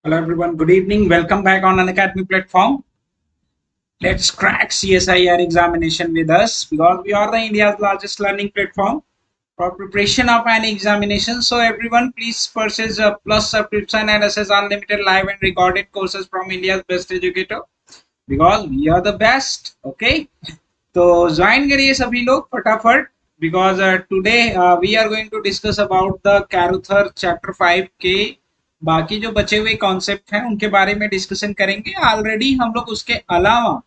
Hello everyone, good evening. Welcome back on an Academy platform. Let's crack CSIR examination with us because we are the India's largest learning platform for preparation of an examination. So everyone, please purchase a plus subscription and access unlimited live and recorded courses from India's best educator because we are the best. Okay, तो join करिए सभी लोग फटाफट because today we are going to discuss about the Carruthers chapter 5 के बाकी जो बचे हुए कॉन्सेप्ट हैं उनके बारे में डिस्कशन करेंगे। ऑलरेडी हम लोग उसके अलावा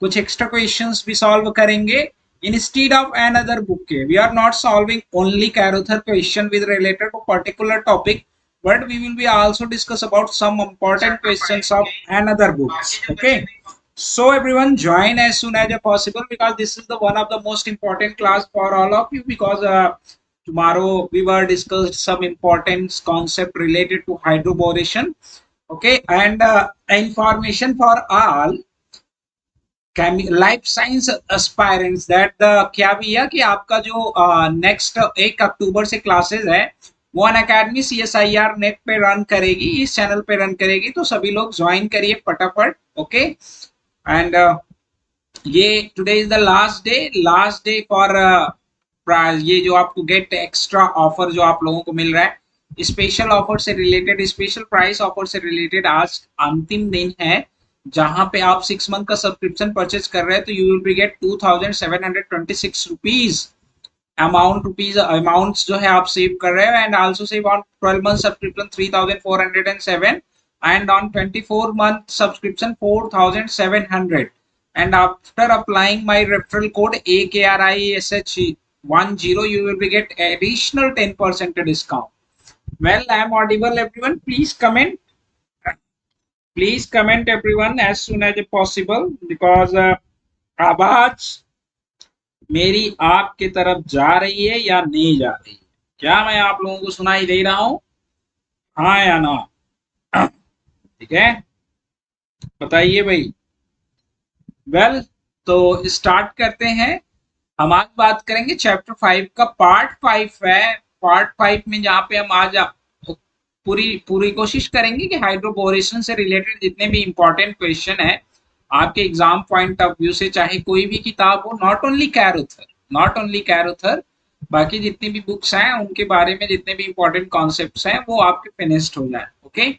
कुछ एक्स्ट्रा क्वेश्चंस भी सॉल्व करेंगे instead of an other book के। We are not solving only Carruthers question with related to particular topic, but we will be also discuss about some important questions of another books. Okay, so everyone join as soon as possible because this is the one of the most important class for all of you because tomorrow we were discussed some important concept related to hydroboration. Okay, and information for all life science aspirants that the क्या भी है कि आपका जो next 1 अक्टूबर से classes है वो अन academy CSIR net पे रन करेगी, इस चैनल पे रन करेगी, तो सभी लोग ज्वाइन करिए फटाफट। ओके, एंड ये today is the last day for ये जो आपको गेट एक्स्ट्रा ऑफर जो आप लोगों को मिल रहा है स्पेशल ऑफर से रिलेटेड, स्पेशल प्राइस ऑफर से रिलेटेड आज अंतिम दिन है जहां पे आप 6 मंथ का सब्सक्रिप्शन परचेज कर रहे हैं तो you will be get 2726 rupees amounts जो है आप सेव कर रहे हो and also save on 12 month subscription 3407 and on 24 month subscription 4700 and after applying my referral code AKRISH10 you will be get additional 10% discount. Well, I am audible everyone, please comment everyone as soon as possible because आवाज मेरी आपके तरफ जा रही है या नहीं जा रही है? क्या मैं आप लोगों को सुनाई दे रहा हूं, हाँ या ना? ठीक है, बताइए भाई। वेल तो स्टार्ट करते हैं। हम आज बात करेंगे चैप्टर 5 का पार्ट 5 है। पार्ट 5 में जहाँ पे हम आज पूरी पूरी कोशिश करेंगे कि हाइड्रोबोरेशन से रिलेटेड जितने भी इंपॉर्टेंट क्वेश्चन है आपके एग्जाम पॉइंट ऑफ व्यू से, चाहे कोई भी किताब हो, नॉट ओनली कैरुथर, बाकी जितनी भी बुक्स हैं उनके बारे में जितने भी इंपॉर्टेंट कॉन्सेप्ट्स हैं वो आपके फिनिश्ड हो जाए। ओके,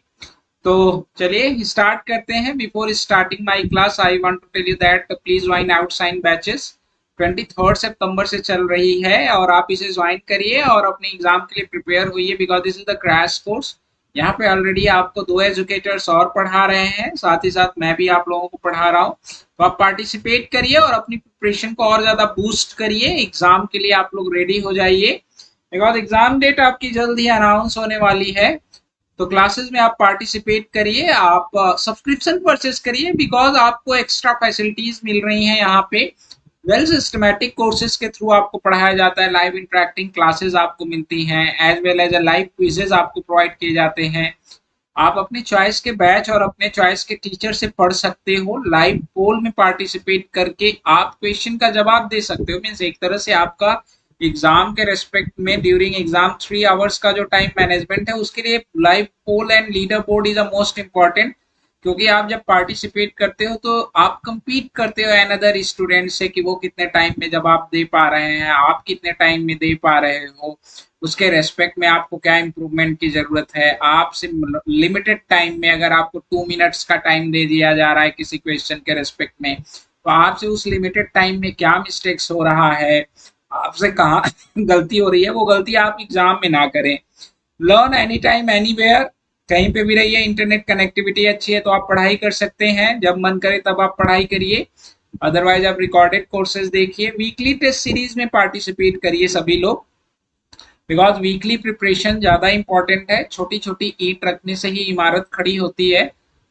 तो चलिए स्टार्ट करते हैं। Before starting my class I want to tell you that please join outside batches 23 सितंबर से चल रही है और आप इसे ज्वाइन करिए और अपने एग्जाम के लिए प्रिपेयर होइए because this is the crash course. यहाँ पे ऑलरेडी आपको 2 एजुकेटर्स और पढ़ा रहे हैं, साथ ही साथ मैं भी आप लोगों को पढ़ा रहा हूँ, तो आप पार्टिसिपेट करिए और अपनी प्रिपरेशन को और ज्यादा बूस्ट करिए। एग्जाम के लिए आप लोग रेडी हो जाइए बिकॉज एग्जाम डेट आपकी जल्द ही अनाउंस होने वाली है। तो क्लासेस में आप पार्टिसिपेट करिए, आप सब्सक्रिप्शन परचेस करिए बिकॉज आपको एक्स्ट्रा फैसिलिटीज मिल रही हैं यहाँ पे। वेल सिस्टमैटिक कोर्सेज के थ्रू आपको पढ़ाया जाता है, लाइव इंटरेक्टिंग क्लासेस आपको मिलती हैं, as well as live quizzes आपको प्रोवाइड किए जाते हैं। आप अपने चॉइस के बैच और अपने चॉइस के टीचर से पढ़ सकते हो, लाइव पोल में पार्टिसिपेट करके आप क्वेश्चन का जवाब दे सकते हो। मीन्स एक तरह से आपका एग्जाम के रेस्पेक्ट में ड्यूरिंग एग्जाम 3 आवर्स का जो टाइम मैनेजमेंट है उसके लिए live poll and leaderboard is the most important, क्योंकि आप जब पार्टिसिपेट करते हो तो आप compete करते हो अनदर स्टूडेंट से कि वो कितने टाइम में जवाब दे पा रहे हैं, आप कितने टाइम में दे पा रहे हो, उसके रेस्पेक्ट में आपको क्या इम्प्रूवमेंट की जरूरत है। आपसे लिमिटेड टाइम में अगर आपको 2 मिनट्स का टाइम दे दिया जा रहा है किसी क्वेश्चन के रेस्पेक्ट में, तो आपसे उस लिमिटेड टाइम में क्या मिस्टेक्स हो रहा है, आपसे कहाँ गलती हो रही है, वो गलती आप एग्जाम में ना करें। लर्न एनी टाइम एनीवेयर, कहीं पे भी रहिए, इंटरनेट कनेक्टिविटी अच्छी है तो आप पढ़ाई कर सकते हैं, जब मन करे तब आप पढ़ाई करिए, अदरवाइज आप रिकॉर्डेड कोर्सेज देखिए। वीकली टेस्ट सीरीज में पार्टिसिपेट करिए सभी लोग बिकॉज वीकली प्रिपरेशन ज्यादा इंपॉर्टेंट है। छोटी छोटी ईंट रखने से ही इमारत खड़ी होती है,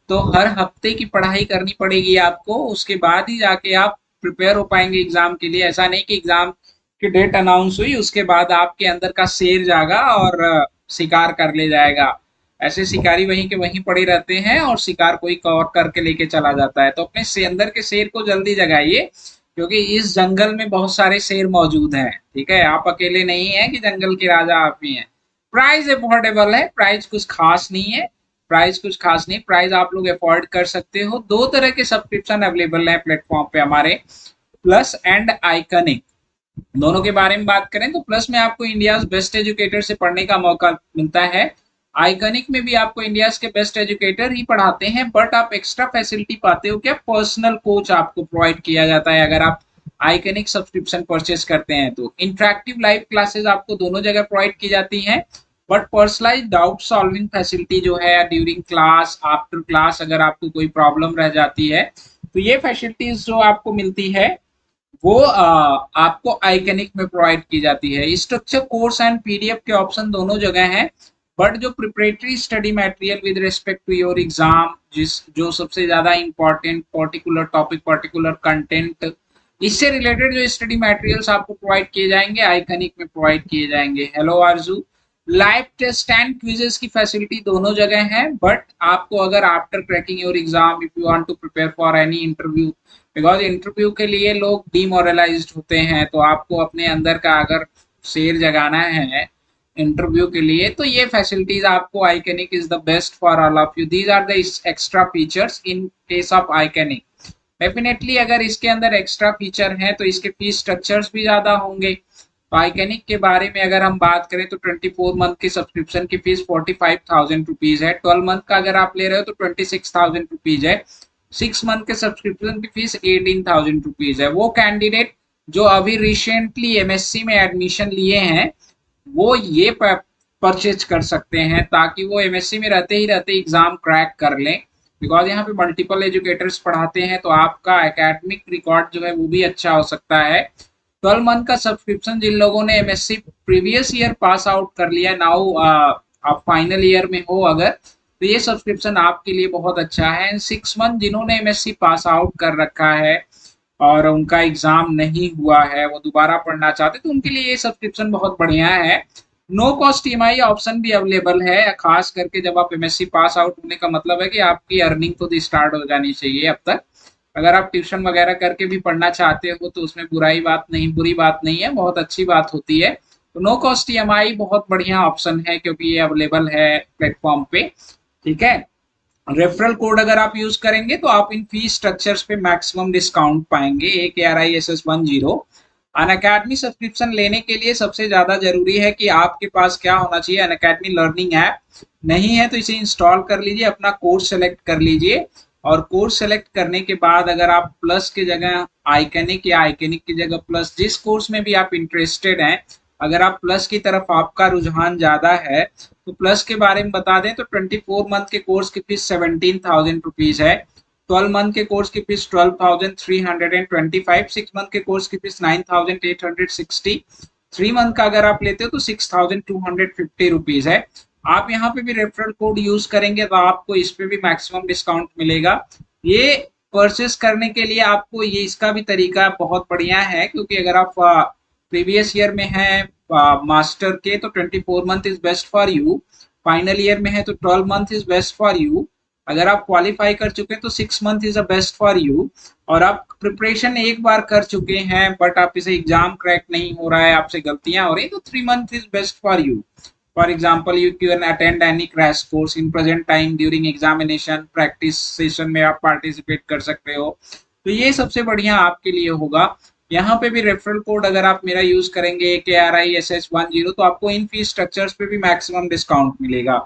तो हर हफ्ते की पढ़ाई करनी पड़ेगी आपको, उसके बाद ही जाके आप प्रिपेयर हो पाएंगे एग्जाम के लिए। ऐसा नहीं कि एग्जाम की डेट अनाउंस हुई उसके बाद आपके अंदर का शेर जागा और शिकार कर ले जाएगा। ऐसे शिकारी वहीं के वहीं पड़े रहते हैं और शिकार कोई और करके लेके चला जाता है। तो अपने से अंदर के शेर को जल्दी जगाइए क्योंकि इस जंगल में बहुत सारे शेर मौजूद हैं। ठीक है, आप अकेले नहीं है कि जंगल के राजा आप ही हैं। प्राइस अफोर्डेबल है, प्राइस कुछ खास नहीं है, प्राइस कुछ खास नहीं, प्राइस आप लोग अफोर्ड कर सकते हो। दो तरह के सब्सक्रिप्शन अवेलेबल है प्लेटफॉर्म पे हमारे, प्लस एंड आइकनिक। दोनों के बारे में बात करें तो प्लस में आपको इंडिया बेस्ट एजुकेटर से पढ़ने का मौका मिलता है, आइकनिक में भी आपको इंडिया के बेस्ट एजुकेटर ही पढ़ाते हैं, बट आप एक्स्ट्रा फैसिलिटी पाते हो, क्या पर्सनल कोच आपको प्रोवाइड किया जाता है अगर आप आइकनिक सब्सक्रिप्शन परचेस करते हैं तो। इंटरेक्टिव लाइव क्लासेस आपको दोनों जगह प्रोवाइड की जाती हैं, but personalize doubt solving facility जो है ड्यूरिंग क्लास, आफ्टर क्लास अगर आपको कोई प्रॉब्लम रह जाती है तो ये फैसिलिटीज जो आपको मिलती है वो आपको आइकनिक में प्रोवाइड की जाती है। स्ट्रक्चर कोर्स एंड पीडीएफ के ऑप्शन दोनों जगह हैं, बट जो preparatory study material with respect to your exam, जो सबसे ज्यादा important particular topic, particular content, इससे रिलेटेड जो स्टडी मटेरियल्स आपको प्रोवाइड किए जाएंगे आइकनिक में प्रोवाइड किए जाएंगे। Hello Arzoo, live test and quizzes की फैसिलिटी दोनों जगह है, बट आपको अगर after cracking your exam if you want to prepare for any interview, because interview के लिए लोग डीमोरलाइज्ड होते हैं, तो आपको अपने अंदर का अगर शेर जगाना है इंटरव्यू के लिए तो ये फैसिलिटीज आपको Iconic is the best for all of you. These are the extra features in case of Iconic. Definitely अगर इसके अंदर एक्स्ट्रा फीचर हैं तो इसके फीस स्ट्रक्चर्स भी ज्यादा होंगे। तो आइकनिक के बारे में अगर हम बात करें तो 24 मंथ की सब्सक्रिप्शन की फीस 45,000 रुपीज है, 12 मंथ का अगर आप ले रहे हो तो 26,000 रुपीज है, 6 मंथ के सब्सक्रिप्शन की फीस 18,000 रुपीज है। वो कैंडिडेट जो अभी रिसेंटली एमएससी में एडमिशन लिए हैं वो ये परचेज कर सकते हैं, ताकि वो एमएससी में रहते ही रहते एग्जाम क्रैक कर लें, बिकॉज यहाँ पे मल्टीपल एजुकेटर्स पढ़ाते हैं तो आपका एकेडमिक रिकॉर्ड जो है वो भी अच्छा हो सकता है। 12 मंथ का सब्सक्रिप्शन जिन लोगों ने MSc previous year pass out कर लिया, नाउ आप फाइनल ईयर में हो अगर, तो ये सब्सक्रिप्शन आपके लिए बहुत अच्छा है। 6 मंथ जिन्होंने एमएससी पास आउट कर रखा है और उनका एग्जाम नहीं हुआ है, वो दोबारा पढ़ना चाहते तो उनके लिए ये सब्सक्रिप्शन बहुत बढ़िया है। नो कॉस्ट ईएमआई ऑप्शन भी अवेलेबल है, खास करके जब आप एमएससी पास आउट होने का मतलब है कि आपकी अर्निंग तो स्टार्ट हो जानी चाहिए। अब तक अगर आप ट्यूशन वगैरह करके भी पढ़ना चाहते हो तो उसमें बुरी बात नहीं है, बहुत अच्छी बात होती है। तो नो कॉस्ट ईएमआई बहुत बढ़िया ऑप्शन है क्योंकि ये अवेलेबल है प्लेटफॉर्म पे, ठीक है। रेफरल कोड अगर आप यूज करेंगे तो आप इन फीस स्ट्रक्चर्स पे मैक्सिमम डिस्काउंट पाएंगे। AKRISS10 अनअकैडमी सब्सक्रिप्शन लेने के लिए सबसे ज्यादा जरूरी है कि आपके पास क्या होना चाहिए, अनअकैडमी लर्निंग ऐप नहीं है तो इसे इंस्टॉल कर लीजिए, अपना कोर्स सेलेक्ट कर लीजिए, और कोर्स सेलेक्ट करने के बाद अगर आप प्लस की जगह आइकनिक या आइकनिक की जगह प्लस, जिस कोर्स में भी आप इंटरेस्टेड हैं, अगर आप प्लस की तरफ आपका रुझान ज्यादा है तो प्लस के बारे में बता दें तो 24 मंथ के कोर्स की फीस 17,000 रुपीज है, 12 मंथ के कोर्स की फीस 12,325, 6 मंथ के कोर्स की फीस 9,860, 3 मंथ का अगर आप लेते हो तो 6,250 रुपीज है। आप यहाँ पे भी रेफरल कोड यूज करेंगे तो आपको इस पे भी मैक्सिमम डिस्काउंट मिलेगा। ये परचेस करने के लिए आपको ये इसका भी तरीका बहुत बढ़िया है, क्योंकि अगर आप प्रीवियस ईयर में है मास्टर के तो 24 month is best for you, final year में है तो 12 month is best for you, अगर आप क्वालिफाई कर चुके हैं तो 6 month is a best for you, और आप प्रिपरेशन एक बार कर चुके हैं बट आप इसे एग्जाम क्रैक नहीं हो रहा है, आपसे गलतियां हो रही तो 3 month is best for you. For example you can attend any crash course in present time during examination, practice session में आप पार्टिसिपेट कर सकते हो, तो ये सबसे बढ़िया आपके लिए होगा। यहाँ पे भी रेफरल कोड अगर आप मेरा यूज करेंगे AKRISS10 तो आपको इन फीस स्ट्रक्चर्स पे भी मैक्सिमम डिस्काउंट मिलेगा।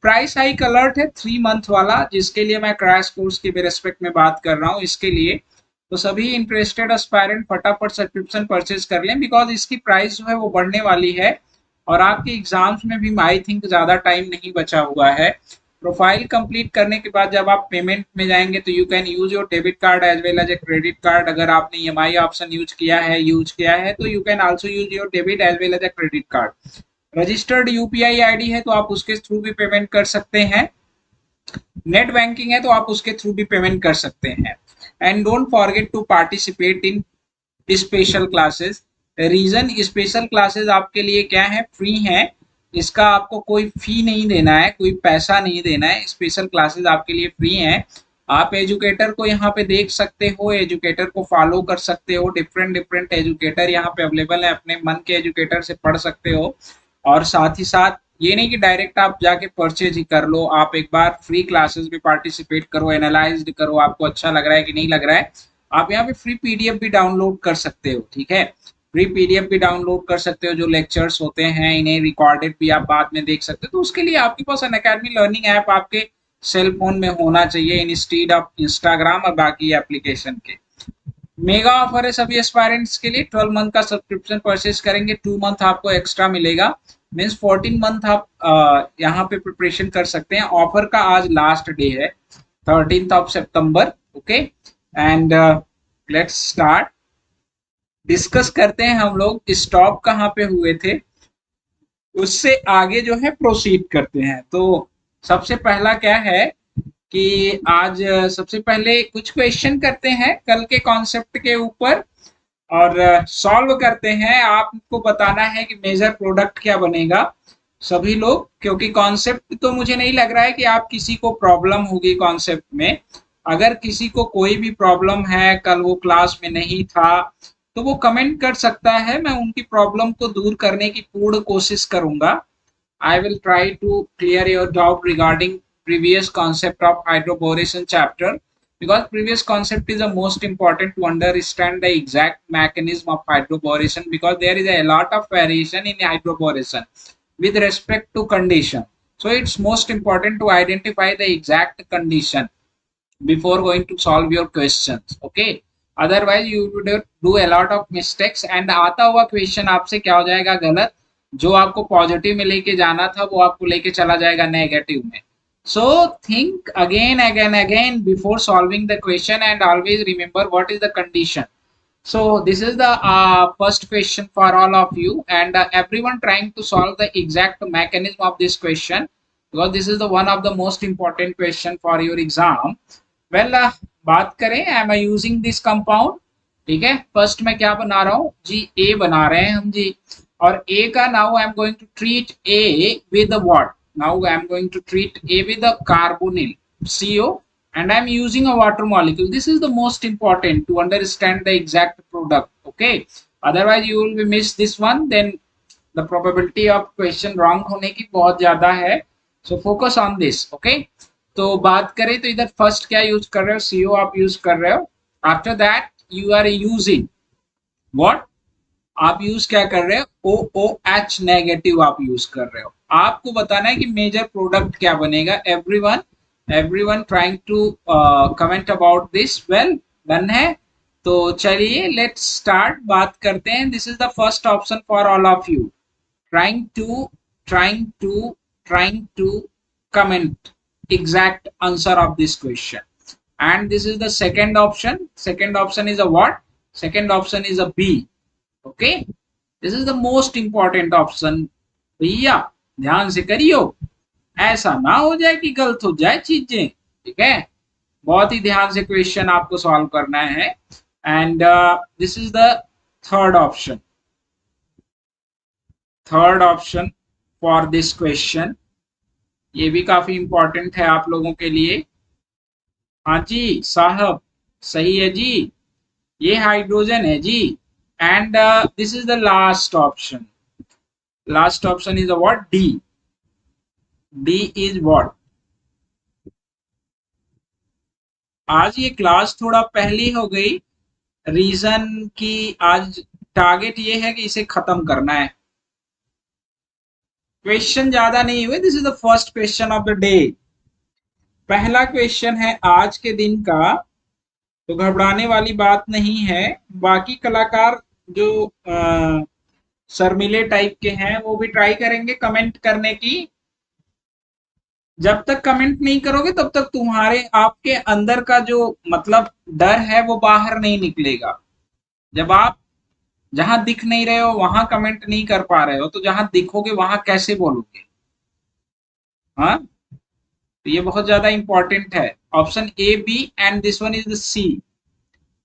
प्राइस हाइक अलर्ट है 3 मंथ वाला, जिसके लिए मैं क्रैश कोर्स के रेस्पेक्ट में बात कर रहा हूँ, इसके लिए तो सभी इंटरेस्टेड एस्पायरेंट फटाफट सब्सक्रिप्शन परचेज कर लें, बिकॉज इसकी प्राइस जो है वो बढ़ने वाली है और आपके एग्जाम्स में भी आई थिंक ज्यादा टाइम नहीं बचा हुआ है। प्रोफाइल कंप्लीट करने के बाद जब आप पेमेंट में जाएंगे तो you can use your debit card as well as a credit card. अगर आपने ईएमआई ऑप्शन यूज किया है तो you can also use your debit as well as a credit card. Registered UPI ID है तो आप उसके थ्रू भी पेमेंट कर सकते हैं, नेट बैंकिंग है तो आप उसके थ्रू भी पेमेंट कर सकते हैं। And don't forget to participate in special classes. Reason special classes आपके लिए क्या है, फ्री है, इसका आपको कोई फी नहीं देना है, कोई पैसा नहीं देना है, स्पेशल क्लासेस आपके लिए फ्री हैं। आप एजुकेटर को यहाँ पे देख सकते हो, एजुकेटर को फॉलो कर सकते हो, डिफरेंट एजुकेटर यहाँ पे अवेलेबल है, अपने मन के एजुकेटर से पढ़ सकते हो, और साथ ही साथ ये नहीं कि डायरेक्ट आप जाके परचेज ही कर लो, आप एक बार फ्री क्लासेस में पार्टिसिपेट करो, एनालाइज करो, आपको अच्छा लग रहा है कि नहीं लग रहा है। आप यहाँ पे फ्री पीडीएफ भी डाउनलोड कर सकते हो, ठीक है, फ्री पीडीएफ भी डाउनलोड कर सकते हो। जो लेक्चर्स होते हैं इन्हें रिकॉर्डेड भी आप बाद में देख सकते हो। तो उसके लिए आपके पास अनअकैडमी लर्निंग ऐप आपके सेल फोन में होना चाहिए इंस्टीड ऑफ इंस्टाग्राम और बाकी एप्लीकेशन के। मेगा ऑफर है सभी एस्पायरेंट्स के लिए। 12 मंथ का सब्सक्रिप्शन परचेज करेंगे 2 मंथ आपको एक्स्ट्रा मिलेगा, मीन्स 14 मंथ आप यहाँ पे प्रिपरेशन कर सकते हैं। ऑफर का आज लास्ट डे है 13th of September. Okay, and let's start. Discuss करते हैं हम लोग स्टॉप कहाँ पे हुए थे, उससे आगे जो है प्रोसीड करते हैं। तो सबसे पहला क्या है कि आज सबसे पहले कुछ क्वेश्चन करते हैं कल के कॉन्सेप्ट के ऊपर और सॉल्व करते हैं। आपको बताना है कि मेजर प्रोडक्ट क्या बनेगा सभी लोग, क्योंकि कॉन्सेप्ट तो मुझे नहीं लग रहा है कि आप किसी को प्रॉब्लम होगी कॉन्सेप्ट में। अगर किसी को कोई भी प्रॉब्लम है, कल वो क्लास में नहीं था, तो वो कमेंट कर सकता है, मैं उनकी प्रॉब्लम को दूर करने की पूर्ण कोशिश करूंगा। I will try to clear your doubt regarding previous concept of hydroboration chapter, because previous concept is the most important to understand the exact mechanism of hydroboration, because there is a lot of variation in hydroboration with respect to condition. So it's most important to identify the exact condition before going to solve your questions. Okay, otherwise you would do a lot of mistakes and आता हुआ question आपसे क्या हो जाएगा गलत, जो आपको positive में लेके जाना था वो आपको लेके चला जाएगा नेगेटिव में। So think again again again before solving the question and always remember what is the condition. So this is the first question for all of you, and everyone trying to solve the exact mechanism of this question, because this is the one of the most important question for your exam. Well, बात करें am I using this compound, ठीक है। First में क्या बना रहा हूँ जी, ए बना रहे हैं हम जी, और ए का now I am going to treat A with what, now I am going to treat A with carbonyl CO, and I'm using a water molecule. This is the most important to understand the exact product. Okay, otherwise you will be miss this one, then the probability of question wrong होने की बहुत ज्यादा है। So focus on this. Okay, तो बात करें तो इधर फर्स्ट क्या यूज कर रहे हो, CO आप यूज कर रहे हो। After that you are using what, आप यूज क्या कर रहे हो, OOH नेगेटिव आप यूज कर रहे हो। आपको बताना है कि मेजर प्रोडक्ट क्या बनेगा। everyone trying to comment about this, well done है। तो चलिए लेट्स स्टार्ट, बात करते हैं। This is the first option for all of you, trying to comment exact answer of this question. And this is the second option is a what, second option is a B. Okay, this is the most important option। भैया ध्यान से करियो, ऐसा ना हो जाए कि गलत हो जाए चीजें, ठीक है। बहुत ही ध्यान से क्वेश्चन आपको सॉल्व करना है। And this is the third option for this question. ये भी काफी इंपॉर्टेंट है आप लोगों के लिए। हाँ जी साहब, सही है जी, ये हाइड्रोजन है जी। And this is the last option is what, D is what। आज ये क्लास थोड़ा पहली हो गई, रीजन की आज टारगेट ये है कि इसे खत्म करना है। क्वेश्चन ज्यादा नहीं हुए, this is the first question of the day. पहला क्वेश्चन है आज के दिन का, तो घबराने वाली बात नहीं है। बाकी कलाकार जो शर्मिले टाइप के हैं वो भी ट्राई करेंगे कमेंट करने की। जब तक कमेंट नहीं करोगे तब तक तुम्हारे आपके अंदर का जो मतलब डर है वो बाहर नहीं निकलेगा। जब आप जहां दिख नहीं रहे हो वहां कमेंट नहीं कर पा रहे हो, तो जहां दिखोगे वहां कैसे बोलोगे। हाँ, तो ये बहुत ज्यादा इंपॉर्टेंट है। Option A B and this one is the C,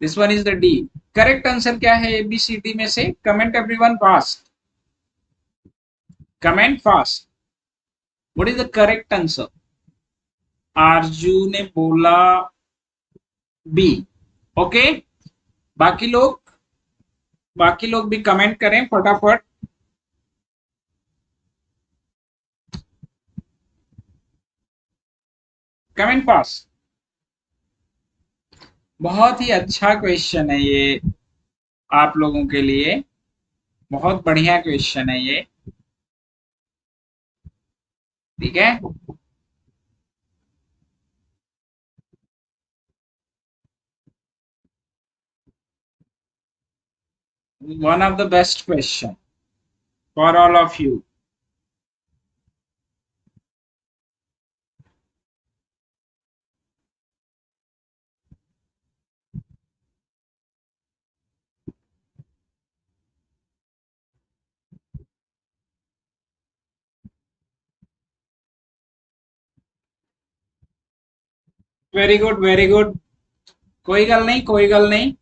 this one is the D. Correct answer क्या है ABCD में से, comment everyone fast, comment fast. What is the correct answer. Arzoo ने बोला बी। ओके, बाकी लोग भी कमेंट करें फटाफट। Comment pass. बहुत ही अच्छा क्वेश्चन है ये आप लोगों के लिए, बहुत बढ़िया क्वेश्चन है ये। ठीक है, one of the best question for all of you. Very good very good. कोई गल नहीं, कोई गल नहीं।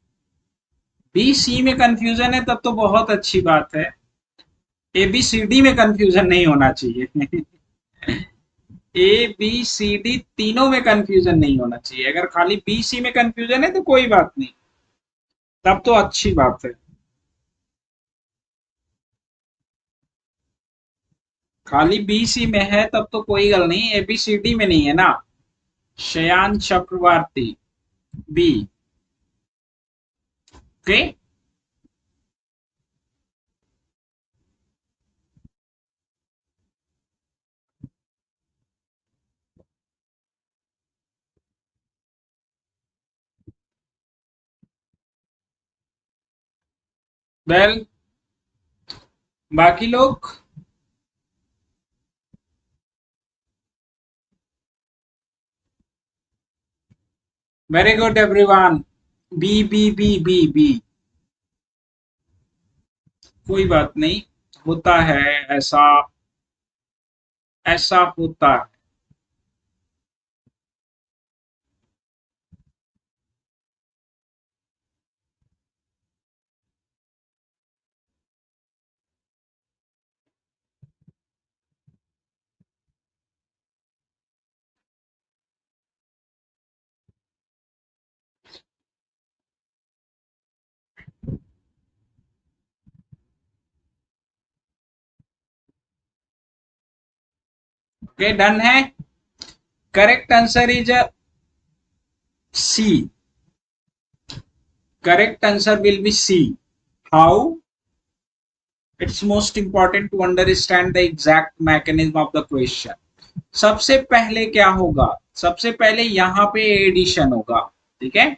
बी सी में कंफ्यूजन है तब तो बहुत अच्छी बात है। ए बी सी डी में कंफ्यूजन नहीं होना चाहिए। ए बी सी डी तीनों में कंफ्यूजन नहीं होना चाहिए। अगर खाली बी सी में कंफ्यूजन है तो कोई बात नहीं, तब तो अच्छी बात है। खाली बी सी में है तब तो कोई गल नहीं, ए बी सी डी में नहीं है ना। Shayan Chakraborty B. Okay, well बाकी लोग। Very good everyone. B B B B B. कोई बात नहीं, होता है ऐसा, ऐसा होता है। ओके, डन है। Correct answer is C. Correct answer will be C. How? It's most important to understand the exact mechanism of the question. सबसे पहले क्या होगा? सबसे पहले यहाँ पे एडिशन होगा। ठीक है,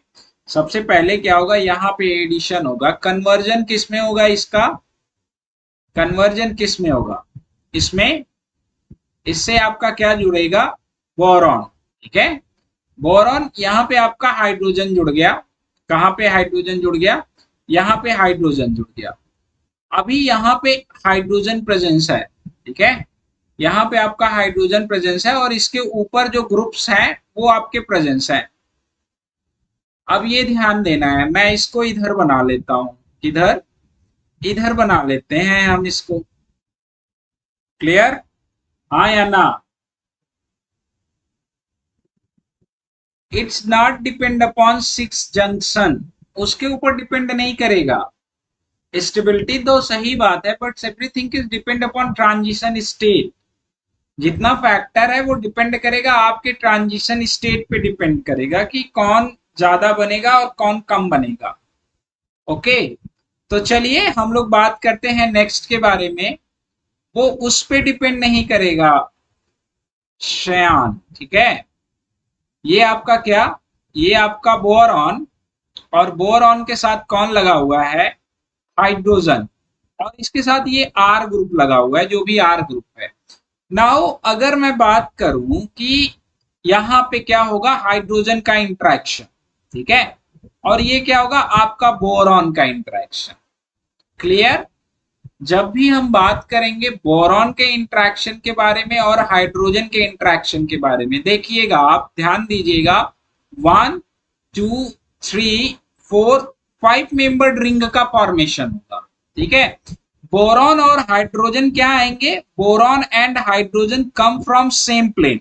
सबसे पहले क्या होगा? यहाँ पे एडिशन होगा। कन्वर्जन किस में होगा इसका? कन्वर्जन किस में होगा इसमें? इससे आपका क्या जुड़ेगा? बोरॉन। ठीक है, बोरॉन। यहाँ पे आपका हाइड्रोजन जुड़ गया। कहाँ पे हाइड्रोजन जुड़ गया? यहाँ पे हाइड्रोजन जुड़ गया। अभी यहाँ पे हाइड्रोजन प्रेजेंस है। ठीक है, यहाँ पे आपका हाइड्रोजन प्रेजेंस है और इसके ऊपर जो ग्रुप्स हैं वो आपके प्रेजेंस है। अब ये ध्यान देना है, मैं इसको इधर बना लेता हूँ। इधर, इधर बना लेते हैं हम इसको। क्लियर? हाँ या ना? It's not depend upon six junction. उसके ऊपर डिपेंड नहीं करेगा। स्टेबिलिटी तो सही बात है, but everything is depend upon transition state. जितना फैक्टर है वो डिपेंड करेगा आपके ट्रांजिशन स्टेट पे, डिपेंड करेगा कि कौन ज्यादा बनेगा और कौन कम बनेगा। ओके, तो चलिए हम लोग बात करते हैं नेक्स्ट के बारे में। वो उस पे डिपेंड नहीं करेगा श्यान। ठीक है, ये आपका क्या? ये आपका बोरॉन, और बोरॉन के साथ कौन लगा हुआ है? हाइड्रोजन। और इसके साथ ये आर ग्रुप लगा हुआ है, जो भी आर ग्रुप है। नाउ अगर मैं बात करूं कि यहाँ पे क्या होगा? हाइड्रोजन का इंट्रैक्शन। ठीक है, और ये क्या होगा? आपका बोरॉन का इंट्रैक्शन। क्लियर? जब भी हम बात करेंगे बोरॉन के इंट्रैक्शन के बारे में और हाइड्रोजन के इंट्रैक्शन के बारे में, देखिएगा आप, ध्यान दीजिएगा। 1 2 3 4 5 मेंबर्ड रिंग का फॉर्मेशन होगा। ठीक है, बोरॉन और हाइड्रोजन क्या आएंगे? Boron and hydrogen come from same plane.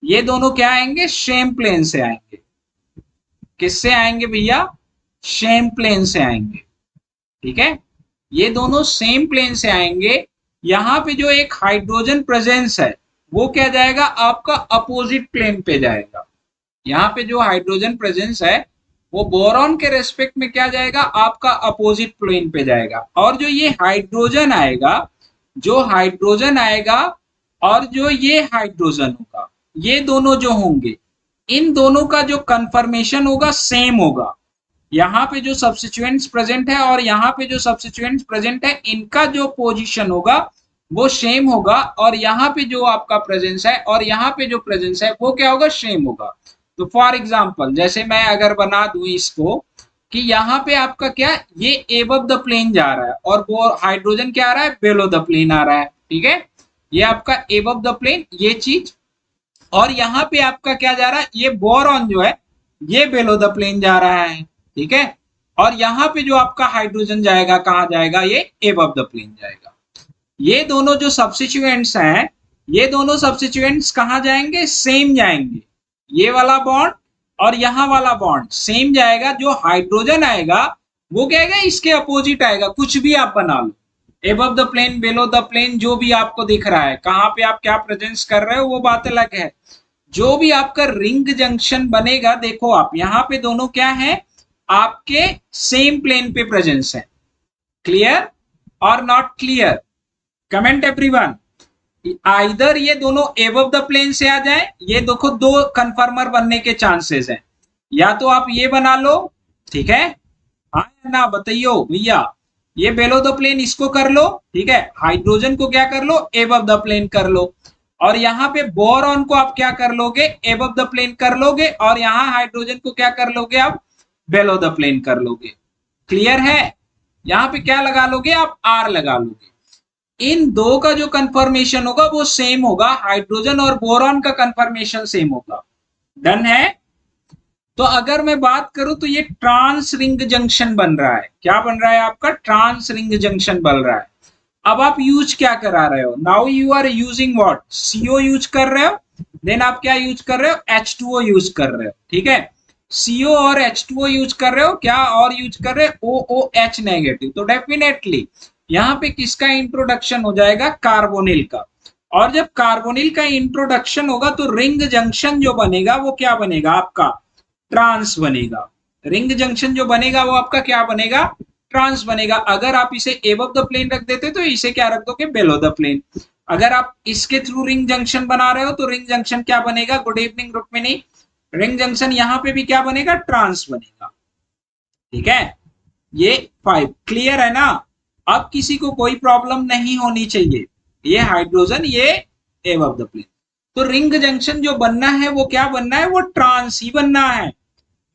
ये दोनों क्या आएंगे? सेम प्लेन से आएंगे। किससे आएंगे भैया? सेम प्लेन से आएंगे। ठीक है, ये दोनों सेम प्लेन से आएंगे। यहाँ पे जो एक हाइड्रोजन प्रेजेंस है वो क्या जाएगा? आपका अपोजिट प्लेन पे जाएगा। यहाँ पे जो हाइड्रोजन प्रेजेंस है वो बोरॉन के रेस्पेक्ट में क्या जाएगा, आपका अपोजिट प्लेन पे जाएगा। और जो ये हाइड्रोजन आएगा, जो हाइड्रोजन आएगा और जो ये हाइड्रोजन होगा, ये दोनों जो होंगे, इन दोनों का जो कन्फर्मेशन होगा सेम होगा। यहाँ पे जो सब्स्टिट्यूएंट्स प्रेजेंट है और यहाँ पे जो सब्स्टिट्यूएंट्स प्रेजेंट है, इनका जो पोजीशन होगा वो सेम होगा। और यहाँ पे जो आपका प्रेजेंस है और यहाँ पे जो प्रेजेंस है वो क्या होगा, सेम होगा। तो फॉर एग्जाम्पल जैसे मैं अगर बना दूं इसको कि यहाँ पे आपका क्या, ये एबव द प्लेन जा रहा है और वो हाइड्रोजन क्या आ रहा है, बेलो द प्लेन आ रहा है। ठीक है, ये आपका एबव द प्लेन ये चीज, और यहाँ पे आपका क्या जा रहा है, ये बोरॉन जो है ये बेलो द प्लेन जा रहा है। ठीक है, और यहाँ पे जो आपका हाइड्रोजन जाएगा कहाँ जाएगा, ये एबव द प्लेन जाएगा। ये दोनों जो सब्स्टिट्यूएंट्स हैं, ये दोनों सब्स्टिट्यूएंट्स कहाँ जाएंगे, सेम जाएंगे। ये वाला बॉन्ड और यहाँ वाला बॉन्ड सेम जाएगा। जो हाइड्रोजन आएगा वो क्या आएगा, इसके अपोजिट आएगा। कुछ भी आप बना लो, above the plane, below the plane, जो भी आपको दिख रहा है, कहाँ पे आप क्या प्रेजेंस कर रहे हो वो बात अलग है। जो भी आपका रिंग जंक्शन बनेगा, देखो आप यहाँ पे दोनों क्या है, आपके सेम प्लेन पे प्रेजेंस है। क्लियर और not clear? Comment everyone. Either ये दोनों एबव द प्लेन से आ जाए, ये देखो दो कन्फर्मर बनने के चांसेस हैं। या तो आप ये बना लो, ठीक है, हाँ या ना बताइयो भैया। ये बेलो द प्लेन इसको कर लो, ठीक है, हाइड्रोजन को क्या कर लो, एबव द प्लेन कर लो। और यहाँ पे बोरॉन को आप क्या कर लोगे, एबव द प्लेन कर लोगे। और यहाँ हाइड्रोजन को क्या कर लोगे आप, बेलो द प्लेन कर लोगे। क्लियर है? यहाँ पे क्या लगा लोगे आप, आर लगा लोगे। इन दो का जो कंफर्मेशन होगा वो सेम होगा, हाइड्रोजन और बोरॉन का कंफर्मेशन सेम होगा। डन है? तो अगर मैं बात करूं तो ये ट्रांस रिंग जंक्शन बन रहा है। क्या बन रहा है आपका, ट्रांस रिंग जंक्शन बन रहा है। अब आप यूज क्या करा रहे हो, now you are using what, CO use कर रहे हो, देन आप क्या यूज कर रहे हो, H2O यूज कर रहे हो। ठीक है, सीओ और H2O यूज कर रहे हो, क्या और यूज कर रहे हो, OOH नेगेटिव। तो डेफिनेटली यहाँ पे किसका इंट्रोडक्शन हो जाएगा, कार्बोनिल का। और जब कार्बोनिल का इंट्रोडक्शन होगा तो रिंग जंक्शन जो बनेगा वो क्या बनेगा, आपका ट्रांस बनेगा। रिंग जंक्शन जो बनेगा वो आपका क्या बनेगा, ट्रांस बनेगा। अगर आप इसे एबव द प्लेन रख देते तो इसे क्या रख दोगे, बेलो द प्लेन। अगर आप इसके थ्रू रिंग जंक्शन बना रहे हो तो रिंग जंक्शन क्या बनेगा, good evening Rukmini, ring junction यहाँ पे भी क्या बनेगा, ट्रांस बनेगा। ठीक है, ये 5 क्लियर है ना? अब किसी को कोई प्रॉब्लम नहीं होनी चाहिए। ये हाइड्रोजन, ये एबव द प्लेन। तो रिंग जंक्शन जो बनना है वो क्या बनना है, वो ट्रांस ही बनना है।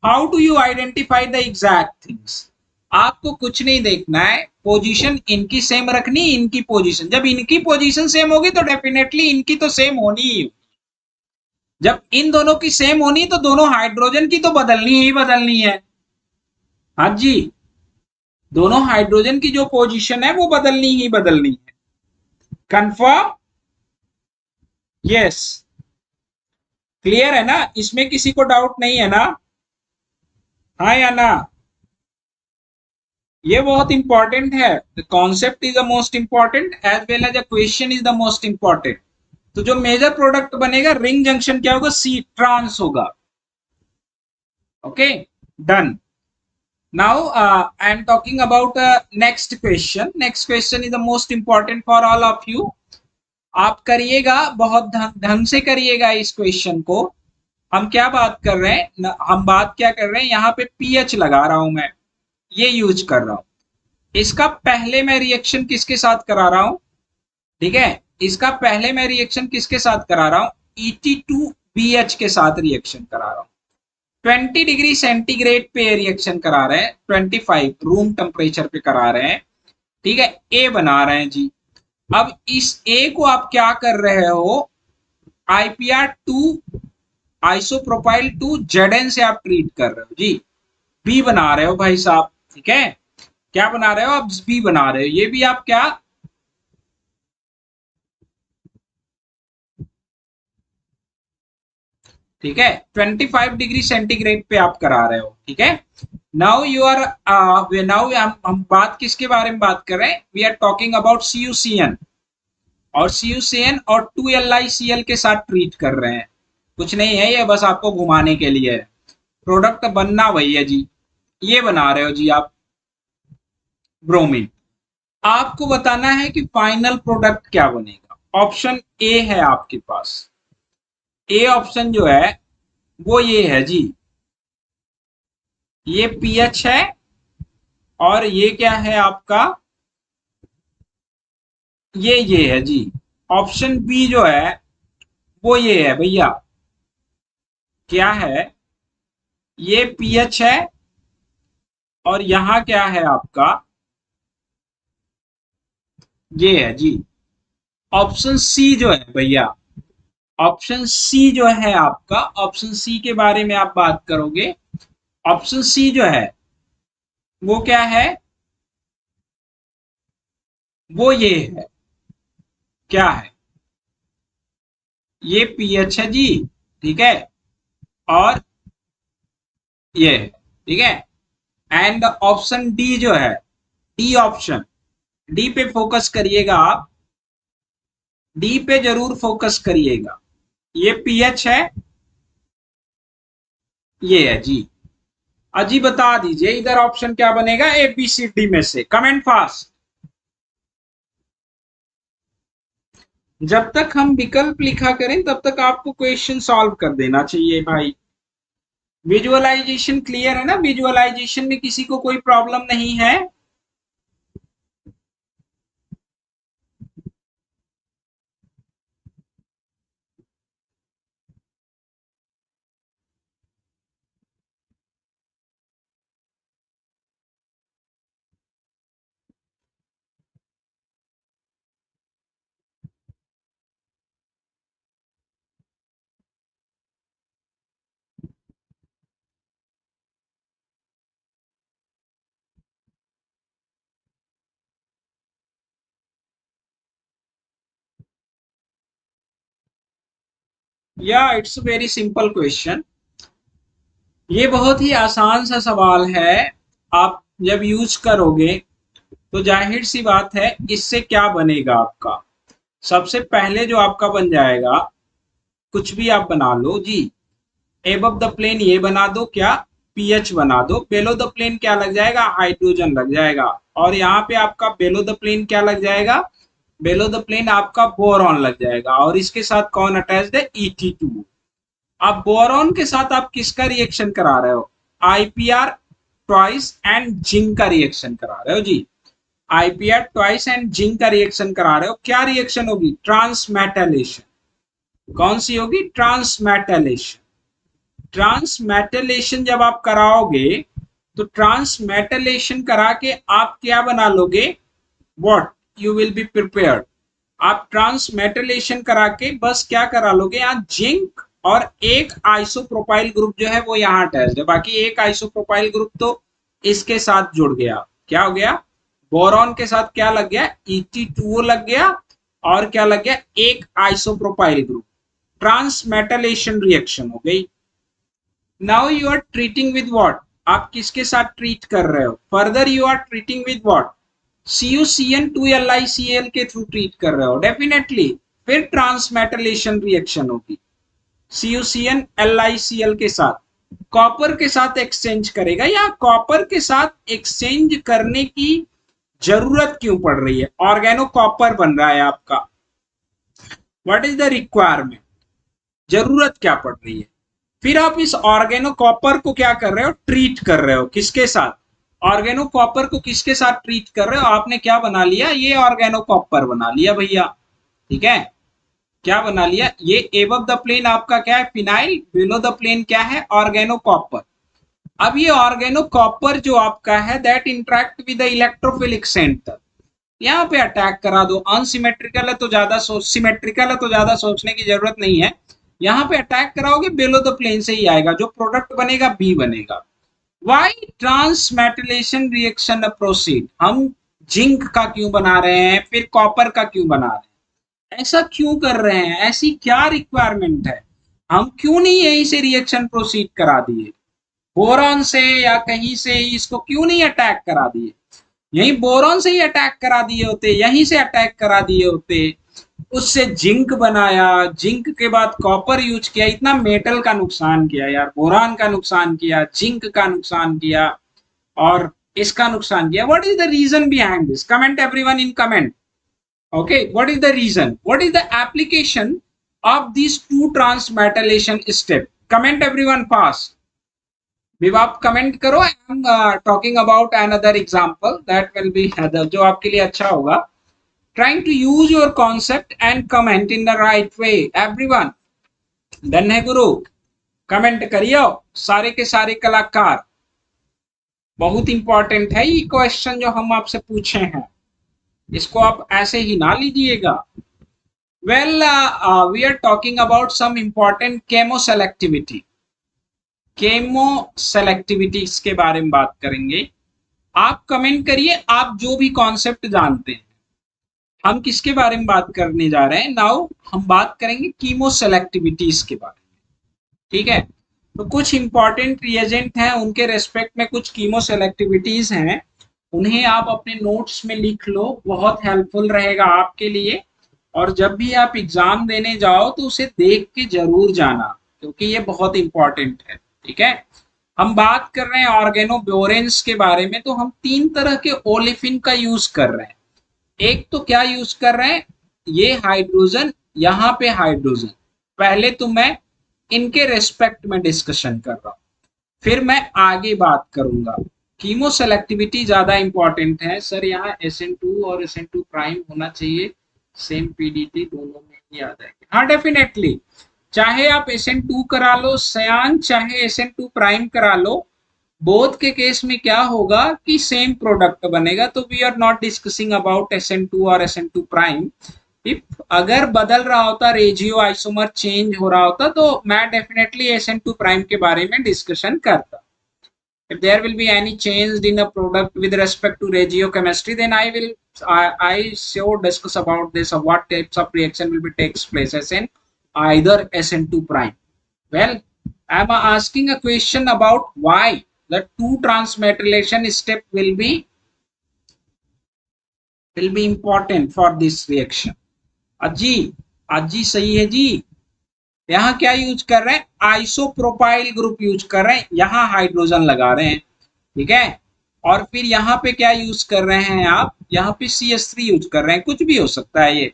How do you identify the exact things? आपको कुछ नहीं देखना है, पोजीशन इनकी सेम रखनी, इनकी पोजीशन। जब इनकी पोजीशन सेम होगी तो डेफिनेटली इनकी तो सेम होनी ही। जब इन दोनों की सेम होनी तो दोनों हाइड्रोजन की तो बदलनी ही बदलनी है। हाँ जी, दोनों हाइड्रोजन की जो पोजीशन है वो बदलनी ही बदलनी है। कंफर्म? यस, क्लियर है ना? इसमें किसी को डाउट नहीं है ना? हाँ या ना? ये बहुत इंपॉर्टेंट है। The concept is the most important as well as the question is the most important. तो जो मेजर प्रोडक्ट बनेगा रिंग जंक्शन क्या होगा, सी ट्रांस होगा। Okay, done. Now I am talking about next question. Next question is the most important for all of you. आप करिएगा, बहुत ढंग से करिएगा इस क्वेश्चन को। हम क्या बात कर रहे हैं, हम बात क्या कर रहे हैं, यहाँ पे पीएच लगा रहा हूं मैं, ये यूज कर रहा हूं। इसका पहले मैं रिएक्शन किसके साथ करा रहा हूं, ठीक है, इसका पहले मैं रिएक्शन किसके साथ करा रहा हूं, ET2BH के साथ रिएक्शन करा रहा हूं। 20 डिग्री सेंटीग्रेड पे रिएक्शन करा रहे हैं, 25 रूम टेम्परेचर पे करा रहे हैं। ठीक है, ए बना रहे हैं जी। अब इस ए को आप क्या कर रहे हो, IPR2 आइसोप्रोपाइल 2 ZN से आप ट्रीट कर रहे हो जी। बी बना रहे हो भाई साहब, ठीक है, क्या बना रहे हो आप, बी बना रहे हो। ये भी आप क्या, ठीक है, 25 डिग्री सेंटीग्रेड पे आप करा रहे हो। ठीक है, नाउ यू आर नाउ हम बात किसके बारे में बात कर रहे हैं, we are talking about CuCN। और CuCN और 2LiCl के साथ ट्रीट कर रहे हैं। कुछ नहीं है, ये बस आपको घुमाने के लिए है। प्रोडक्ट बनना वही है जी, ये बना रहे हो जी आप, ब्रोमीन। आपको बताना है कि फाइनल प्रोडक्ट क्या बनेगा। ऑप्शन ए है आपके पास। ए ऑप्शन जो है वो ये है जी, ये पीएच है और ये क्या है आपका, ये है जी। ऑप्शन बी जो है वो ये है भैया, क्या है, ये पीएच है और यहां क्या है आपका, ये है जी। ऑप्शन सी जो है भैया, ऑप्शन सी जो है आपका, ऑप्शन सी के बारे में आप बात करोगे। ऑप्शन सी जो है वो क्या है, वो ये है, क्या है, ये पीएच है जी, ठीक है, और ये है, ठीक है। एंड ऑप्शन डी जो है, डी ऑप्शन, डी पे फोकस करिएगा आप, डी पे जरूर फोकस करिएगा। ये पीएच है, ये है जी। अजी बता दीजिए इधर ऑप्शन क्या बनेगा ए बी सी डी में से, कमेंट फास्ट। जब तक हम विकल्प लिखा करें तब तक आपको क्वेश्चन सॉल्व कर देना चाहिए भाई। विजुअलाइजेशन क्लियर है ना, विजुअलाइजेशन में किसी को कोई प्रॉब्लम नहीं है। या इट्स वेरी सिंपल क्वेश्चन, ये बहुत ही आसान सा सवाल है। आप जब यूज करोगे तो जाहिर सी बात है इससे क्या बनेगा आपका। सबसे पहले जो आपका बन जाएगा, कुछ भी आप बना लो जी, एबव द प्लेन ये बना दो, क्या, पीएच बना दो। बेलो द प्लेन क्या लग जाएगा, हाइड्रोजन लग जाएगा। और यहाँ पे आपका बेलो द प्लेन क्या लग जाएगा, बेलो द प्लेन आपका बोरॉन लग जाएगा। और इसके साथ कौन अटैच्ड है, ET2। अब बोरॉन के साथ आप किसका रिएक्शन करा रहे हो, आईपीआर ट्वाइस एंड जिंक का रिएक्शन करा रहे हो जी। आईपीआर ट्वाइस एंड जिंक का रिएक्शन करा रहे हो, क्या रिएक्शन होगी, ट्रांसमेटलेशन। कौन सी होगी, ट्रांसमेटलेशन। ट्रांसमेटलेशन जब आप कराओगे तो ट्रांसमेटलेशन करा के आप क्या बना लोगे, what you will be prepared. आप ट्रांसमेटलेशन करा के बस क्या करा लोगे, यहाँ जिंक और एक आइसोप्रोपाइल ग्रुप जो है वो यहाँ अटैच है। बाकी एक आइसोप्रोपाइल ग्रुप तो इसके साथ जुड़ गया, क्या हो गया, बोरॉन के साथ क्या लग गया, ET2 लग गया। और क्या लग गया, एक आइसोप्रोपाइल ग्रुप। ट्रांसमेटलेशन रिएक्शन हो गई। Now you are treating with what, आप किसके साथ ट्रीट कर रहे हो, further you are treating with what, CuCN2LiCl के थ्रू ट्रीट कर रहे हो डेफिनेटली। फिर ट्रांसमेटलेशन रिएक्शन होगी, CuCN LiCl के साथ कॉपर के साथ एक्सचेंज करेगा। या कॉपर के साथ एक्सचेंज करने की जरूरत क्यों पड़ रही है, ऑर्गेनो कॉपर बन रहा है आपका, व्हाट इज द रिक्वायरमेंट, जरूरत क्या पड़ रही है। फिर आप इस ऑर्गेनो कॉपर को क्या कर रहे हो, ट्रीट कर रहे हो, किसके साथ, ऑर्गेनो कॉपर को किसके साथ ट्रीट कर रहे हो, आपने क्या बना लिया, ये ऑर्गेनो कॉपर बना लिया भैया, ठीक है। क्या बना लिया, ये एबव द प्लेन आपका क्या है, फिनाइल, बिलो द प्लेन क्या है, ऑर्गेनो कॉपर। अब ये ऑर्गेनो कॉपर जो आपका है that interact with the electrophilic centre, यहाँ पे अटैक करा दो। अनसिमेट्रिकल है तो ज्यादा सिमेट्रिकल है तो ज्यादा सोचने की जरूरत नहीं है। यहाँ पे अटैक कराओगे बेलो द प्लेन से ही आएगा, जो प्रोडक्ट बनेगा बी बनेगा। वाई ट्रांसमेटलेशन रिएक्शन प्रोसीड, हम जिंक का क्यों बना रहे हैं, फिर कॉपर का क्यों बना रहे हैं, ऐसा क्यों कर रहे हैं, ऐसी क्या रिक्वायरमेंट है, हम क्यों नहीं यहीं से रिएक्शन प्रोसीड करा दिए, बोरॉन से या कहीं से ही इसको क्यों नहीं अटैक करा दिए, यहीं बोरॉन से ही अटैक करा दिए होते, यहीं से अटैक करा दिए होते, उससे जिंक बनाया, जिंक के बाद कॉपर यूज किया, इतना मेटल का नुकसान किया यार, बोरान का नुकसान किया, जिंक का नुकसान किया और इसका नुकसान किया. What is the reason behind this? Comment everyone in comment. Okay, what is the reason? What is the application of these two transmetallation step? Comment everyone fast. विवाह कमेंट करो. I am talking about another example that will be जो आपके लिए अच्छा होगा. Trying to use your concept and comment in the right way. Everyone done है गुरु? Comment करियो सारे के सारे कलाकार. बहुत इंपॉर्टेंट है ये क्वेश्चन जो हम आपसे पूछे हैं, इसको आप ऐसे ही ना लीजिएगा. Well, we are talking about some important chemoselectivity. Chemoselectivity के बारे में बात करेंगे. आप कमेंट करिए आप जो भी कॉन्सेप्ट जानते हैं. हम किसके बारे में बात करने जा रहे हैं नाउ? हम बात करेंगे कीमो सेलेक्टिविटीज के बारे में. ठीक है, तो कुछ इंपॉर्टेंट रिएजेंट हैं, उनके रेस्पेक्ट में कुछ कीमो सेलेक्टिविटीज हैं, उन्हें आप अपने नोट्स में लिख लो. बहुत हेल्पफुल रहेगा आपके लिए. और जब भी आप एग्जाम देने जाओ तो उसे देख के जरूर जाना, क्योंकि ये बहुत इंपॉर्टेंट है. ठीक है, हम बात कर रहे हैं ऑर्गेनोबोरेंस के बारे में. तो हम 3 तरह के ओलेफिन का यूज कर रहे हैं. एक तो क्या यूज कर रहे हैं, ये हाइड्रोजन, यहाँ पे हाइड्रोजन. पहले तो मैं इनके रेस्पेक्ट में डिस्कशन कर रहा हूं, फिर मैं आगे बात करूंगा. कीमो सेलेक्टिविटी ज्यादा इंपॉर्टेंट है. सर यहाँ SN2 और SN2 प्राइम होना चाहिए, सेम PDT दोनों में ही आ जाएगी. हाँ डेफिनेटली, चाहे आप SN2 करा लो सयान, चाहे SN2 प्राइम करा लो, बोथ के केस में क्या होगा कि सेम प्रोडक्ट बनेगा. तो we are not discussing about SN2 और SN2 प्राइम. इफ अगर बदल रहा होता, रेजियो आइसोमर चेंज हो रहा होता, तो मैं डेफिनेटली SN2 प्राइम के बारे में डिस्कशन करता. If there will be any change in a product with respect to regiochemistry, then I sure discuss about this, of what types of reaction will be takes place as in either SN2 prime. Well, I am asking a question about why the two transmetallation step will be important for this reaction. अजी सही है जी. यहाँ क्या use कर रहे हैं? Isopropyl group use कर रहे हैं, यहाँ हाइड्रोजन लगा रहे हैं. ठीक है, और फिर यहाँ पे क्या यूज कर रहे हैं आप? यहाँ पे CH3 यूज कर रहे हैं. कुछ भी हो सकता है ये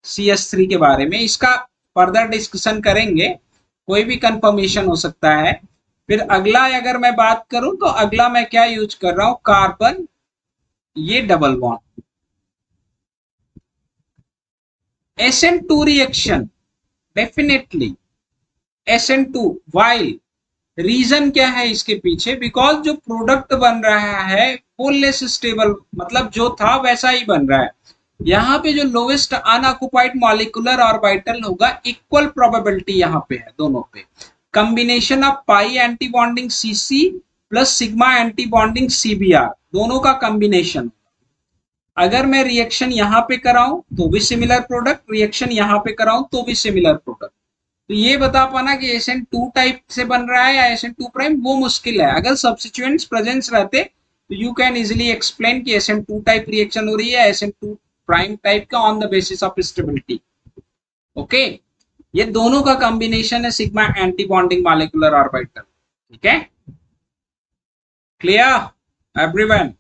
CH3 के बारे में, इसका फर्दर डिस्कशन करेंगे, कोई भी कंफर्मेशन हो सकता है. फिर अगला अगर मैं बात करूं तो अगला मैं क्या यूज कर रहा हूं? कार्बन, ये double bond. SN2 reaction, definitely SN2. While reason क्या है इसके पीछे? बिकॉज जो प्रोडक्ट बन रहा है वो लेस स्टेबल, मतलब जो था वैसा ही बन रहा है. यहाँ पे जो लोवेस्ट अनऑक्युपाइड मॉलिक्यूलर ऑर्बिटल होगा, इक्वल प्रोबेबिलिटी यहाँ पे है दोनों पे. Combination of pi anti bonding CC plus sigma antibonding CBr, दोनों का कॉम्बिनेशन. अगर मैं रिएक्शन यहाँ पे कराऊं तो भी सिमिलर प्रोडक्ट, रिएक्शन यहाँ पे कराऊं तो भी सिमिलर प्रोडक्ट. तो ये बता पाना कि SN2 टाइप से बन रहा है या SN2 प्राइम, वो मुश्किल है. अगर सब्स्टिट्यूएंट्स प्रेजेंस रहते तो यू कैन इजिली एक्सप्लेन कि SN2 टाइप रिएक्शन हो रही है, SN2 प्राइम टाइप का, on the basis of stability. Okay, ये दोनों का कॉम्बिनेशन है sigma anti bonding molecular orbital. ठीक है, क्लियर एवरीवन?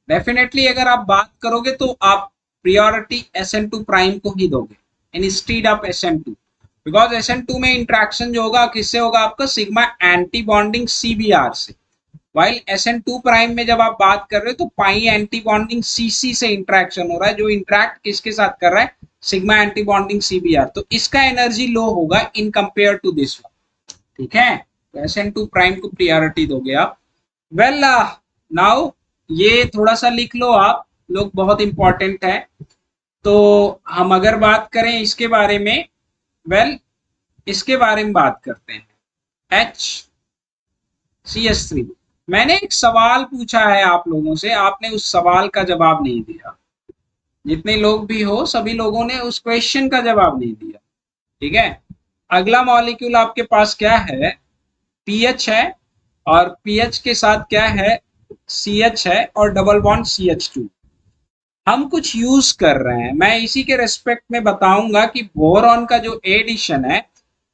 डेफिनेटली अगर आप बात करोगे तो आप प्रियोरिटी SN2 प्राइम को ही दोगे instead of SN2, because SN2 में इंट्रैक्शन जो होगा किससे होगा? आपका सिग्मा एंटी बॉन्डिंग CBr से. वाइल SN2 प्राइम में जब आप बात कर रहे हो तो पाई एंटी बॉन्डिंग CC से इंट्रैक्शन हो रहा है, जो इंट्रैक्ट किसके साथ कर रहा है? Sigma antibonding CBr. तो इसका एनर्जी लो होगा in compare to this one. ठीक है, तो SN2 प्राइम को प्रियोरिटी दोगे आप. वेल, नाउ ये थोड़ा सा लिख लो आप लोग, बहुत इंपॉर्टेंट है. तो हम अगर बात करें इसके बारे में, वेल इसके बारे में बात करते हैं. HCH3. मैंने एक सवाल पूछा है आप लोगों से, आपने उस सवाल का जवाब नहीं दिया. जितने लोग भी हो सभी लोगों ने उस क्वेश्चन का जवाब नहीं दिया. ठीक है, अगला मॉलिक्यूल आपके पास क्या है? PH है, और PH के साथ क्या है? CH है, और डबल बॉन्ड CH2. हम कुछ यूज कर रहे हैं, मैं इसी के रेस्पेक्ट में बताऊंगा कि बोरॉन का जो एडिशन है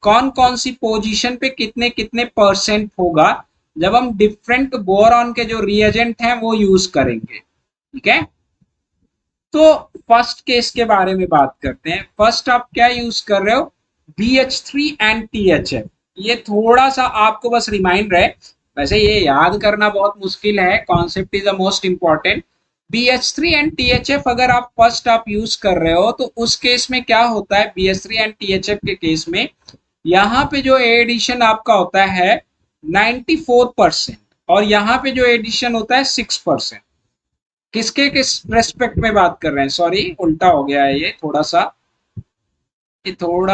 कौन कौन सी पोजीशन पे कितने कितने परसेंट होगा जब हम डिफरेंट बोरॉन के जो रिएजेंट हैं वो यूज करेंगे। ठीक है, तो फर्स्ट केस के बारे में बात करते हैं। फर्स्ट आप क्या यूज कर रहे हो, BH3 एंड THF। ये थोड़ा सा आपको बस रिमाइंड रहे, वैसे ये याद करना बहुत मुश्किल है, concept is the most important. BH3 and THF अगर आप फर्स्ट आप यूज कर रहे हो तो उस केस में क्या होता है, BH3 एंड THF के केस में यहाँ पे जो एडिशन आपका होता है 94% और यहाँ पे जो एडिशन होता है 6%। किसके किस रेस्पेक्ट में बात कर रहे हैं, सॉरी उल्टा हो गया है, ये थोड़ा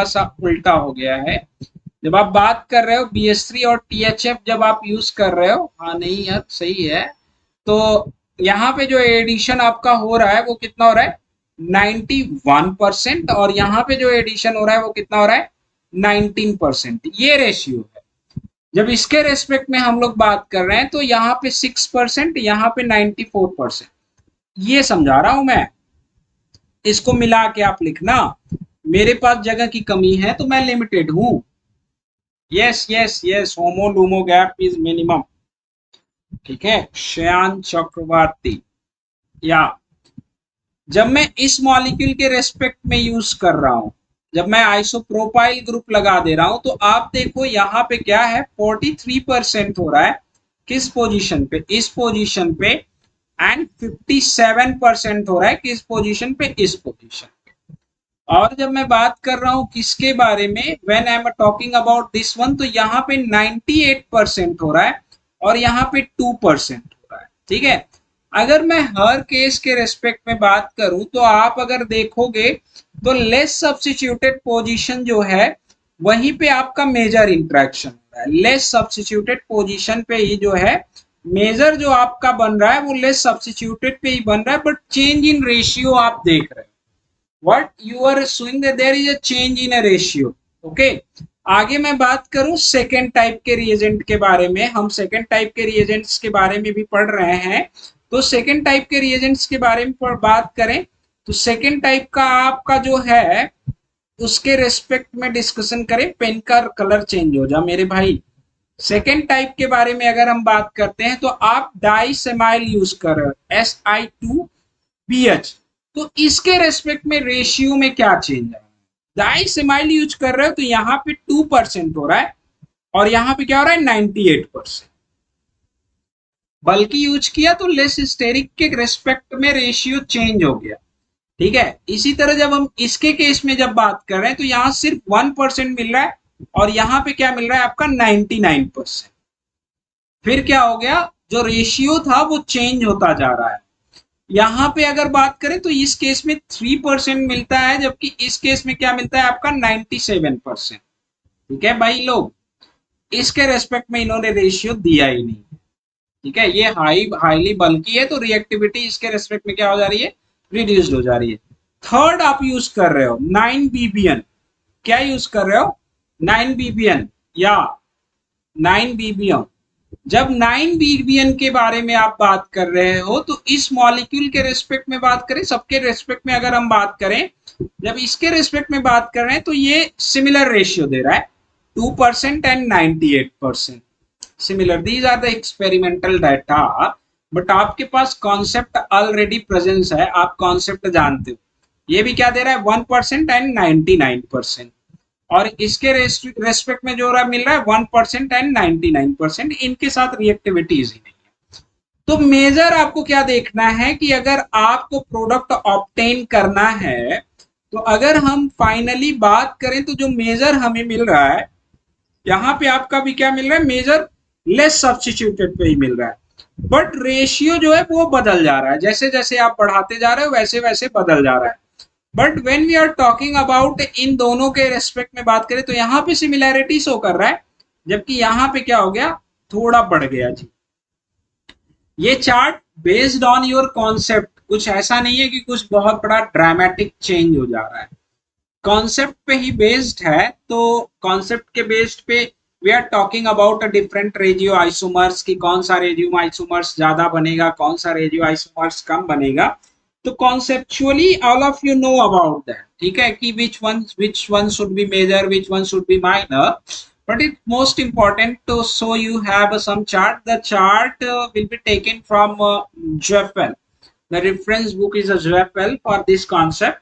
सा उल्टा हो गया है। जब आप बात कर रहे हो BH3 और THF जब आप यूज कर रहे हो, हाँ नहीं यार सही है, तो यहाँ पे जो एडिशन आपका हो रहा है वो कितना हो रहा है 91% और यहाँ पे जो एडिशन हो रहा है वो कितना हो रहा है 19%। ये रेशियो है। जब इसके रेस्पेक्ट में हम लोग बात कर रहे हैं तो यहाँ पे 6%, यहाँ पे 94%। ये समझा रहा हूं मैं, इसको मिला के आप लिखना। मेरे पास जगह की कमी है तो मैं लिमिटेड हूं। Yes yes yes, homo LUMO gap is minimum. ठीक है, श्यान चक्रवर्ती। या जब मैं इस मॉलिक्यूल के रेस्पेक्ट में यूज कर रहा हूं, जब मैं आइसोप्रोपाइल ग्रुप लगा दे रहा हूं तो आप देखो यहाँ पे क्या है 43% हो रहा है किस पोजीशन पे, इस पोजीशन पे, एंड 57% हो रहा है किस पोजीशन पे, इस पोजीशन पे। और जब मैं बात कर रहा हूं किसके बारे में, when I am talking about this one, तो यहाँ पे 98% हो रहा है और यहाँ पे 2% हो रहा है। ठीक है, अगर मैं हर केस के रेस्पेक्ट में बात करूं तो आप अगर देखोगे तो लेस सब्स्टिट्यूटेड पोजीशन जो है वहीं पे आपका मेजर इंटरेक्शन हो रहा है। लेस सब्स्टिट्यूटेड पोजीशन पे ही जो है मेजर जो आपका बन रहा है वो लेस सब्स्टिट्यूटेड पे ही बन रहा है, बट चेंज इन रेशियो आप देख रहे हो। What you are showing that there is a change in a ratio. Okay, आगे मैं बात करूं सेकेंड टाइप के रिएजेंट के बारे में, हम सेकेंड टाइप के रिएजेंट्स के बारे में भी पढ़ रहे हैं। तो सेकेंड टाइप के रिएजेंट्स के बारे में बात करें तो सेकेंड टाइप का आपका जो है उसके रेस्पेक्ट में डिस्कशन करें। पेन का कलर चेंज हो जा मेरे भाई। सेकेंड टाइप के बारे में अगर हम बात करते हैं तो आप डाइसेमाइल यूज कर रहे हो Si2BH, तो इसके रेस्पेक्ट में रेशियो में क्या चेंज है, डाइसेमाइल यूज कर रहे हो तो यहाँ पे 2% हो रहा है और यहाँ पे क्या हो रहा है 98%। बल्कि यूज किया तो लेस स्टेरिक के रेस्पेक्ट में रेशियो चेंज हो गया। ठीक है, इसी तरह जब हम इसके केस में जब बात कर रहे हैं तो यहाँ सिर्फ 1% मिल रहा है और यहाँ पे क्या मिल रहा है आपका 99%। फिर क्या हो गया, जो रेशियो था वो चेंज होता जा रहा है। यहाँ पे अगर बात करें तो इस केस में 3% मिलता है जबकि इस केस में क्या मिलता है आपका 97%। ठीक है भाई लोग, इसके रेस्पेक्ट में इन्होंने रेशियो दिया ही नहीं। ठीक है, ये हाईली बल्की है तो रिएक्टिविटी इसके रेस्पेक्ट में क्या हो जा रही है, रिड्यूस्ड हो जा रही है। थर्ड आप यूज कर रहे हो 9BBN। क्या यूज कर रहे हो 9BBN या 9BBN। जब 9BBN के बारे में आप बात कर रहे हो तो इस मॉलिक्यूल के रेस्पेक्ट में बात करें, सबके रेस्पेक्ट में अगर हम बात करें, जब इसके रेस्पेक्ट में बात कर रहे हैं तो ये सिमिलर रेशियो दे रहा है 2% and 98%। Similar, these are the experimental data, but आपके पास कॉन्सेप्ट ऑलरेडी प्रेजेंस है, आप कॉन्सेप्ट जानते हो। ये भी क्या दे रहा है 1% एंड 99%, और इसके रेस्पेक्ट में जो रहा मिल रहा है 1% एंड 99%। इनके साथ रिएक्टिविटीज ही नहीं है। तो मेजर आपको क्या देखना है कि अगर आपको प्रोडक्ट ऑब्टेन करना है तो अगर हम फाइनली बात करें तो जो मेजर हमें मिल रहा है यहाँ पे आपका भी क्या मिल रहा है, मेजर लेस सब्स्टिट्यूटेड पे ही मिल रहा है, बट रेशियो जो है वो बदल जा रहा है। जैसे जैसे आप बढ़ाते जा रहे हो वैसे वैसे बदल जा रहा है। But when we are talking about इन दोनों के रेस्पेक्ट में बात करें तो यहाँ पे सिमिलैरिटी शो कर रहा है, जबकि यहाँ पे क्या हो गया, थोड़ा बढ़ गया जी। ये chart based on your concept, कुछ ऐसा नहीं है कि कुछ बहुत बड़ा ड्रामेटिक चेंज हो जा रहा है, कॉन्सेप्ट पे ही बेस्ड है। तो कॉन्सेप्ट के बेस्ड पे we are talking about a different regioisomers की कौन सा रेडियो आइसोमर्स ज्यादा बनेगा, कौन सा रेडियो आइसोमर्स कम बनेगा। तो conceptually all of you know about that, ठीक है, कि which one should be major, which one should be minor, but it's most important to so you have some chart. The chart will be taken from JFL. The reference book is a JFL for this concept.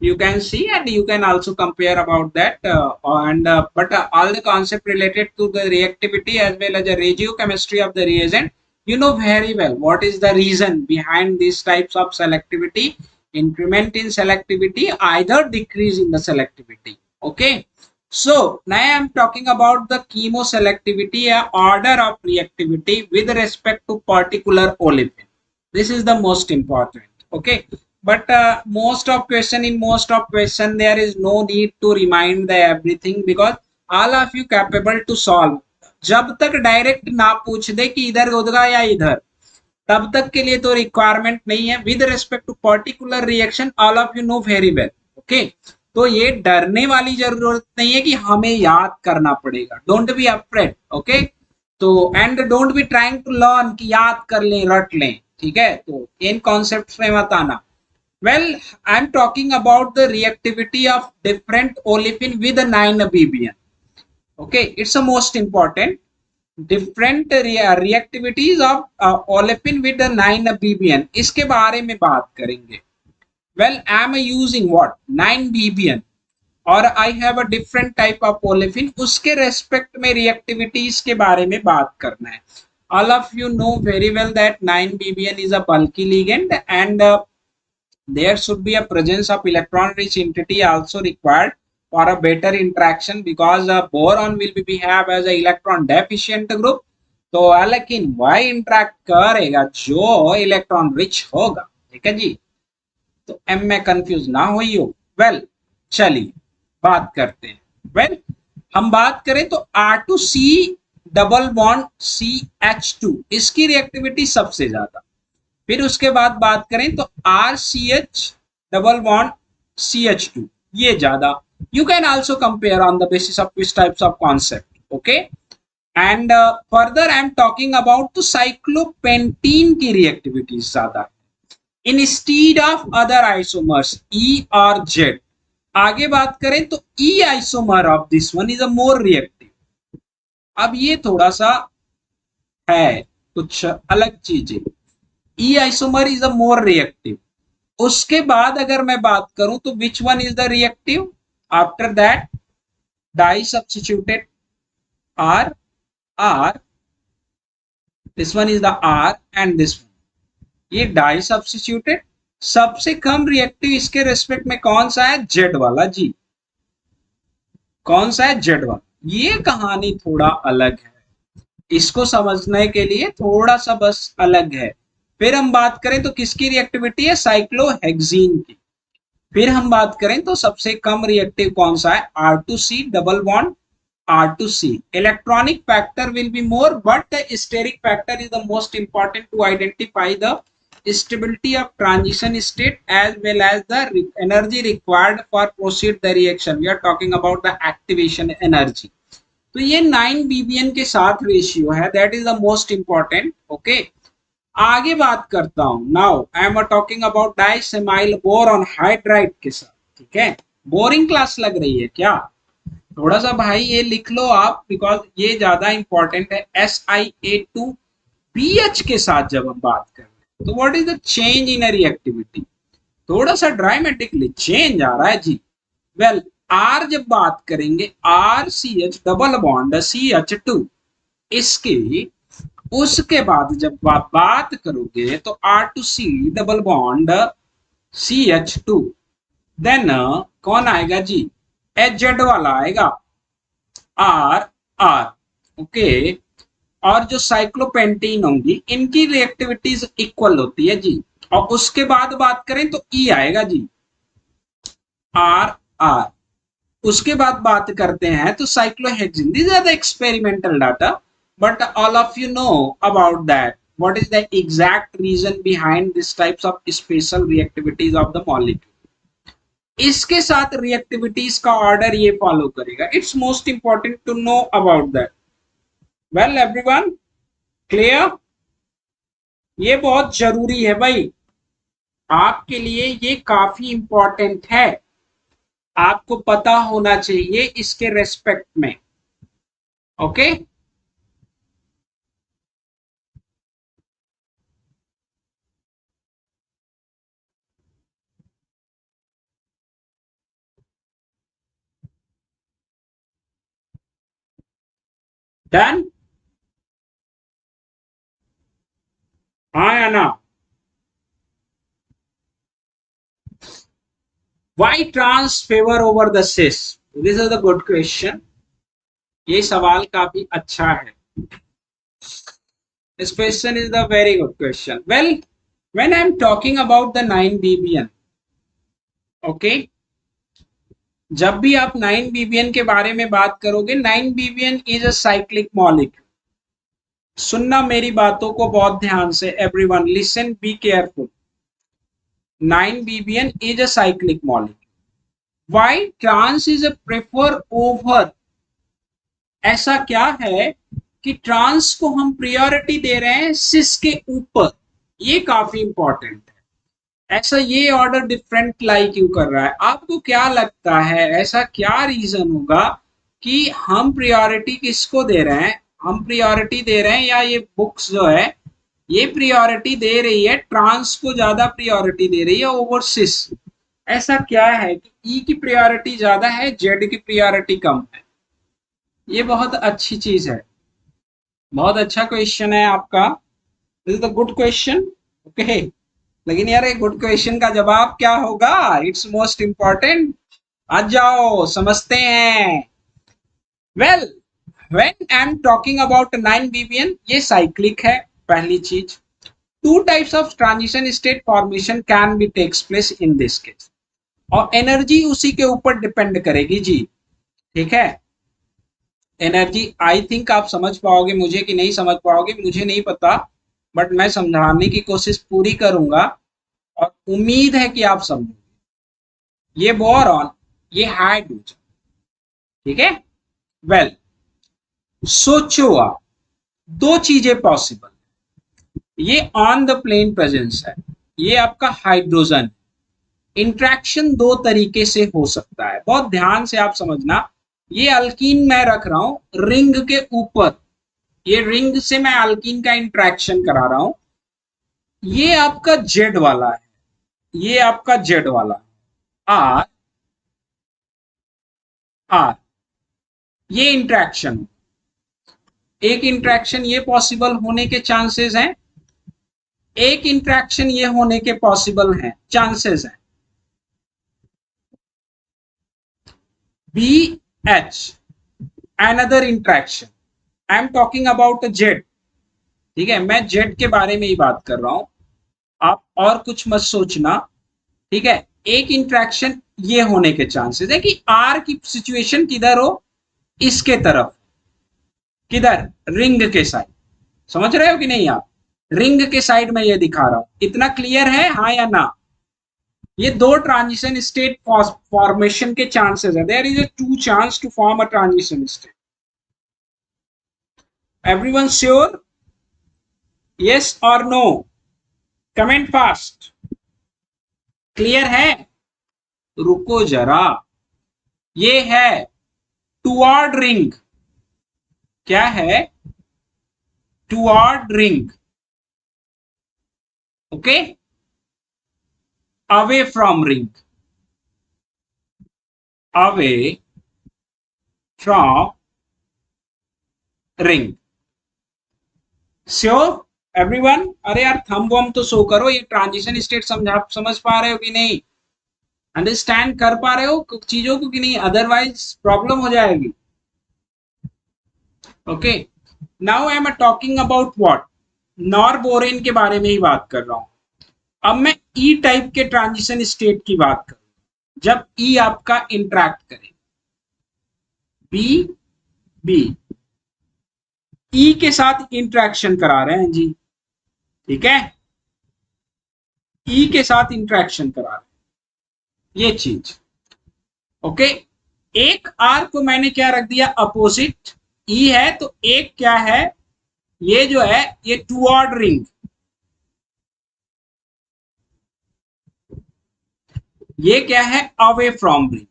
You can see and you can also compare about that but all the concept related to the reactivity as well as the regiochemistry of the reagent, you know very well what is the reason behind these types of selectivity, increment in selectivity, either decrease in the selectivity. Okay, so now I am talking about the chemoselectivity, order of reactivity with respect to particular olefin. This is the most important. Okay, but most of question there is no need to remind the everything because all of you capable to solve. जब तक direct ना पूछ दे कि इधर होगा या इधर, तब तक के लिए तो रिक्वायरमेंट नहीं है. With respect to particular reaction all of you know very well. Okay, तो ये डरने वाली जरूरत नहीं है कि हमें याद करना पड़ेगा. Don't be afraid. ओके, तो and don't be trying to learn कि याद कर लें, रट लें. ठीक है, तो इन कॉन्सेप्ट्स में मत आना. Well, I'm talking about the reactivity of different olefin with a 9-BBN. Okay, it's the most important. Different reactivities of olefin with a 9-BBN. इसके बारे में बात करेंगे. Well, I'm using what 9-BBN और I have a different type of olefin. उसके respect में reactivities के बारे में बात करना है. All of you know very well that 9-BBN is a bulky ligand and there should be a presence of electron rich entity also required for a better interaction because boron will be behave as a electron deficient group. तो लेकिन वही interact करेगा जो electron rich होगा. ठीक है जी, तो M में कंफ्यूज ना हुई हो. वेल, चलिए बात करते हैं. वेल, हम बात करें तो R2C डबल बॉन्ड CH2 इसकी रिएक्टिविटी सबसे ज्यादा. फिर उसके बाद बात करें तो RCH डबल बॉन्ड CH2 ये ज्यादा. You can also compare on the basis of which types of concept. Okay, and further I am talking about तो साइक्लोपेंटीन की रिएक्टिविटी ज्यादा instead of other isomers E और Z. आगे बात करें तो E isomer of this one is a more reactive. अब ये थोड़ा सा है कुछ अलग चीजें. E isomer is a more reactive. उसके बाद अगर मैं बात करूं तो which one is the reactive? After that, di substituted R. This one is the R and this one. ये di substituted. सबसे कम रिएक्टिव इसके रेस्पेक्ट में कौन सा है? Z वाला जी. कौन सा है? Z वाला. ये कहानी थोड़ा अलग है, इसको समझने के लिए थोड़ा सा बस अलग है. फिर हम बात करें तो किसकी रिएक्टिविटी है? साइक्लोहेक्सीन की. फिर हम बात करें तो सबसे कम रिएक्टिव कौन सा है? R2C double bond R2C. Electronic factor will be more but the steric factor is the most important to identify the stability of transition state as well as the energy required for proceed the reaction. We are talking about the activation energy. तो ये 9-BBN के साथ ratio है, that is the most important. Okay, आगे बात करता हूं. Now I am talking about disiamyl boron hydride के साथ. ठीक है, बोरिंग क्लास लग रही है क्या? थोड़ा सा भाई ये लिख लो आप बिकॉज ये ज्यादा इंपॉर्टेंट है. SiA2BH के साथ जब हम बात करें तो what is the change in reactivity? थोड़ा सा ड्रामेटिकली चेंज आ रहा है जी. वेल, R जब बात करेंगे RCH डबल बॉन्ड CH2 इसकी, उसके बाद जब आप बात करोगे तो R2C double bond CH2 then कौन आएगा जी? Z वाला आएगा R. ओके, और जो साइक्लोपेंटीन होंगी इनकी रिएक्टिविटीज इक्वल होती है जी. और उसके बाद बात करें तो E आएगा जी, R. उसके बाद बात करते हैं तो cyclohexene. This are the experimental data but all of you know about that what is the exact reason behind this types of special reactivities of the molecule. इसके साथ रिएक्टिविटीज का ऑर्डर ये फॉलो करेगा. It's most important to know about that. Well everyone, clear? ये बहुत जरूरी है भाई. आपके लिए ये काफी इंपॉर्टेंट है, आपको पता होना चाहिए इसके रेस्पेक्ट में। ओके, डन, हाँ या ना? Why trans favor over the cis? This is a good question. ये सवाल काफी अच्छा है. This question is a very good question. Well, when I'm talking about the 9 BBN, okay, जब भी आप 9 BBN के बारे में बात करोगे, 9 BBN is a cyclic molecule. सुनना मेरी बातों को बहुत ध्यान से, everyone listen, be careful. 9 BBN is a cyclic molecule. Why trans is a prefer over? ऐसा क्या है कि ट्रांस को हम प्रायोरिटी दे रहे हैं सिस के ऊपर? ये काफी इंपॉर्टेंट है। ऐसा ये ऑर्डर डिफरेंट लाई क्यों कर रहा है? आपको क्या लगता है ऐसा क्या रीजन होगा कि हम प्रायोरिटी किसको दे रहे हैं? हम प्रायोरिटी दे रहे हैं या ये बुक्स जो है ये प्रायोरिटी दे रही है, ट्रांस को ज्यादा प्रायोरिटी दे रही है ओवर सिस? ऐसा क्या है कि ई की प्रायोरिटी ज्यादा है, जेड की प्रायोरिटी कम है? ये बहुत अच्छी चीज है, बहुत अच्छा क्वेश्चन है आपका। This is the good question. Okay, लेकिन यार ये गुड क्वेश्चन का जवाब क्या होगा? It's most important. आ जाओ समझते हैं। Well, when I am talking about 9 BBN, ये साइक्लिक है पहली चीज। Two types of transition state formation can be takes place in this case, और एनर्जी उसी के ऊपर डिपेंड करेगी जी। ठीक है, एनर्जी आई थिंक आप समझ पाओगे मुझे कि नहीं समझ पाओगे मुझे नहीं पता, बट मैं समझाने की कोशिश पूरी करूंगा और उम्मीद है कि आप समझोगे। ये बोरॉन, ये हाइड्रोजन, ठीक है। वेल, सोचो आप, दो चीजें पॉसिबल, ये ऑन द प्लेन प्रेजेंस है, ये आपका हाइड्रोजन। इंट्रैक्शन दो तरीके से हो सकता है, बहुत ध्यान से आप समझना। ये अल्कीन मैं रख रहा हूं रिंग के ऊपर, ये रिंग से मैं अल्कीन का इंट्रैक्शन करा रहा हूं। ये आपका जेड वाला है, ये आपका जेड वाला है, आर आर, ये इंट्रैक्शन, एक इंट्रैक्शन ये पॉसिबल होने के चांसेस हैं, एक इंट्रैक्शन ये होने के पॉसिबल हैं, चांसेस हैं। B H, another interaction, I am talking about Z. ठीक है, मैं जेड के बारे में ही बात कर रहा हूं, आप और कुछ मत सोचना। ठीक है, एक इंट्रैक्शन ये होने के चांसेस है कि आर की सिचुएशन किधर हो, इसके तरफ, किधर, रिंग के साइड। समझ रहे हो कि नहीं आप? रिंग के साइड में ये दिखा रहा हूं, इतना क्लियर है हाँ या ना? ये दो ट्रांजिशन स्टेट फॉर्मेशन के चांसेस है, there is a two chance to form a transition state. Everyone sure? Yes और नो? Comment fast. क्लियर है? रुको जरा, ये है टुवर्ड रिंग। क्या है? Toward ring. Okay, away from ring, away from ring. Sure everyone? अरे यार थंब वंब तो शो करो, ये ट्रांजिशन स्टेट समझ पा रहे हो कि नहीं? अंडरस्टैंड कर पा रहे हो चीजों को कि नहीं? अदरवाइज प्रॉब्लम हो जाएगी। Okay, now I am talking about what, norbornene के बारे में ही बात कर रहा हूं। अब मैं ई टाइप के ट्रांजिशन स्टेट की बात करूं, जब ई आपका इंटरैक्ट करे, बी बी ई के साथ इंटरैक्शन करा रहे हैं जी। ठीक है, ई के साथ इंटरैक्शन करा रहे हैं, ये चीज। ओके, एक आर को मैंने क्या रख दिया, अपोजिट। ई है तो एक क्या है, ये जो है ये टुवर्ड रिंग, ये क्या है? Away from ring,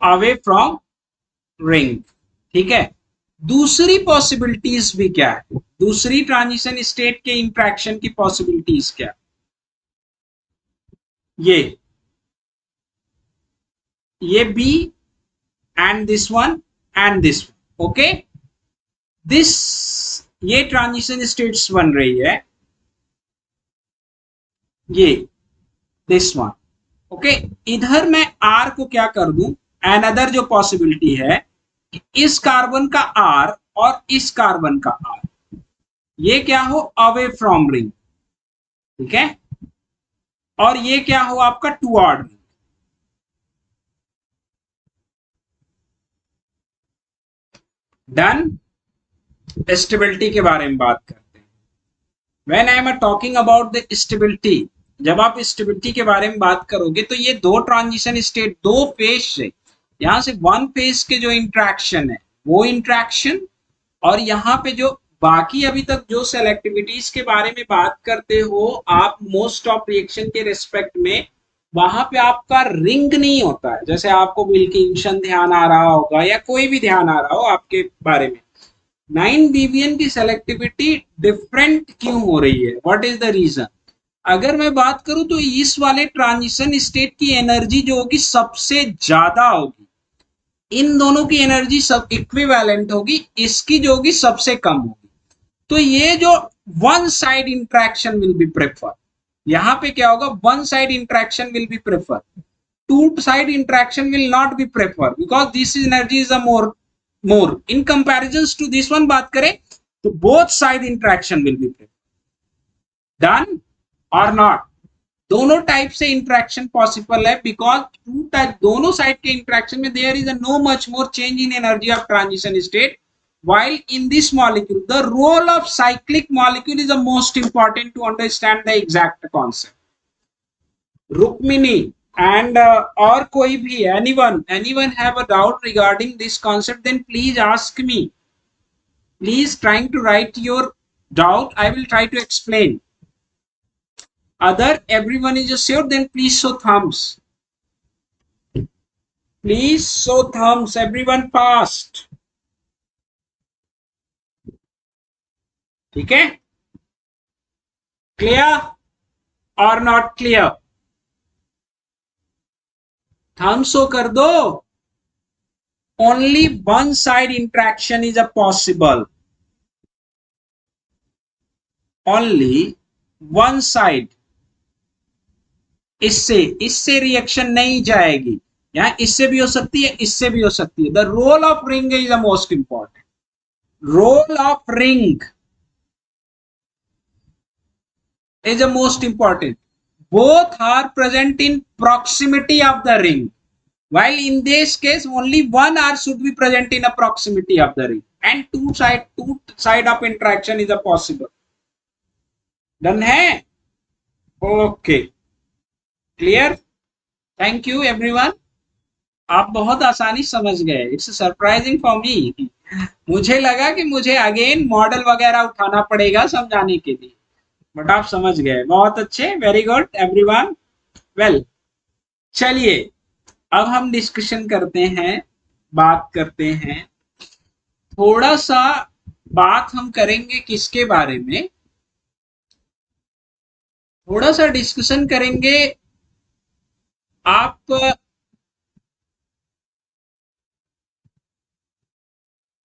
away from ring. ठीक है, दूसरी पॉसिबिलिटीज भी क्या है? दूसरी ट्रांजिशन स्टेट के इंट्रैक्शन की पॉसिबिलिटीज क्या? ये B and this one and this one. Okay, this, ये ट्रांजिशन स्टेट्स बन रही है, ये दिस वन। ओके, इधर मैं आर को क्या कर दूं? अनदर जो पॉसिबिलिटी है कि इस कार्बन का आर और इस कार्बन का आर, ये क्या हो? Away from ring. ठीक है, और ये क्या हो आपका? Toward ring. डन। स्टेबिलिटी के बारे में बात करते हैं। When I am talking about the stability, जब आप स्टेबिलिटी के बारे में बात करोगे तो ये दो ट्रांजिशन स्टेट, दो फेज से, यहां से वन फेज के जो इंट्रैक्शन है वो इंट्रैक्शन, और यहाँ पे जो बाकी अभी तक जो सेलेक्टिविटीज के बारे में बात करते हो आप मोस्ट ऑफ रिएक्शन के रिस्पेक्ट में, वहां पे आपका रिंग नहीं होता है। जैसे आपको विल्किंसन ध्यान आ रहा होगा या कोई भी ध्यान आ रहा हो आपके बारे में, 9 BBN की सेलेक्टिविटी डिफरेंट क्यों हो रही है? What is the reason? अगर मैं बात करूं तो इस वाले ट्रांजिशन स्टेट की एनर्जी जो होगी सबसे ज्यादा होगी, इन दोनों की एनर्जी सब इक्विवेलेंट होगी, इसकी जो होगी सबसे कम होगी। तो ये जो one side interaction will be prefer, यहां पे क्या होगा? One side interaction will be prefer, two side interaction will not be prefer, because this energy is a more in comparison to this one. बात करें तो both side interaction will be prefer. Done और not? दोनों type से interaction possible है, because two type, दोनों साइड के इंटरेक्शन में there is a no much more change in energy of transition state, while in this molecule the role of cyclic molecule is the most important to understand the exact concept. Rukmini and or koi bhi, anyone have a doubt regarding this concept, then please ask me, please trying to write your doubt, I will try to explain. Other everyone is sure, then please show thumbs, please show thumbs, everyone passed. ठीक है, clear और not clear? Thums show कर दो। Only one side interaction is a possible, only one side, इससे reaction नहीं जाएगी, यहां इससे भी हो सकती है, इससे भी हो सकती है। The role of ring is the most important, role of ring is the most important. Both are present in proximity of the ring, while in this case only one R should be present in a proximity of the ring, and two side of interaction is a possible. Done है? Okay, clear? Thank you everyone. आप बहुत आसानी समझ गए। It's surprising for me. मुझे लगा कि मुझे अगेन मॉडल वगैरह उठाना पड़ेगा समझाने के लिए, बट आप समझ गए। बहुत अच्छे, वेरी गुड एवरीवन। वेल, चलिए अब हम डिस्कशन करते हैं, बात करते हैं, थोड़ा सा बात हम करेंगे किसके बारे में? थोड़ा सा डिस्कशन करेंगे आप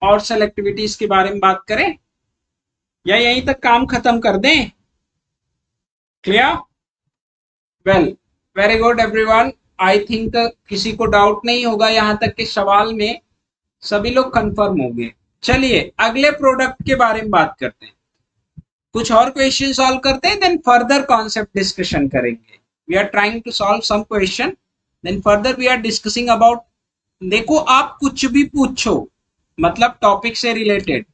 और सेलेक्टिविटीज के बारे में बात करें या यहीं तक काम खत्म कर दें? Clear? Well, very good everyone. I think किसी को डाउट नहीं होगा, यहां तक के सवाल में सभी लोग कंफर्म हो गए। चलिए अगले प्रोडक्ट के बारे में बात करते हैं, कुछ और क्वेश्चन सॉल्व करते हैं, देन फर्दर कॉन्सेप्ट डिस्कशन करेंगे। We are trying to solve some question, then further we are discussing about. देखो आप कुछ भी पूछो, मतलब टॉपिक से related,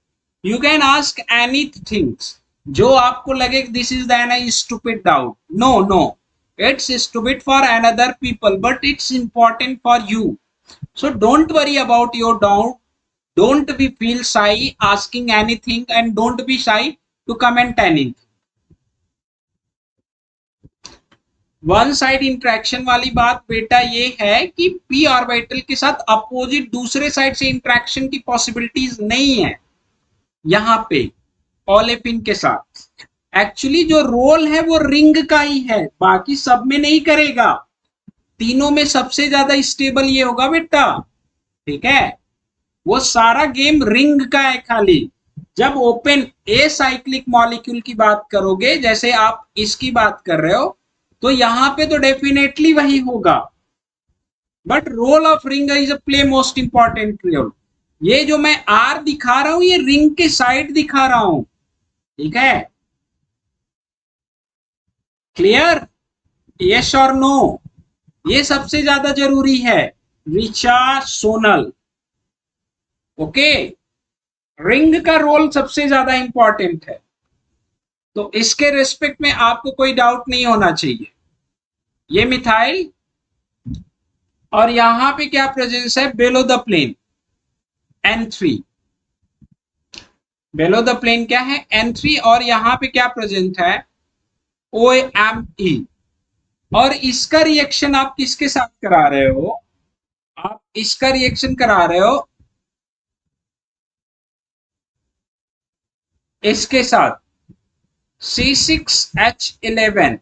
you can ask any things जो आपको लगे this is an stupid doubt. No, it's stupid for another people, but it's important for you. So don't worry about your doubt, don't be feel shy asking anything, and don't be shy to comment anything. One side interaction वाली बात बेटा ये है कि P orbital के साथ opposite दूसरे side से इंटरेक्शन की पॉसिबिलिटीज नहीं है यहाँ पे ओलेफिन के साथ। एक्चुअली जो रोल है वो रिंग का ही है, बाकी सब में नहीं करेगा। तीनों में सबसे ज्यादा स्टेबल ये होगा बेटा, ठीक है। वो सारा गेम रिंग का है खाली। जब ओपन ए साइक्लिक मॉलिक्यूल की बात करोगे, जैसे आप इसकी बात कर रहे हो, तो यहां पे तो डेफिनेटली वही होगा। But role of ring is a play most important role. ये जो मैं आर दिखा रहा हूं ये रिंग के साइड दिखा रहा हूं, ठीक है। क्लियर? यस और नो? ये सबसे ज्यादा जरूरी है। रिचा सोनल, ओके। रिंग का रोल सबसे ज्यादा इंपॉर्टेंट है, तो इसके रिस्पेक्ट में आपको कोई डाउट नहीं होना चाहिए। ये मिथाइल, और यहां पे क्या प्रेजेंस है below the plane N3। Below the plane क्या है N3, और यहां पे क्या प्रेजेंट है OMe। और इसका रिएक्शन आप किसके साथ करा रहे हो? आप इसका रिएक्शन करा रहे हो इसके साथ C6H11।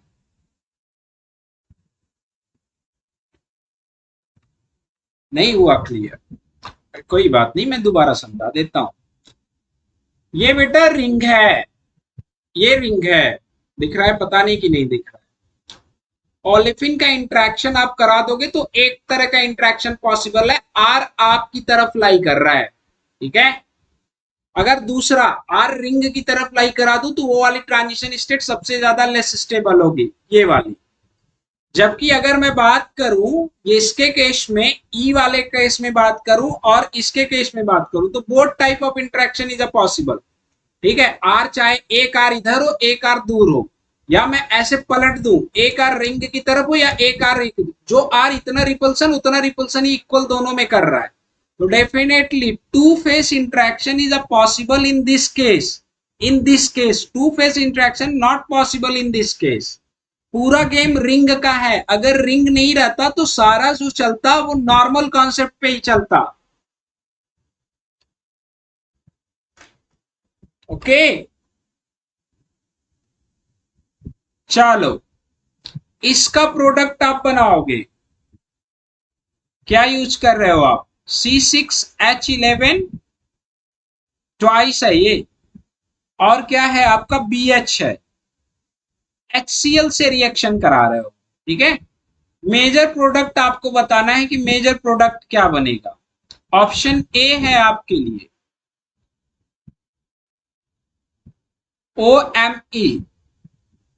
नहीं हुआ क्लियर? कोई बात नहीं, मैं दोबारा समझा देता हूं। ये बेटा रिंग है, ये रिंग है। दिख रहा है? पता नहीं कि नहीं दिख रहा है। ओलेफिन का इंट्रैक्शन आप करा दोगे तो एक तरह का इंट्रैक्शन पॉसिबल है, आर आपकी तरफ लाई कर रहा है, ठीक है। अगर दूसरा आर रिंग की तरफ लाई करा दूं तो वो वाली ट्रांजिशन स्टेट सबसे ज्यादा लेस स्टेबल होगी, ये वाली। जबकि अगर मैं बात करूं इसके केस में, ई वाले केस में बात करूं और इसके केस में बात करूं, तो both type of interaction is a possible, ठीक है। आर चाहे एक आर इधर हो एक आर दूर हो, या मैं ऐसे पलट दूं एक आर रिंग की तरफ हो या एक आर जो आर इतना रिपल्सन उतना रिपल्सन ही इक्वल दोनों में कर रहा है, तो definitely two face interaction is a possible in this case. In this case two face interaction not possible in this case. पूरा गेम रिंग का है, अगर रिंग नहीं रहता तो सारा जो चलता वो नॉर्मल कॉन्सेप्ट पे ही चलता, ओके। चलो, इसका प्रोडक्ट आप बनाओगे, क्या यूज कर रहे हो आप? C6H11 ट्वाइस है ये, और क्या है आपका BH है, HCl से रिएक्शन करा रहे हो, ठीक है। मेजर प्रोडक्ट आपको बताना है कि मेजर प्रोडक्ट क्या बनेगा। ऑप्शन ए है आपके लिए OMe,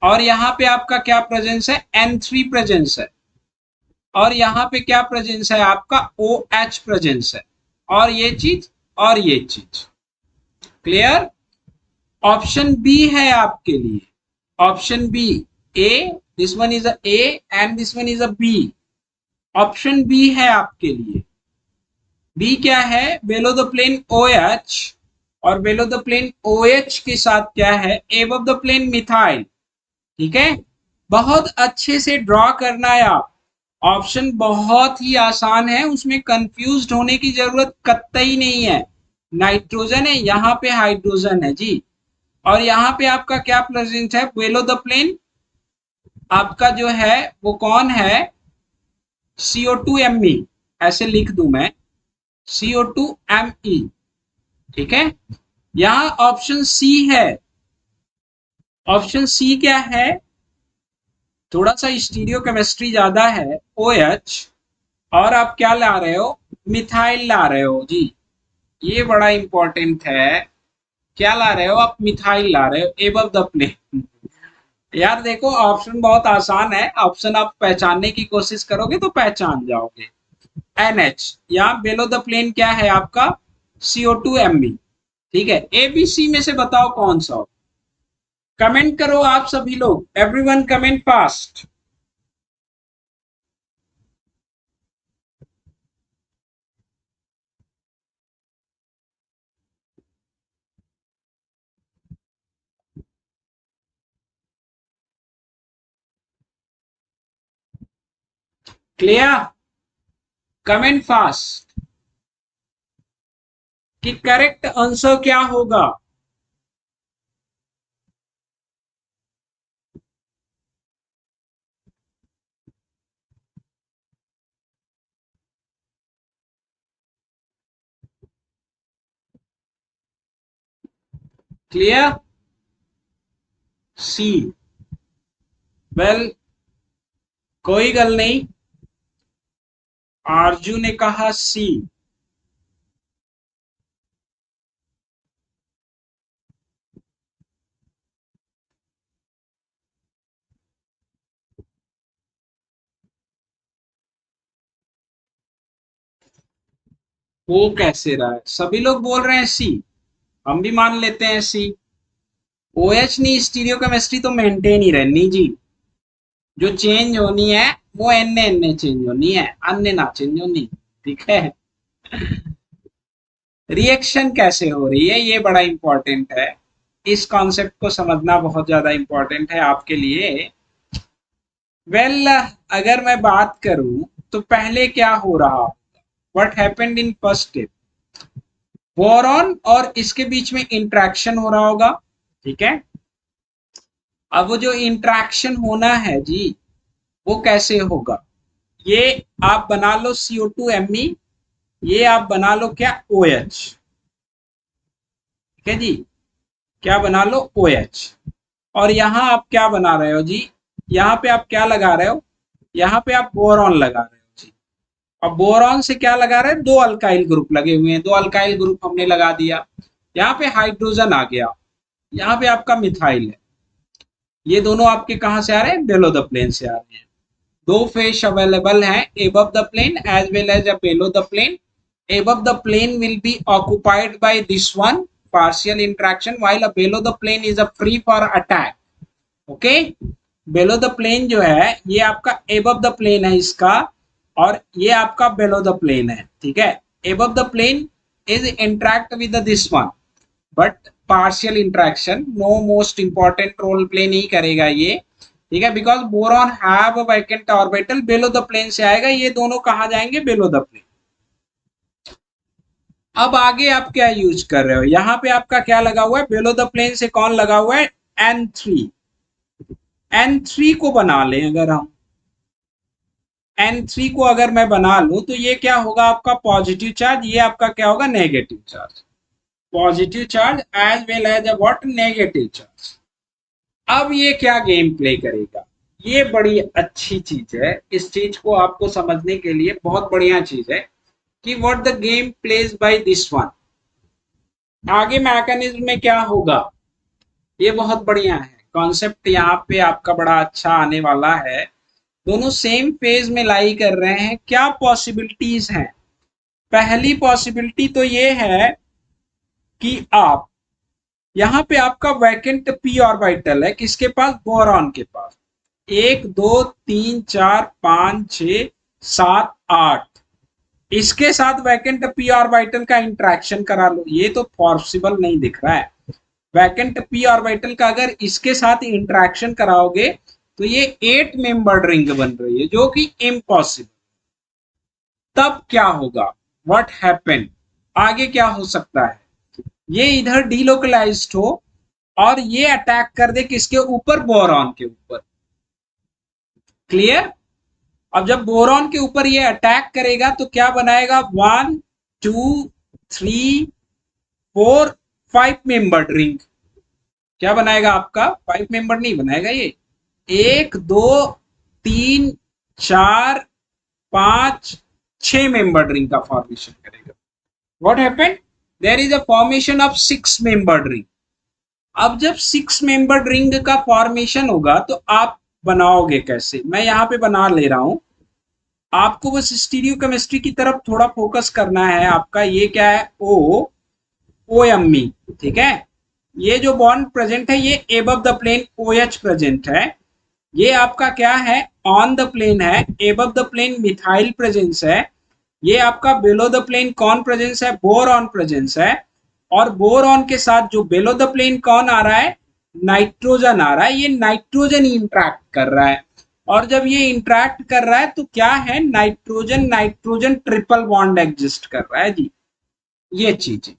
और यहां पे आपका क्या प्रेजेंस है N3 प्रेजेंस है, और यहां पे क्या प्रेजेंस है आपका OH प्रेजेंस है, और ये चीज और ये चीज। क्लियर? ऑप्शन बी है आपके लिए, option B. A, this one is a A and this one is a B. Option B है आपके लिए। बी क्या है? बेलो द प्लेन OH, और बेलो द प्लेन OH के साथ क्या है एबव द प्लेन मिथाइल, ठीक है। बहुत अच्छे से ड्रॉ करना है आप। ऑप्शन बहुत ही आसान है, उसमें कंफ्यूज होने की जरूरत कतई नहीं है। नाइट्रोजन है, यहाँ पे हाइड्रोजन है जी, और यहाँ पे आपका क्या प्रेजेंट है बेलो द प्लेन, आपका जो है वो कौन है CO2Me, ऐसे लिख दूं मैं CO2Me, ठीक है। यहाँ ऑप्शन सी है, ऑप्शन सी क्या है, थोड़ा सा स्टीरियो केमिस्ट्री ज्यादा है, OH, और आप क्या ला रहे हो मिथाइल ला रहे हो जी, ये बड़ा इंपॉर्टेंट है। क्या ला रहे हो आप? मिथाइल ला रहे हो एबव द प्लेन। यार देखो ऑप्शन बहुत आसान है, ऑप्शन आप पहचानने की कोशिश करोगे तो पहचान जाओगे। NH, यहाँ बेलो द प्लेन क्या है आपका CO2Me, ठीक है। ABC में से बताओ कौन सा? कमेंट करो आप सभी लोग, everyone comment fast. Clear? Comment fast कि करेक्ट आंसर क्या होगा। क्लियर? सी। वेल, कोई गल नहीं, आरजू ने कहा सी। वो कैसे रहा है? सभी लोग बोल रहे हैं सी, हम भी मान लेते हैं सी। ओएच नहीं, स्टीरियो केमिस्ट्री तो मेंटेन ही रहनी जी। जो चेंज होनी है वो एन एन चेंज होनी है, अन्य ना चेंज होनी। ठीक है? रिएक्शन कैसे हो रही है ये बड़ा इंपॉर्टेंट है, इस कॉन्सेप्ट को समझना बहुत ज्यादा इंपॉर्टेंट है आपके लिए। वेल, अगर मैं बात करूं तो पहले क्या हो रहा, what happened in first step, boron और इसके बीच में इंटरेक्शन हो रहा होगा। ठीक है? अब वो जो इंटरेक्शन होना है जी, वो कैसे होगा, ये आप बना लो CO2Me, ये आप बना लो क्या OH। ठीक है जी? क्या बना लो OH। और यहां आप क्या बना रहे हो जी, यहाँ पे आप क्या लगा रहे हो, यहाँ पे आप बोरॉन लगा रहे हो जी। अब बोरॉन से क्या लगा रहे हैं, दो अल्काइल ग्रुप लगे हुए हैं, दो अल्काइल ग्रुप हमने लगा दिया। यहाँ पे हाइड्रोजन आ गया, यहाँ पे आपका मिथाइल है। ये दोनों आपके कहां से आ रहे हैं, बेलो द प्लेन से आ रहे हैं। दो फेस अवेलेबल हैं, above the plane as well as below the plane. Above the plane will be occupied by this one partial interaction, while below the plane is a free for attack. Okay? below the plane जो है ये आपका above the plane है इसका, और ये आपका below the plane है। ठीक है? above the plane is interact with this one, but partial interaction, no most important role play नहीं करेगा ये। ठीक है? Because boron have vacant orbital, below the plane से आएगा, ये दोनों कहा जाएंगे, बेलो द प्लेन। अब आगे आप क्या यूज कर रहे हो, यहाँ पे आपका क्या लगा हुआ है, बेलो द प्लेन से कौन लगा हुआ है, N3। N3 को बना लें अगर हम, N3 को अगर मैं बना लूं तो ये क्या होगा आपका पॉजिटिव चार्ज, ये आपका क्या होगा negative charge. Positive charge as well as a what, negative charge. अब ये क्या गेम प्ले करेगा, ये बड़ी अच्छी चीज है, इस चीज को आपको समझने के लिए बहुत बढ़िया चीज है कि what the game plays by this one. आगे मैकेनिज्म में क्या होगा, ये बहुत बढ़िया है कॉन्सेप्ट, यहाँ पे आपका बड़ा अच्छा आने वाला है। दोनों सेम फेज में लाई कर रहे हैं, क्या पॉसिबिलिटीज हैं। पहली पॉसिबिलिटी तो ये है कि आप यहाँ पे आपका वैकेंट p ऑर्बिटल है, किसके पास, बोरॉन के पास। 1 2 3 4 5 6 7 8, इसके साथ वैकेंट p ऑर्बिटल का इंटरेक्शन करा लो, ये तो पॉसिबल नहीं दिख रहा है। वैकेंट p ऑर्बिटल का अगर इसके साथ इंटरेक्शन कराओगे तो ये 8 मेंबर्ड रिंग बन रही है, जो कि इम्पॉसिबल। तब क्या होगा, व्हाट हैपन, आगे क्या हो सकता है, ये इधर डीलोकलाइज्ड हो और ये अटैक कर दे किसके ऊपर, बोरॉन के ऊपर। क्लियर? अब जब बोरॉन के ऊपर ये अटैक करेगा तो क्या बनाएगा, 1 2 3 4 5 मेंबर्ड रिंग। क्या बनाएगा आपका, 5 मेंबर नहीं बनाएगा ये, 1 2 3 4 5 6 मेंबर्ड रिंग का फॉर्मेशन करेगा। What happened, there is a formation of 6 membered ring. अब जब 6 मेंबर्ड रिंग का फॉर्मेशन होगा तो आप बनाओगे कैसे, मैं यहाँ पे बना ले रहा हूं, आपको बस स्टीरियो केमिस्ट्री की तरफ थोड़ा फोकस करना है। आपका ये क्या है, OMe। ठीक है? ये जो बॉन्ड प्रेजेंट है ये above the plane OH present है, ये आपका क्या है, ऑन द प्लेन है, above the plane methyl presence है, ये आपका बिलो द प्लेन कौन प्रेजेंस है, बोरॉन प्रेजेंस है। और बोरॉन के साथ जो बिलो द प्लेन कौन आ रहा है, नाइट्रोजन आ रहा है, ये नाइट्रोजन ही इंटरेक्ट कर रहा है। और जब ये इंटरेक्ट कर रहा है तो क्या है, nitrogen nitrogen triple bond exist कर रहा है जी, ये चीज है।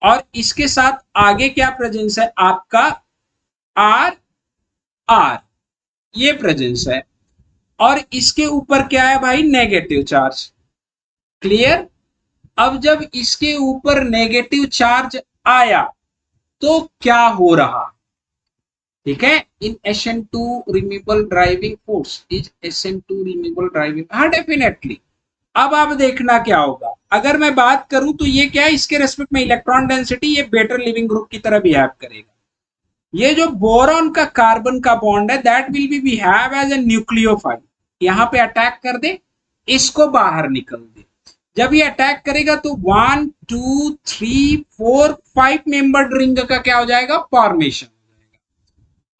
और इसके साथ आगे क्या प्रेजेंस है आपका, आर आर, ये प्रेजेंस है। और इसके ऊपर क्या है भाई, नेगेटिव चार्ज। क्लियर। अब जब इसके ऊपर नेगेटिव चार्ज आया तो क्या हो रहा, ठीक है, इन SN2 removal driving force, is SN2 removal driving, हाँ डेफिनेटली। अब आप देखना क्या होगा, अगर मैं बात करूं तो ये क्या है, इसके रेस्पेक्ट में इलेक्ट्रॉन डेंसिटी ये बेटर लिविंग ग्रुप की तरह बिहेव करेगा। ये जो बोरॉन का कार्बन का बॉन्ड है that will be behave as a nucleophile, यहाँ पे अटैक कर दे, इसको बाहर निकल दे। जब ये अटैक करेगा तो 1 2 3 4 5 मेंबर्ड रिंग का क्या हो जाएगा, फॉर्मेशन।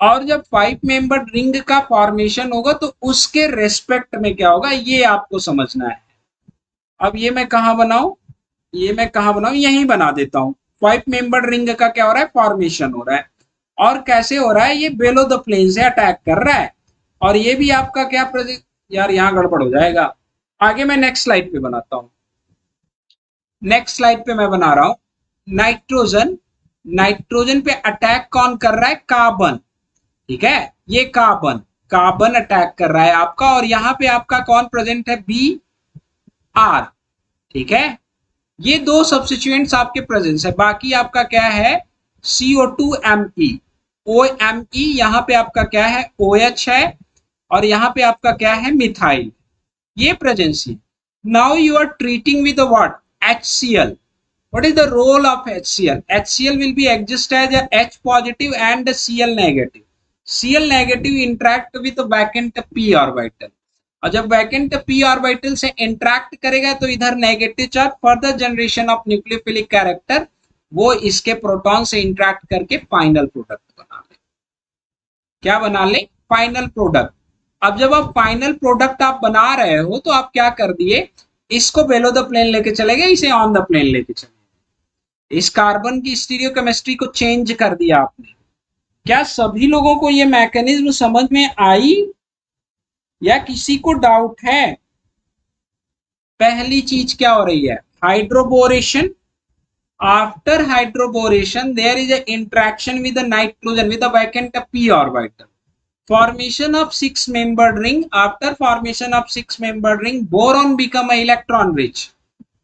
और जब 5 मेंबर्ड रिंग का फॉर्मेशन होगा तो उसके रेस्पेक्ट में क्या होगा ये आपको समझना है। अब ये मैं कहा बनाऊं, ये मैं कहा बनाऊं, यहीं बना देता हूं। 5 मेंबर्ड रिंग का क्या हो रहा है, फॉर्मेशन हो रहा है। और कैसे हो रहा है, ये बेलो द प्लेन से अटैक कर रहा है। और ये भी आपका क्या प्रोजेक्ट, यार यहाँ गड़बड़ हो जाएगा। आगे मैं नेक्स्ट स्लाइड पे बनाता हूँ। नेक्स्ट स्लाइड पे मैं बना रहा हूं, नाइट्रोजन, नाइट्रोजन पे अटैक कौन कर रहा है, कार्बन, ठीक है, ये कार्बन, कार्बन अटैक कर रहा है आपका। और यहाँ पे आपका कौन प्रेजेंट है, बी आर, ठीक है। ये दो सब्स्टिट्यूएंट्स आपके प्रेजेंस है, बाकी आपका क्या है, CO2Me, OMe, यहाँ पे आपका क्या है, OH है। और यहाँ पे आपका क्या है, मिथाइल, ये प्रेजेंस है। Now you are treating with what, HCl. What is the role of HCl? HCl will be exist as a H positive and a Cl negative. Cl negative interact with the vacant p orbital. और जब vacant p orbital से interact करेगा तो इधर negative charge, further generation of nucleophilic character, वो इसके proton से interact करके फाइनल प्रोडक्ट बना ले। क्या बना ले, फाइनल प्रोडक्ट। अब जब आप फाइनल प्रोडक्ट आप बना रहे हो तो आप क्या कर दिए, इसको बेलो द प्लेन लेके चले गए, इसे ऑन द प्लेन लेके चले गए। इस कार्बन की स्टीरियोकेमिस्ट्री को चेंज कर दिया आपने। क्या सभी लोगों को ये मैकेनिज्म समझ में आई या किसी को डाउट है? पहली चीज क्या हो रही है, hydroboration. After hydroboration there is a interaction with the nitrogen with the vacant p orbital, formation of 6 membered ring. After formation of 6 membered ring, boron become a electron rich.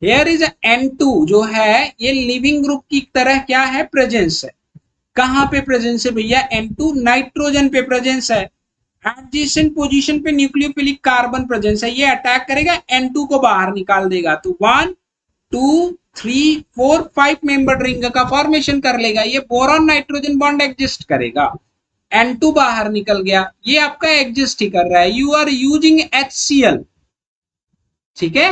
Here is a N2 जो है ये leaving group की तरह क्या है, presence है। कहां पे प्रेजेंस है भैया, N2 नाइट्रोजन पे प्रेजेंस है। एडजेसेंट पोजीशन पे न्यूक्लियोफिलिक कार्बन प्रेजेंस है, ये अटैक करेगा, N2 को बाहर निकाल देगा। तो 1 2 3 4 5 मेंबर्ड रिंग का फॉर्मेशन कर लेगा, ये बोरॉन नाइट्रोजन बॉन्ड एग्जिस्ट करेगा। N2 बाहर निकल गया, ये आपका एग्जिस्ट ही कर रहा है। यू आर यूजिंग HCl, ठीक है,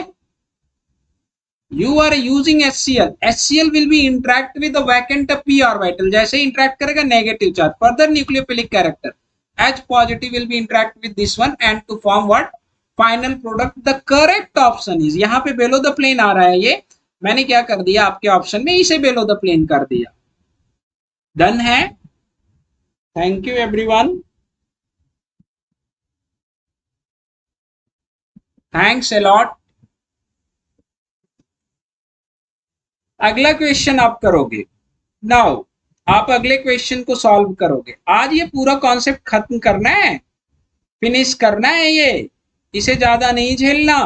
you are using HCl. HCl will be interact with the vacant p orbital, जैसे इंटरेक्ट करेगा negative charge, further nucleophilic character H positive will be interact with this one and to form what, final product. The correct option is, यहाँ पे बेलो the plane आ रहा है, ये मैंने क्या कर दिया आपके ऑप्शन में, इसे बेलो द प्लेन कर दिया। डन है, thank you everyone, thanks a lot. अगला क्वेश्चन आप करोगे नाउ, आप अगले क्वेश्चन को सॉल्व करोगे। आज ये पूरा कॉन्सेप्ट खत्म करना है, फिनिश करना है ये, इसे ज्यादा नहीं झेलना।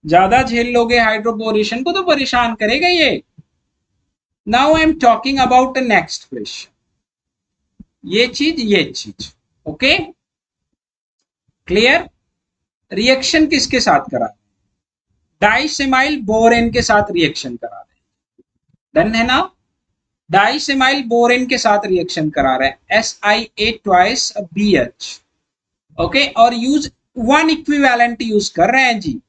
ज्यादा झेल लोगे हाइड्रोबोरेशन को तो परेशान करेगा ये। Now I am talking about the next question, ये चीज ओके, क्लियर। रिएक्शन किसके साथ करा, डाइसेमाइल बोरेन के साथ रिएक्शन करा रहे, डन है ना, डाइसेमाइल बोरेन के साथ रिएक्शन करा रहे हैं, SiA ट्वाइस BH, ओके। और यूज वन इक्विवेलेंट यूज कर रहे हैं जी,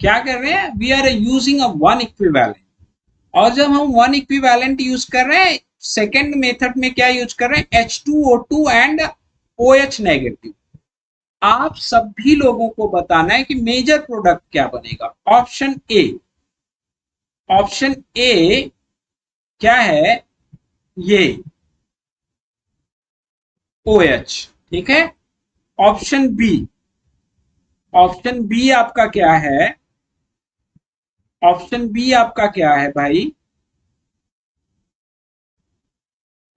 क्या कर रहे हैं, we are using a one equivalent. और जब हम वन इक्विवेलेंट यूज कर रहे हैं, सेकेंड मेथड में क्या यूज कर रहे हैं, H2O2 एंड OH नेगेटिव। आप सभी लोगों को बताना है कि मेजर प्रोडक्ट क्या बनेगा। ऑप्शन ए, ऑप्शन ए क्या है, ये OH, ठीक है। ऑप्शन बी, ऑप्शन बी आपका क्या है? ऑप्शन बी आपका क्या है भाई?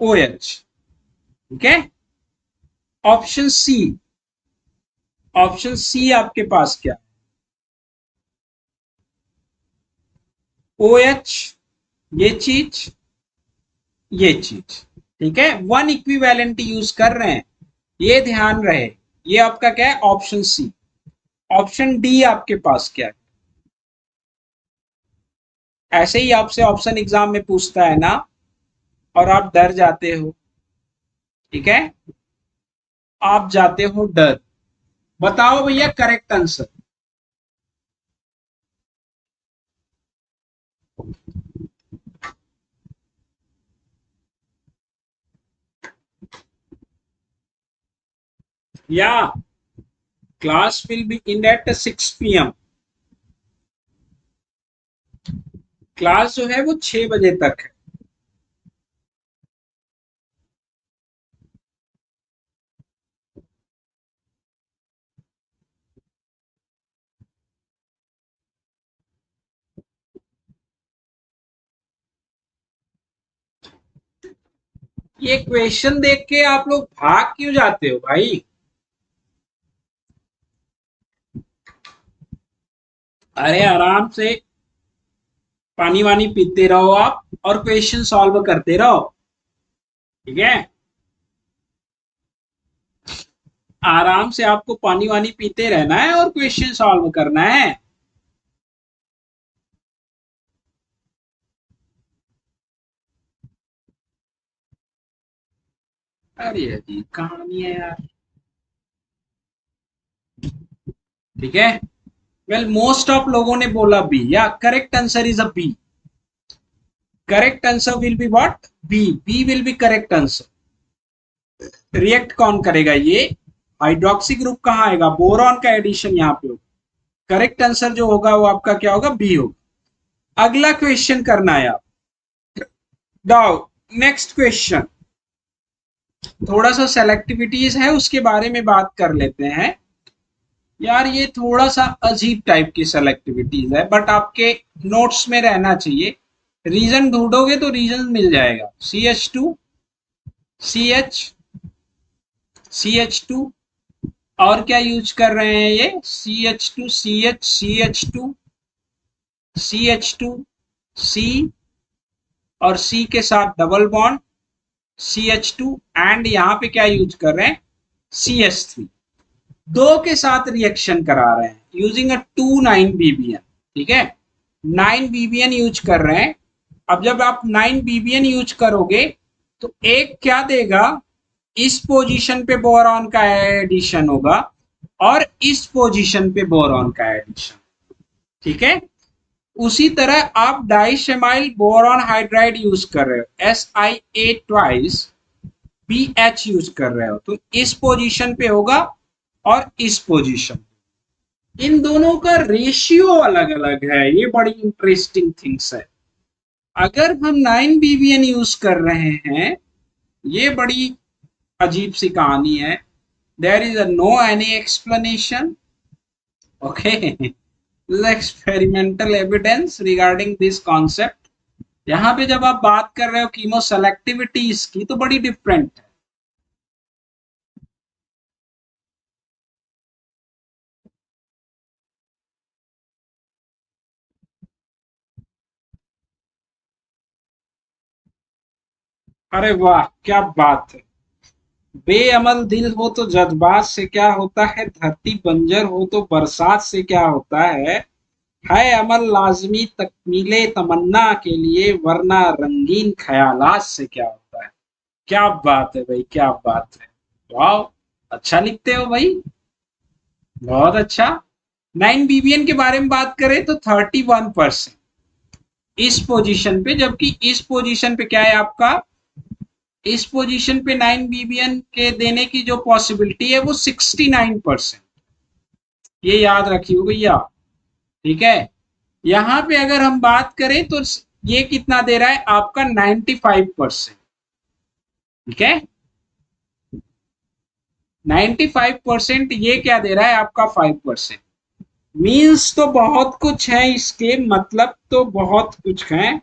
O H. ठीक है। ऑप्शन सी, ऑप्शन सी आपके पास क्या? ओ एच, ये चीज, ये चीज। ठीक है, वन इक्विवेलेंट यूज कर रहे हैं, ये ध्यान रहे। ये आपका क्या है? Option C. ऑप्शन डी आपके पास क्या है? ऐसे ही आपसे ऑप्शन एग्जाम में पूछता है ना, और आप डर जाते हो। ठीक है, आप जाते हो डर। बताओ भैया करेक्ट आंसर। या class will be in at 6 PM। Class जो है वो 6 बजे तक है। ये क्वेश्चन देख के आप लोग भाग क्यों जाते हो भाई? अरे आराम से पानी वानी पीते रहो आप, और क्वेश्चन सॉल्व करते रहो। ठीक है, आराम से आपको पानी वानी पीते रहना है और क्वेश्चन सॉल्व करना है। अरे अजीब कहानी है यार। ठीक है, वेल मोस्ट ऑफ लोगों ने बोला बी, या correct answer is a B. Correct answer will be what? B. B will be correct answer. React कौन करेगा? ये हाइड्रोक्सी ग्रुप कहाँ आएगा? बोरॉन का एडिशन यहाँ पे होगा। करेक्ट आंसर जो होगा वो आपका क्या होगा? बी होगा। अगला क्वेश्चन करना है आप। डाउ नेक्स्ट क्वेश्चन, थोड़ा सा सेलेक्टिविटीज है उसके बारे में बात कर लेते हैं। यार ये थोड़ा सा अजीब टाइप की सेलेक्टिविटीज है, बट आपके नोट्स में रहना चाहिए। रीजन ढूंढोगे तो रीजन मिल जाएगा। CH2, CH, CH2, और क्या यूज कर रहे हैं ये? CH2, CH, CH2, CH2, C, और C के साथ डबल बॉन्ड CH2, एंड यहाँ पे क्या यूज कर रहे हैं? CH3। दो के साथ रिएक्शन करा रहे हैं यूजिंग अ 2,9-BBN। ठीक है, 9 BBN यूज कर रहे हैं। अब जब आप 9 BBN यूज करोगे तो एक क्या देगा? इस पोजीशन पे बोरॉन का एडिशन होगा, और इस पोजीशन पे बोरॉन का एडिशन। ठीक है, उसी तरह आप डाइशेमाइल बोरॉन हाइड्राइड यूज कर रहे हो, SiA ट्वाइस BH यूज कर रहे हो, तो इस पोजीशन पे होगा और इस पोजीशन। इन दोनों का रेशियो अलग अलग है, ये बड़ी इंटरेस्टिंग थिंग्स है। अगर हम 9 BBN यूज कर रहे हैं, ये बड़ी अजीब सी कहानी है। There is no any explanation. Okay, experimental evidence regarding this concept. यहाँ पे जब आप बात कर रहे हो कीमो सेलेक्टिविटीज की, तो बड़ी डिफरेंट है। अरे वाह क्या बात है। बेअमल दिल हो तो जज्बात से क्या होता है, धरती बंजर हो तो बरसात से क्या होता है अमल लाजमी तकमीले तमन्ना के लिए, वरना रंगीन ख्यालात से क्या होता है। क्या बात है भाई, क्या बात है। वाह, अच्छा लिखते हो भाई, बहुत अच्छा। 9 BBN के बारे में बात करें तो 31% इस पोजीशन पे, जबकि इस पोजीशन पे क्या है आपका? इस पोजीशन पे 9 BBN के देने की जो पॉसिबिलिटी है वो 69%। ये याद रखिए भैया। ठीक है, यहां पे अगर हम बात करें तो ये कितना दे रहा है आपका? 95%। ठीक है, 95% ये क्या दे रहा है आपका 5%। मीन्स तो बहुत कुछ है इसके, मतलब तो बहुत कुछ है।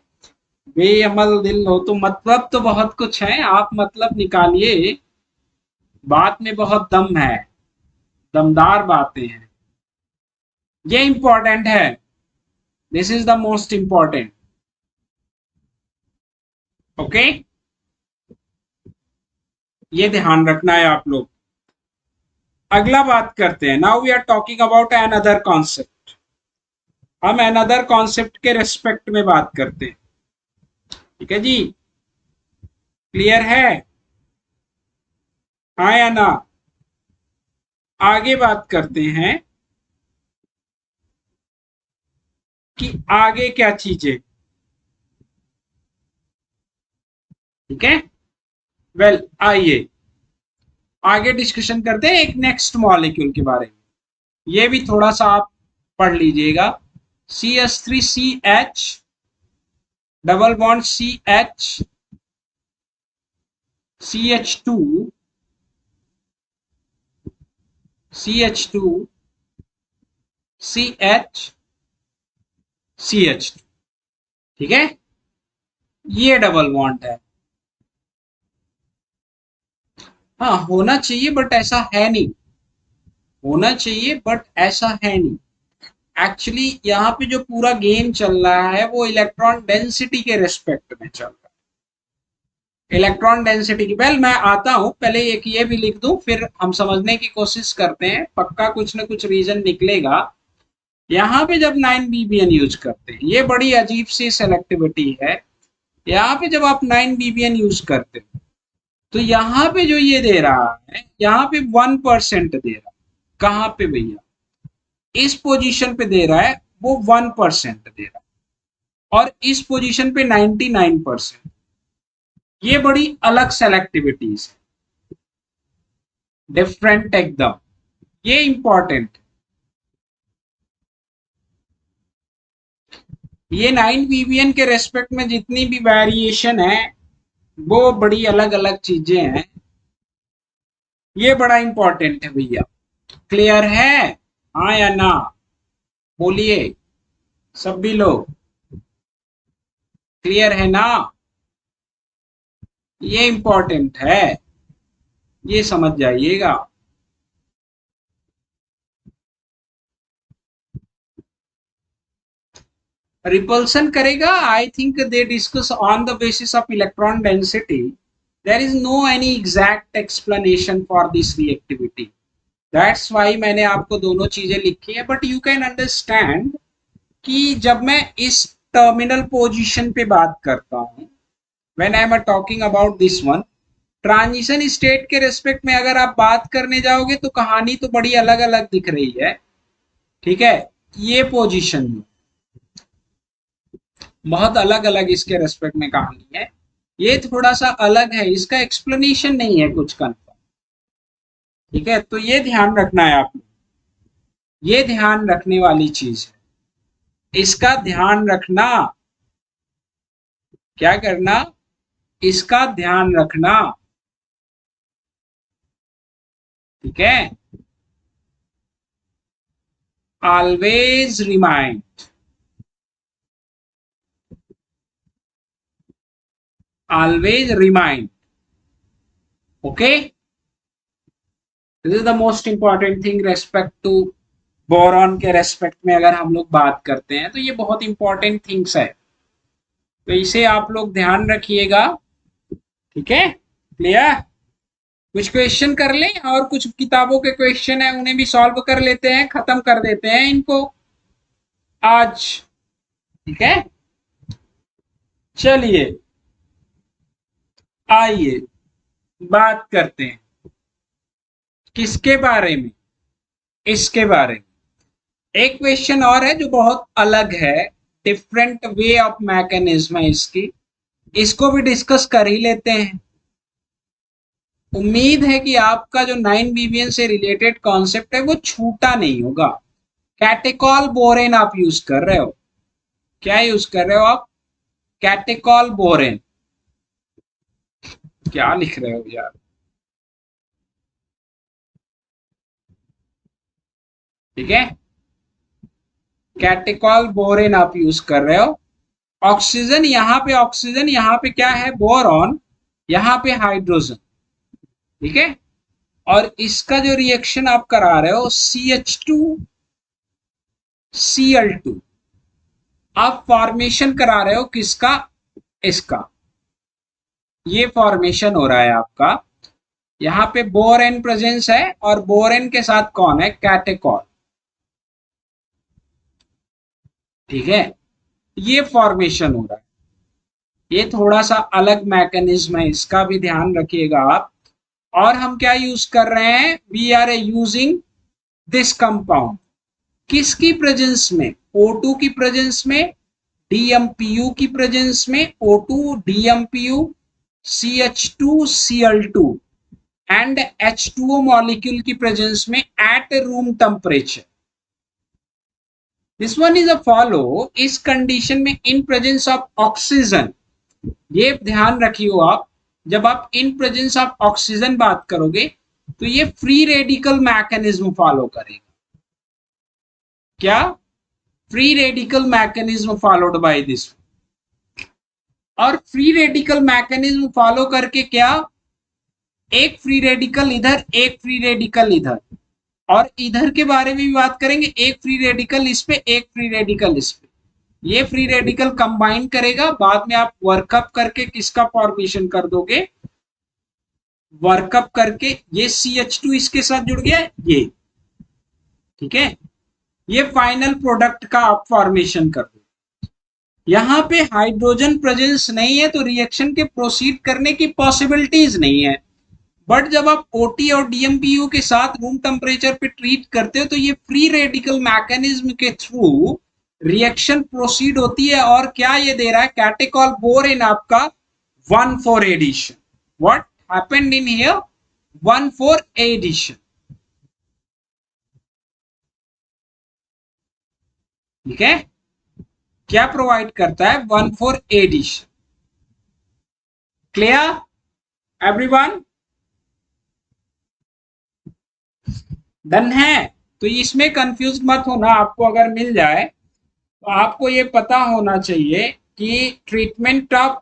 बेअमल दिल हो तो मतलब तो बहुत कुछ है, आप मतलब निकालिए। बात में बहुत दम है, दमदार बातें हैं। ये इंपॉर्टेंट है, this is the most important. Okay, ये ध्यान रखना है आप लोग। अगला बात करते हैं। Now we are talking about an other concept. हम एन अदर कॉन्सेप्ट के रेस्पेक्ट में बात करते हैं। ठीक है जी, क्लियर है, हाँ या ना? आगे बात करते हैं कि आगे क्या चीजें। ठीक है, वेल आइए आगे डिस्कशन करते हैं एक नेक्स्ट मॉलिक्यूल के बारे में। ये भी थोड़ा सा आप पढ़ लीजिएगा। CH3CH double bond CH, CH2 CH, ठीक है, ये डबल बॉन्ड है। हाँ होना चाहिए बट ऐसा है नहीं, होना चाहिए बट ऐसा है नहीं। एक्चुअली यहाँ पे जो पूरा गेम चल रहा है वो इलेक्ट्रॉन डेंसिटी के रेस्पेक्ट में चल रहा है। इलेक्ट्रॉन डेंसिटी की, वेल मैं आता हूँ, पहले एक ये भी लिख दूं फिर हम समझने की कोशिश करते हैं, पक्का कुछ ना कुछ रीजन निकलेगा। यहाँ पे जब 9 BBN यूज करते हैं, ये बड़ी अजीब सी सेलेक्टिविटी है। यहाँ पे जब आप 9 BBN यूज करते हो तो यहाँ पे जो ये दे रहा है, यहाँ पे 1% दे रहा है। कहाँ पे भैया? इस पोजीशन पे दे रहा है, वो 1% दे रहा है, और इस पोजीशन पे 99%। ये बड़ी अलग सेलेक्टिविटीज है, डिफरेंट एकदम, ये इंपॉर्टेंट। ये 9 BBN के रेस्पेक्ट में जितनी भी वेरिएशन है वो बड़ी अलग अलग चीजें हैं। ये बड़ा इंपॉर्टेंट है भैया, क्लियर है, हाँ या ना? बोलिए सभी लोग, क्लियर है ना? ये इंपॉर्टेंट है, ये समझ जाइएगा। रिपल्सन करेगा, I think they discuss on the basis of electron density. There is no any exact explanation for this reactivity. That's why मैंने आपको दोनों चीजें लिखी है, बट यू कैन अंडरस्टैंड कि जब मैं इस टर्मिनल पोजीशन पे बात करता हूं, when I am talking about this one, transition state के रेस्पेक्ट में अगर आप बात करने जाओगे तो कहानी तो बड़ी अलग अलग दिख रही है। ठीक है, ये पोजीशन बहुत अलग अलग इसके रेस्पेक्ट में कहानी है। ये थोड़ा सा अलग है, इसका एक्सप्लेनेशन नहीं है कुछ कंफर्म। ठीक है, तो ये ध्यान रखना है आपको, ये ध्यान रखने वाली चीज है, इसका ध्यान रखना। क्या करना? इसका ध्यान रखना। ठीक है, always remind, always remind. Okay, this is the most important thing respect to boron के रेस्पेक्ट में अगर हम लोग बात करते हैं तो ये बहुत इंपॉर्टेंट थिंग्स है, तो इसे आप लोग ध्यान रखिएगा। ठीक है, क्लियर? कुछ क्वेश्चन कर लें, और कुछ किताबों के क्वेश्चन है उन्हें भी सॉल्व कर लेते हैं, खत्म कर देते हैं इनको आज। ठीक है, चलिए आइए बात करते हैं किसके बारे में, इसके बारे में। एक क्वेश्चन और है जो बहुत अलग है, डिफरेंट वे ऑफ मैकेनिज्म है इसकी, इसको भी डिस्कस कर ही लेते हैं। उम्मीद है कि आपका जो 9 BBN से रिलेटेड कॉन्सेप्ट है वो छूटा नहीं होगा। कैटेकॉल बोरेन आप यूज कर रहे हो, क्या यूज कर रहे हो आप? Catechol borane. क्या लिख रहे हो यार? ठीक है, कैटेकॉल बोरेन आप यूज कर रहे हो। ऑक्सीजन, यहाँ पे क्या है, बोरॉन, यहाँ पे हाइड्रोजन। ठीक है, और इसका जो रिएक्शन आप करा रहे हो CH2Cl2, आप फॉर्मेशन करा रहे हो किसका, इसका, ये फॉर्मेशन हो रहा है आपका। यहाँ पे बोरेन प्रेजेंस है और बोरेन के साथ कौन है, कैटेकॉल। ठीक है, ये फॉर्मेशन हो रहा है। ये थोड़ा सा अलग मैकेनिज्म है, इसका भी ध्यान रखिएगा आप। और हम क्या यूज कर रहे हैं, we are using this compound, किसकी प्रेजेंस में, O2 की प्रेजेंस में, DMPU की प्रेजेंस में, O2 DMPU CH2Cl2 and H2O molecule की प्रेजेंस में at room temperature. This one is a follow इस कंडीशन में इन प्रेजेंस ऑफ ऑक्सीजन। ये ध्यान रखियो आप, जब आप इन प्रेजेंस ऑफ ऑक्सीजन बात करोगे तो ये फ्री रेडिकल मैकेनिज्म फॉलो करेगा। क्या, free radical mechanism followed by this. और फ्री रेडिकल मैकेनिज्म फॉलो करके क्या, एक फ्री रेडिकल इधर, एक फ्री रेडिकल इधर, और इधर के बारे में भी बात करेंगे, एक फ्री रेडिकल इस पे, एक फ्री रेडिकल इस पे। ये फ्री रेडिकल कंबाइन करेगा, बाद में आप वर्कअप करके किसका फॉर्मेशन कर दोगे, वर्कअप करके ये CH2 इसके साथ जुड़ गया ये। ठीक है, ये फाइनल प्रोडक्ट का आप फॉर्मेशन कर दो। यहाँ पे हाइड्रोजन प्रेजेंस नहीं है तो रिएक्शन के प्रोसीड करने की पॉसिबिलिटीज नहीं है। बट जब आप OT और DMPU के साथ रूम टेम्परेचर पे ट्रीट करते हो तो ये फ्री रेडिकल मैकेनिज्म के थ्रू रिएक्शन प्रोसीड होती है। और क्या ये दे रहा है, कैटेकॉल बोरेन आपका 1,4 addition. What happened in here, 1,4 addition. ठीक है, क्या प्रोवाइड करता है, 1,4 एडिशन। क्लियर एवरीवन, डन है। तो इसमें कंफ्यूज मत होना, आपको अगर मिल जाए तो आपको ये पता होना चाहिए कि treatment of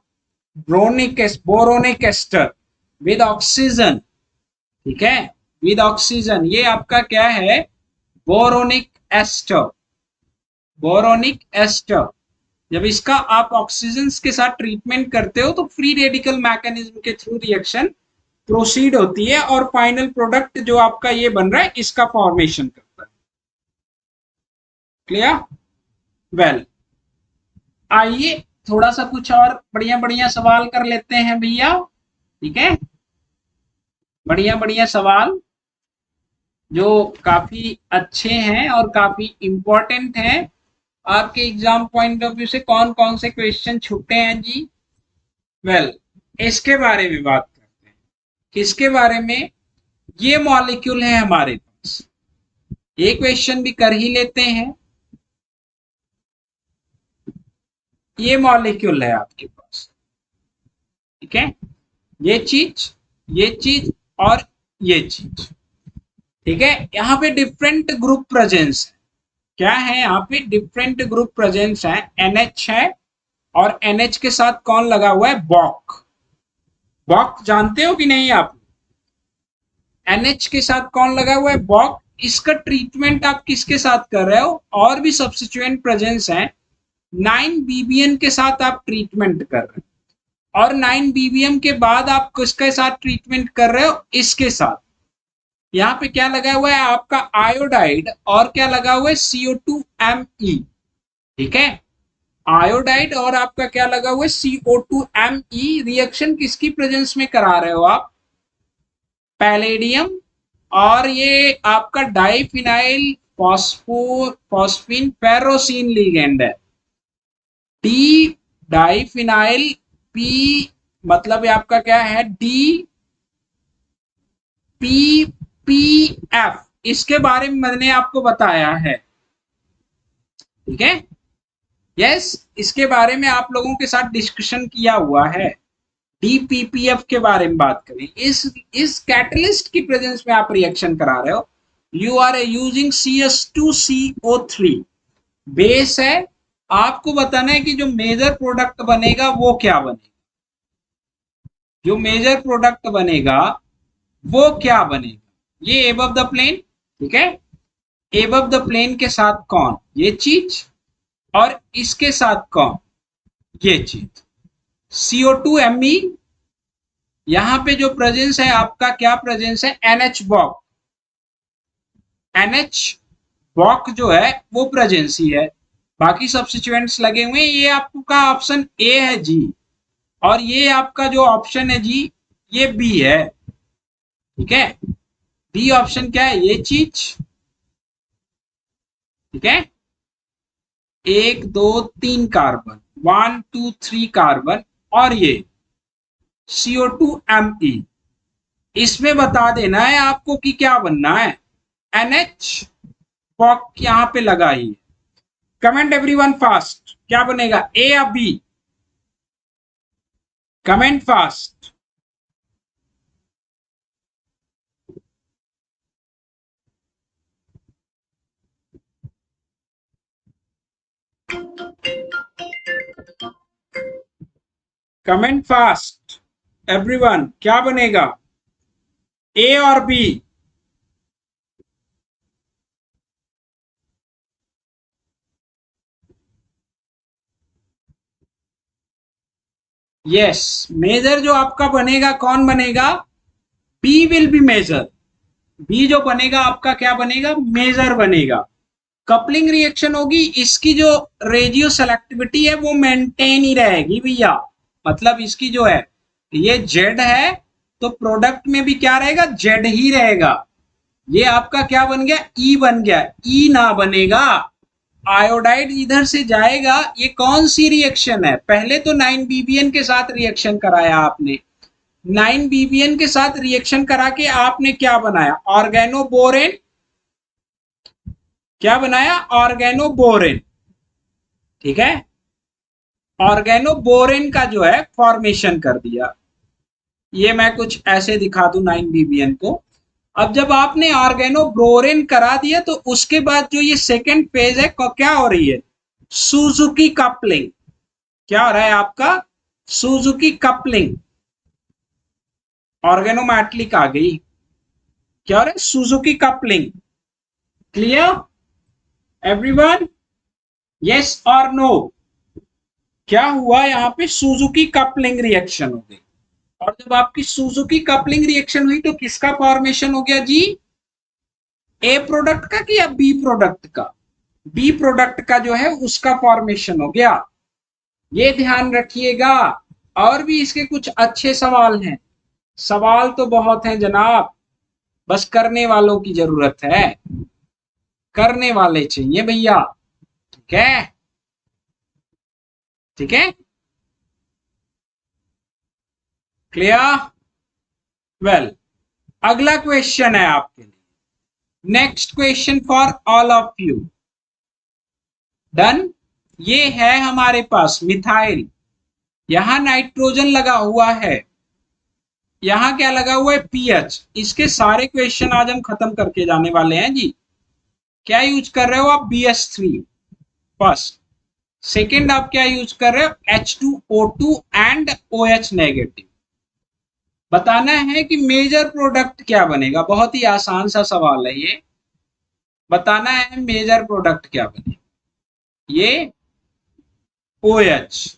boronic ester with oxygen. ठीक है, विद ऑक्सीजन, ये आपका क्या है, बोरोनिक एस्टर। बोरोनिक एस्टर जब इसका आप ऑक्सीजन के साथ ट्रीटमेंट करते हो तो फ्री रेडिकल मैकेनिज्म के थ्रू रिएक्शन प्रोसीड होती है और फाइनल प्रोडक्ट जो आपका ये बन रहा है इसका फॉर्मेशन करता है। क्लियर, वेल, आइए थोड़ा सा कुछ और बढ़िया बढ़िया सवाल कर लेते हैं भैया। ठीक है, बढ़िया बढ़िया सवाल जो काफी अच्छे हैं और काफी इंपॉर्टेंट हैं आपके एग्जाम पॉइंट ऑफ व्यू से। कौन कौन से क्वेश्चन छूटे हैं जी, वेल, इसके बारे में बात करते हैं। किसके बारे में, ये मॉलिक्यूल है हमारे पास, ये क्वेश्चन भी कर ही लेते हैं। ये मॉलिक्यूल है आपके पास, ठीक है, ये चीज और ये चीज। ठीक है, यहाँ पे डिफरेंट ग्रुप प्रेजेंस है। क्या है, यहाँ पे डिफरेंट ग्रुप प्रेजेंस है। NH है और NH के साथ कौन लगा हुआ है, बॉक। बॉक जानते हो कि नहीं आप, NH के साथ कौन लगा हुआ है, बॉक। इसका ट्रीटमेंट आप किसके साथ कर रहे हो, और भी सब्स्टिट्यूएंट प्रेजेंस है। 9BBN के साथ आप ट्रीटमेंट कर रहे हो और 9BBM के बाद आप किसके साथ ट्रीटमेंट कर रहे हो, इसके साथ। यहाँ पे क्या लगा हुआ है आपका, आयोडाइड, और क्या लगा हुआ है, CO2Me। ठीक है, आयोडाइड और आपका क्या लगा हुआ है, CO2Me। रिएक्शन किसकी प्रेजेंस में करा रहे हो आप, पैलेडियम, और ये आपका डाइफिनाइल फॉस्फीन पैरोसिन लिगेंड है। डी डाइफिनाइल, पी मतलब आपका क्या है, DPPF, इसके बारे में मैंने आपको बताया है। ठीक है, यस, इसके बारे में आप लोगों के साथ डिस्कशन किया हुआ है। DPPF के बारे में बात करें, इस कैटलिस्ट की प्रेजेंस में आप रिएक्शन करा रहे हो you are using CH2CO3 base है। आपको बताना है कि जो मेजर प्रोडक्ट बनेगा वो क्या बनेगा, जो मेजर प्रोडक्ट बनेगा वो क्या बनेगा। ये एबव द प्लेन, ठीक है, एबव द प्लेन के साथ कौन, ये चीज, और इसके साथ कौन, ये चीज, CO2Me। यहां पे जो प्रेजेंस है आपका, क्या प्रेजेंस है, NH बॉक, NH बॉक जो है वो प्रेजेंस ही है, बाकी सब्स्टिट्यूएंट्स लगे हुए हैं। ये आपका ऑप्शन ए है जी, और ये आपका जो ऑप्शन है जी ये बी है, ठीक है। बी ऑप्शन क्या है, ये चीज, ठीक है, 1 2 3 कार्बन, 1 2 3 कार्बन, और ये CO2Me। इसमें बता देना है आपको कि क्या बनना है, NH बॉक यहां पे लगा ही है। कमेंट एवरीवन फास्ट, क्या बनेगा, ए या B, comment fast. Comment fast everyone, क्या बनेगा, ए और बी। यस, मेजर जो आपका बनेगा कौन बनेगा, B will be major. B जो बनेगा आपका क्या बनेगा, मेजर बनेगा। कपलिंग रिएक्शन होगी, इसकी जो रेडियो सेलेक्टिविटी है वो मेंटेन ही रहेगी भैया। मतलब इसकी जो है, ये जेड है तो प्रोडक्ट में भी क्या रहेगा, जेड ही रहेगा। ये आपका क्या बन गया, ई बन गया, ई ना बनेगा, आयोडाइड इधर से जाएगा। ये कौन सी रिएक्शन है, पहले तो 9BBN के साथ रिएक्शन कराया आपने, 9BBN के साथ रिएक्शन करा के आपने क्या बनाया, ऑर्गेनोबोरेन, क्या बनाया, ऑर्गेनोबोरेन, ठीक है। ऑर्गेनोबोरेन का जो है फॉर्मेशन कर दिया। ये मैं कुछ ऐसे दिखा दूं 9BBN को। अब जब आपने ऑर्गेनोब्रोरेन करा दिया तो उसके बाद जो ये सेकेंड फेज है क्या हो रही है, सुजुकी कपलिंग। क्या हो रहा है आपका, सुजुकी कपलिंग। ऑर्गेनोमैटिक आ गई, क्या हो रहा है, Suzuki coupling. Clear everyone, yes और नो। क्या हुआ यहाँ पे, सुजुकी कपलिंग रिएक्शन हो गई। और जब आपकी सुजुकी कपलिंग रिएक्शन हुई तो किसका फॉर्मेशन हो गया जी, ए प्रोडक्ट का कि या बी प्रोडक्ट का, बी प्रोडक्ट का जो है उसका फॉर्मेशन हो गया। ये ध्यान रखिएगा। और भी इसके कुछ अच्छे सवाल हैं, सवाल तो बहुत हैं जनाब, बस करने वालों की जरूरत है, करने वाले चाहिए भैया, ठीक है, ठीक है, क्लियर। वेल, अगला क्वेश्चन है आपके लिए, next question for all of you. Done. ये है हमारे पास मिथाइल, यहां नाइट्रोजन लगा हुआ है, यहां क्या लगा हुआ है, पीएच। इसके सारे क्वेश्चन आज हम खत्म करके जाने वाले हैं जी। क्या यूज कर रहे हो आप, BH3 फर्स्ट, सेकेंड आप क्या यूज कर रहे हो, H2O2 एंड OH नेगेटिव। बताना है कि मेजर प्रोडक्ट क्या बनेगा, बहुत ही आसान सा सवाल है ये। बताना है मेजर प्रोडक्ट क्या बनेगा, ये OH,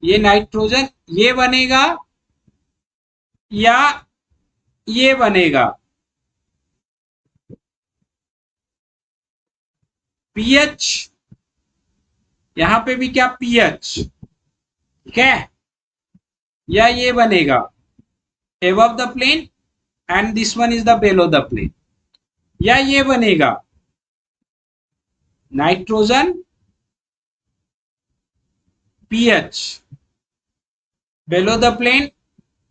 ये नाइट्रोजन ये बनेगा या ये बनेगा, पीएच, यहां पे भी क्या पीएच, ठीक है, या ये बनेगा above the plane and this one is the below the plane, या ये बनेगा nitrogen pH below the plane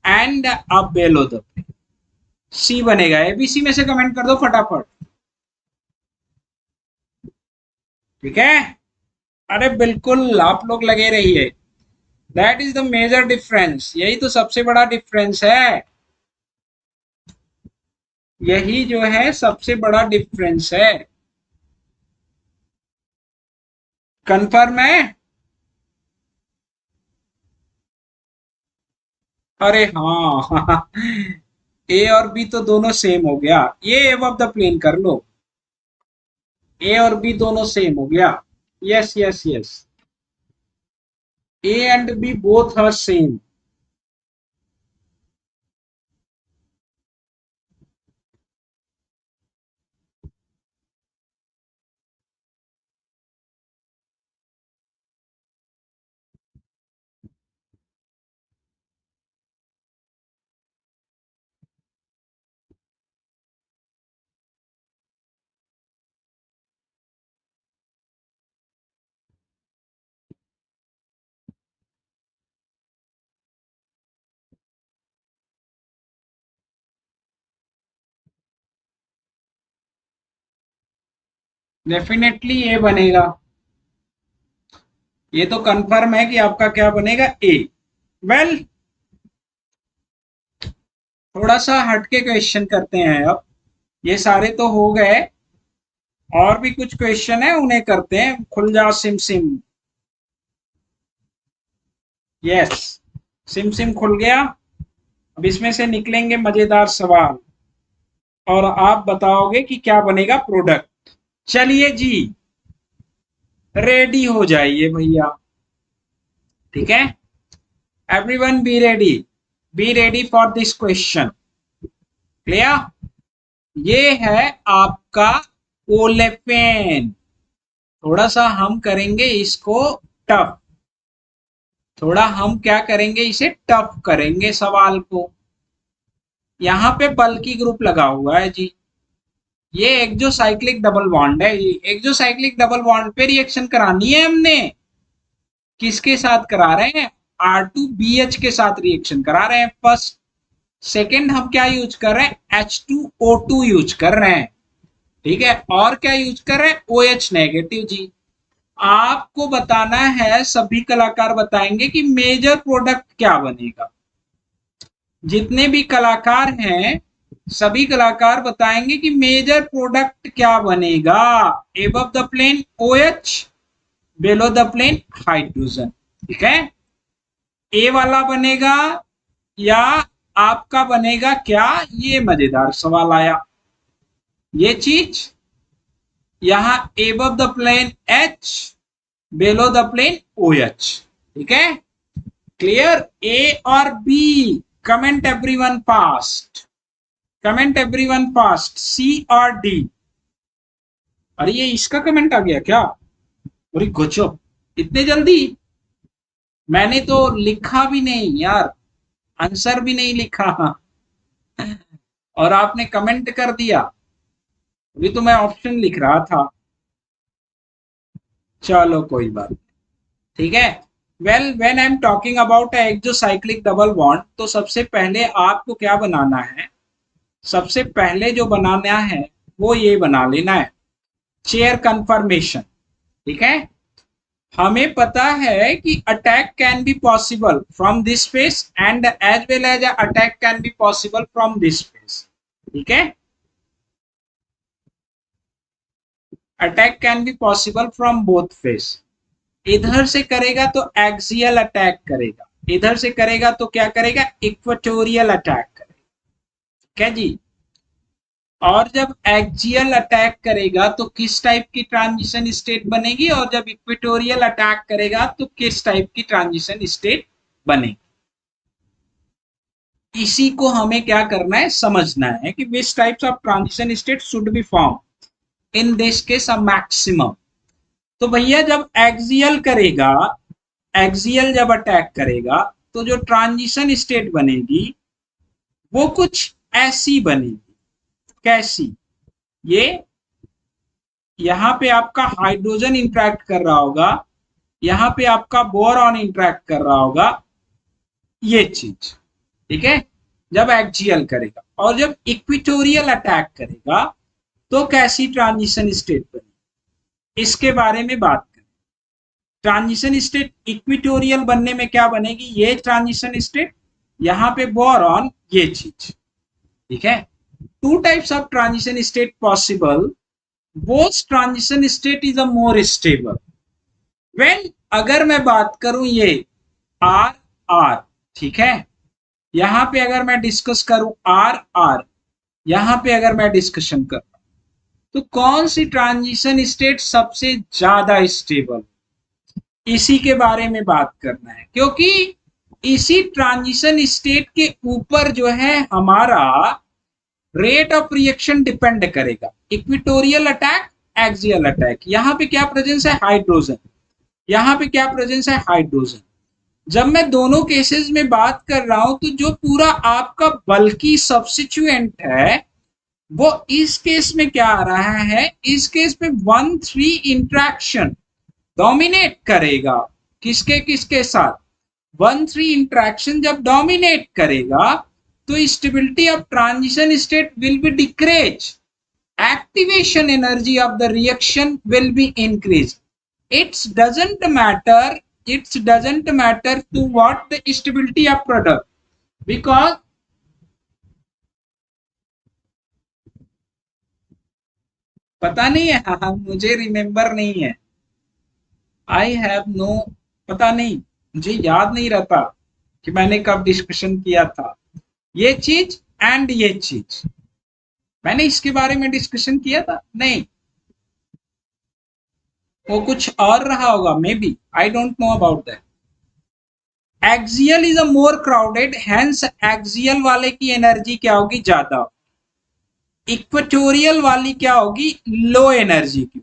and up below the plane, सी बनेगा। एबीसी में से कमेंट कर दो फटाफट, ठीक है। अरे बिल्कुल, आप लोग लगे रहिए, that is the major difference, यही तो सबसे बड़ा डिफरेंस है। यही जो है सबसे बड़ा डिफरेंस है। कंफर्म है? अरे हाँ ए और बी तो दोनों सेम हो गया, ये एबव द प्लेन कर लो। ए और बी दोनों सेम हो गया। Yes yes yes, A and B both are same. Definitely A बनेगा। ये तो कंफर्म है कि आपका क्या बनेगा, ए। वेल, थोड़ा सा हटके क्वेश्चन करते हैं अब। ये सारे तो हो गए, और भी कुछ क्वेश्चन है उन्हें करते हैं। खुल जा SIM SIM. Yes, SIM SIM खुल गया। अब इसमें से निकलेंगे मजेदार सवाल, और आप बताओगे कि क्या बनेगा प्रोडक्ट। चलिए जी, रेडी हो जाइए भैया। ठीक है, everyone be ready for this question. Clear? ये है आपका ओलेफेन। थोड़ा सा हम करेंगे इसको टफ। थोड़ा हम क्या करेंगे, इसे टफ करेंगे सवाल को। यहाँ पे बल्कि ग्रुप लगा हुआ है जी। ये एक्सोसाइक्लिक डबल बॉन्ड है। ये एक्सोसाइक्लिक डबल बॉन्ड पे रिएक्शन करानी है हमने। किसके साथ करा रहे हैं? R2BH के साथ रिएक्शन करा रहे हैं फर्स्ट। सेकंड हम क्या यूज कर रहे हैं? H2O2 यूज कर रहे हैं। ठीक है, और क्या यूज कर रहे हैं? OH नेगेटिव जी। आपको बताना है, सभी कलाकार बताएंगे कि मेजर प्रोडक्ट क्या बनेगा। जितने भी कलाकार हैं सभी कलाकार बताएंगे कि मेजर प्रोडक्ट क्या बनेगा। Above the plane OH, below the plane hydrogen. ठीक है, ए वाला बनेगा या आपका बनेगा क्या? ये मजेदार सवाल आया। ये चीज यहां above the plane H, below the plane OH। ठीक है, क्लियर? ए और B, comment everyone fast, comment everyone fast. C और डी। अरे ये इसका कमेंट आ गया क्या? अरे गजब, इतने जल्दी! मैंने तो लिखा भी नहीं यार, आंसर भी नहीं लिखा और आपने कमेंट कर दिया। अभी तो मैं ऑप्शन लिख रहा था। चलो कोई बात, ठीक है। Well, when I am talking about exocyclic double bond, तो सबसे पहले आपको क्या बनाना है? सबसे पहले जो बनाना है वो ये बना लेना है, चेयर कंफर्मेशन। ठीक है, हमें पता है कि attack can be possible from this face and as well as attack can be possible from this face. ठीक है, attack can be possible from both face. इधर से करेगा तो एक्सियल अटैक करेगा, इधर से करेगा तो क्या करेगा? इक्वेटोरियल अटैक करेगा। क्या जी? और जब एक्सियल अटैक करेगा तो किस टाइप की ट्रांजिशन स्टेट बनेगी, और जब इक्वेटोरियल अटैक करेगा तो किस टाइप की ट्रांजिशन स्टेट बनेगी। इसी को हमें क्या करना है, समझना है कि which types of transition state should be form in this case a maximum. तो भैया जब एक्सियल करेगा, एक्सियल जब अटैक करेगा तो जो ट्रांजिशन स्टेट बनेगी वो कुछ ऐसी बनेगी। कैसी? ये यहाँ पे आपका हाइड्रोजन इंटरेक्ट कर रहा होगा, यहाँ पे आपका बोरॉन इंटरेक्ट कर रहा होगा, ये चीज। ठीक है, जब एक्सियल करेगा। और जब इक्वेटोरियल अटैक करेगा तो कैसी ट्रांजिशन स्टेट बनेगी, इसके बारे में बात करें। ट्रांजिशन स्टेट इक्वेटोरियल बनने में क्या बनेगी? ये ट्रांजिशन स्टेट, यहाँ पे बोरॉन, ये चीज। ठीक है, two types of transition state possible. Both transition state is a more stable. When अगर मैं बात करूं ये आर आर, ठीक है, यहां पे अगर मैं डिस्कस करूं आर आर, यहां पे अगर मैं डिस्कशन करूं तो कौन सी ट्रांजिशन स्टेट सबसे ज्यादा स्टेबल, इसी के बारे में बात करना है, क्योंकि इसी ट्रांजिशन स्टेट के ऊपर जो है हमारा रेट ऑफ रिएक्शन डिपेंड करेगा। इक्वेटोरियल अटैक, एक्सियल अटैक, यहां पे क्या प्रेजेंस है, हाइड्रोजन, यहां पे क्या प्रेजेंस है, हाइड्रोजन। जब मैं दोनों केसेस में बात कर रहा हूं तो जो पूरा आपका बल्कि सब्स्टिट्यूएंट है वो इस केस में क्या आ रहा है, इस केस में 1,3 इंट्रैक्शन डोमिनेट करेगा। किसके किसके साथ, 1,3 इंट्रैक्शन जब डोमिनेट करेगा तो stability of transition state will be decrease, activation energy of the reaction will be increased. It doesn't matter to what the stability of product, because पता नहीं है, हाँ मुझे रिमेम्बर नहीं है, आई हैव नो, पता नहीं, मुझे याद नहीं रहता कि मैंने कब डिस्कशन किया था ये चीज एंड ये चीज, मैंने इसके बारे में डिस्कशन किया था नहीं, वो कुछ और रहा होगा, may be, I don't know about that. Axial is a more crowded, hence axial वाले की एनर्जी क्या होगी, ज्यादा, इक्वेटोरियल वाली क्या होगी, लो एनर्जी की।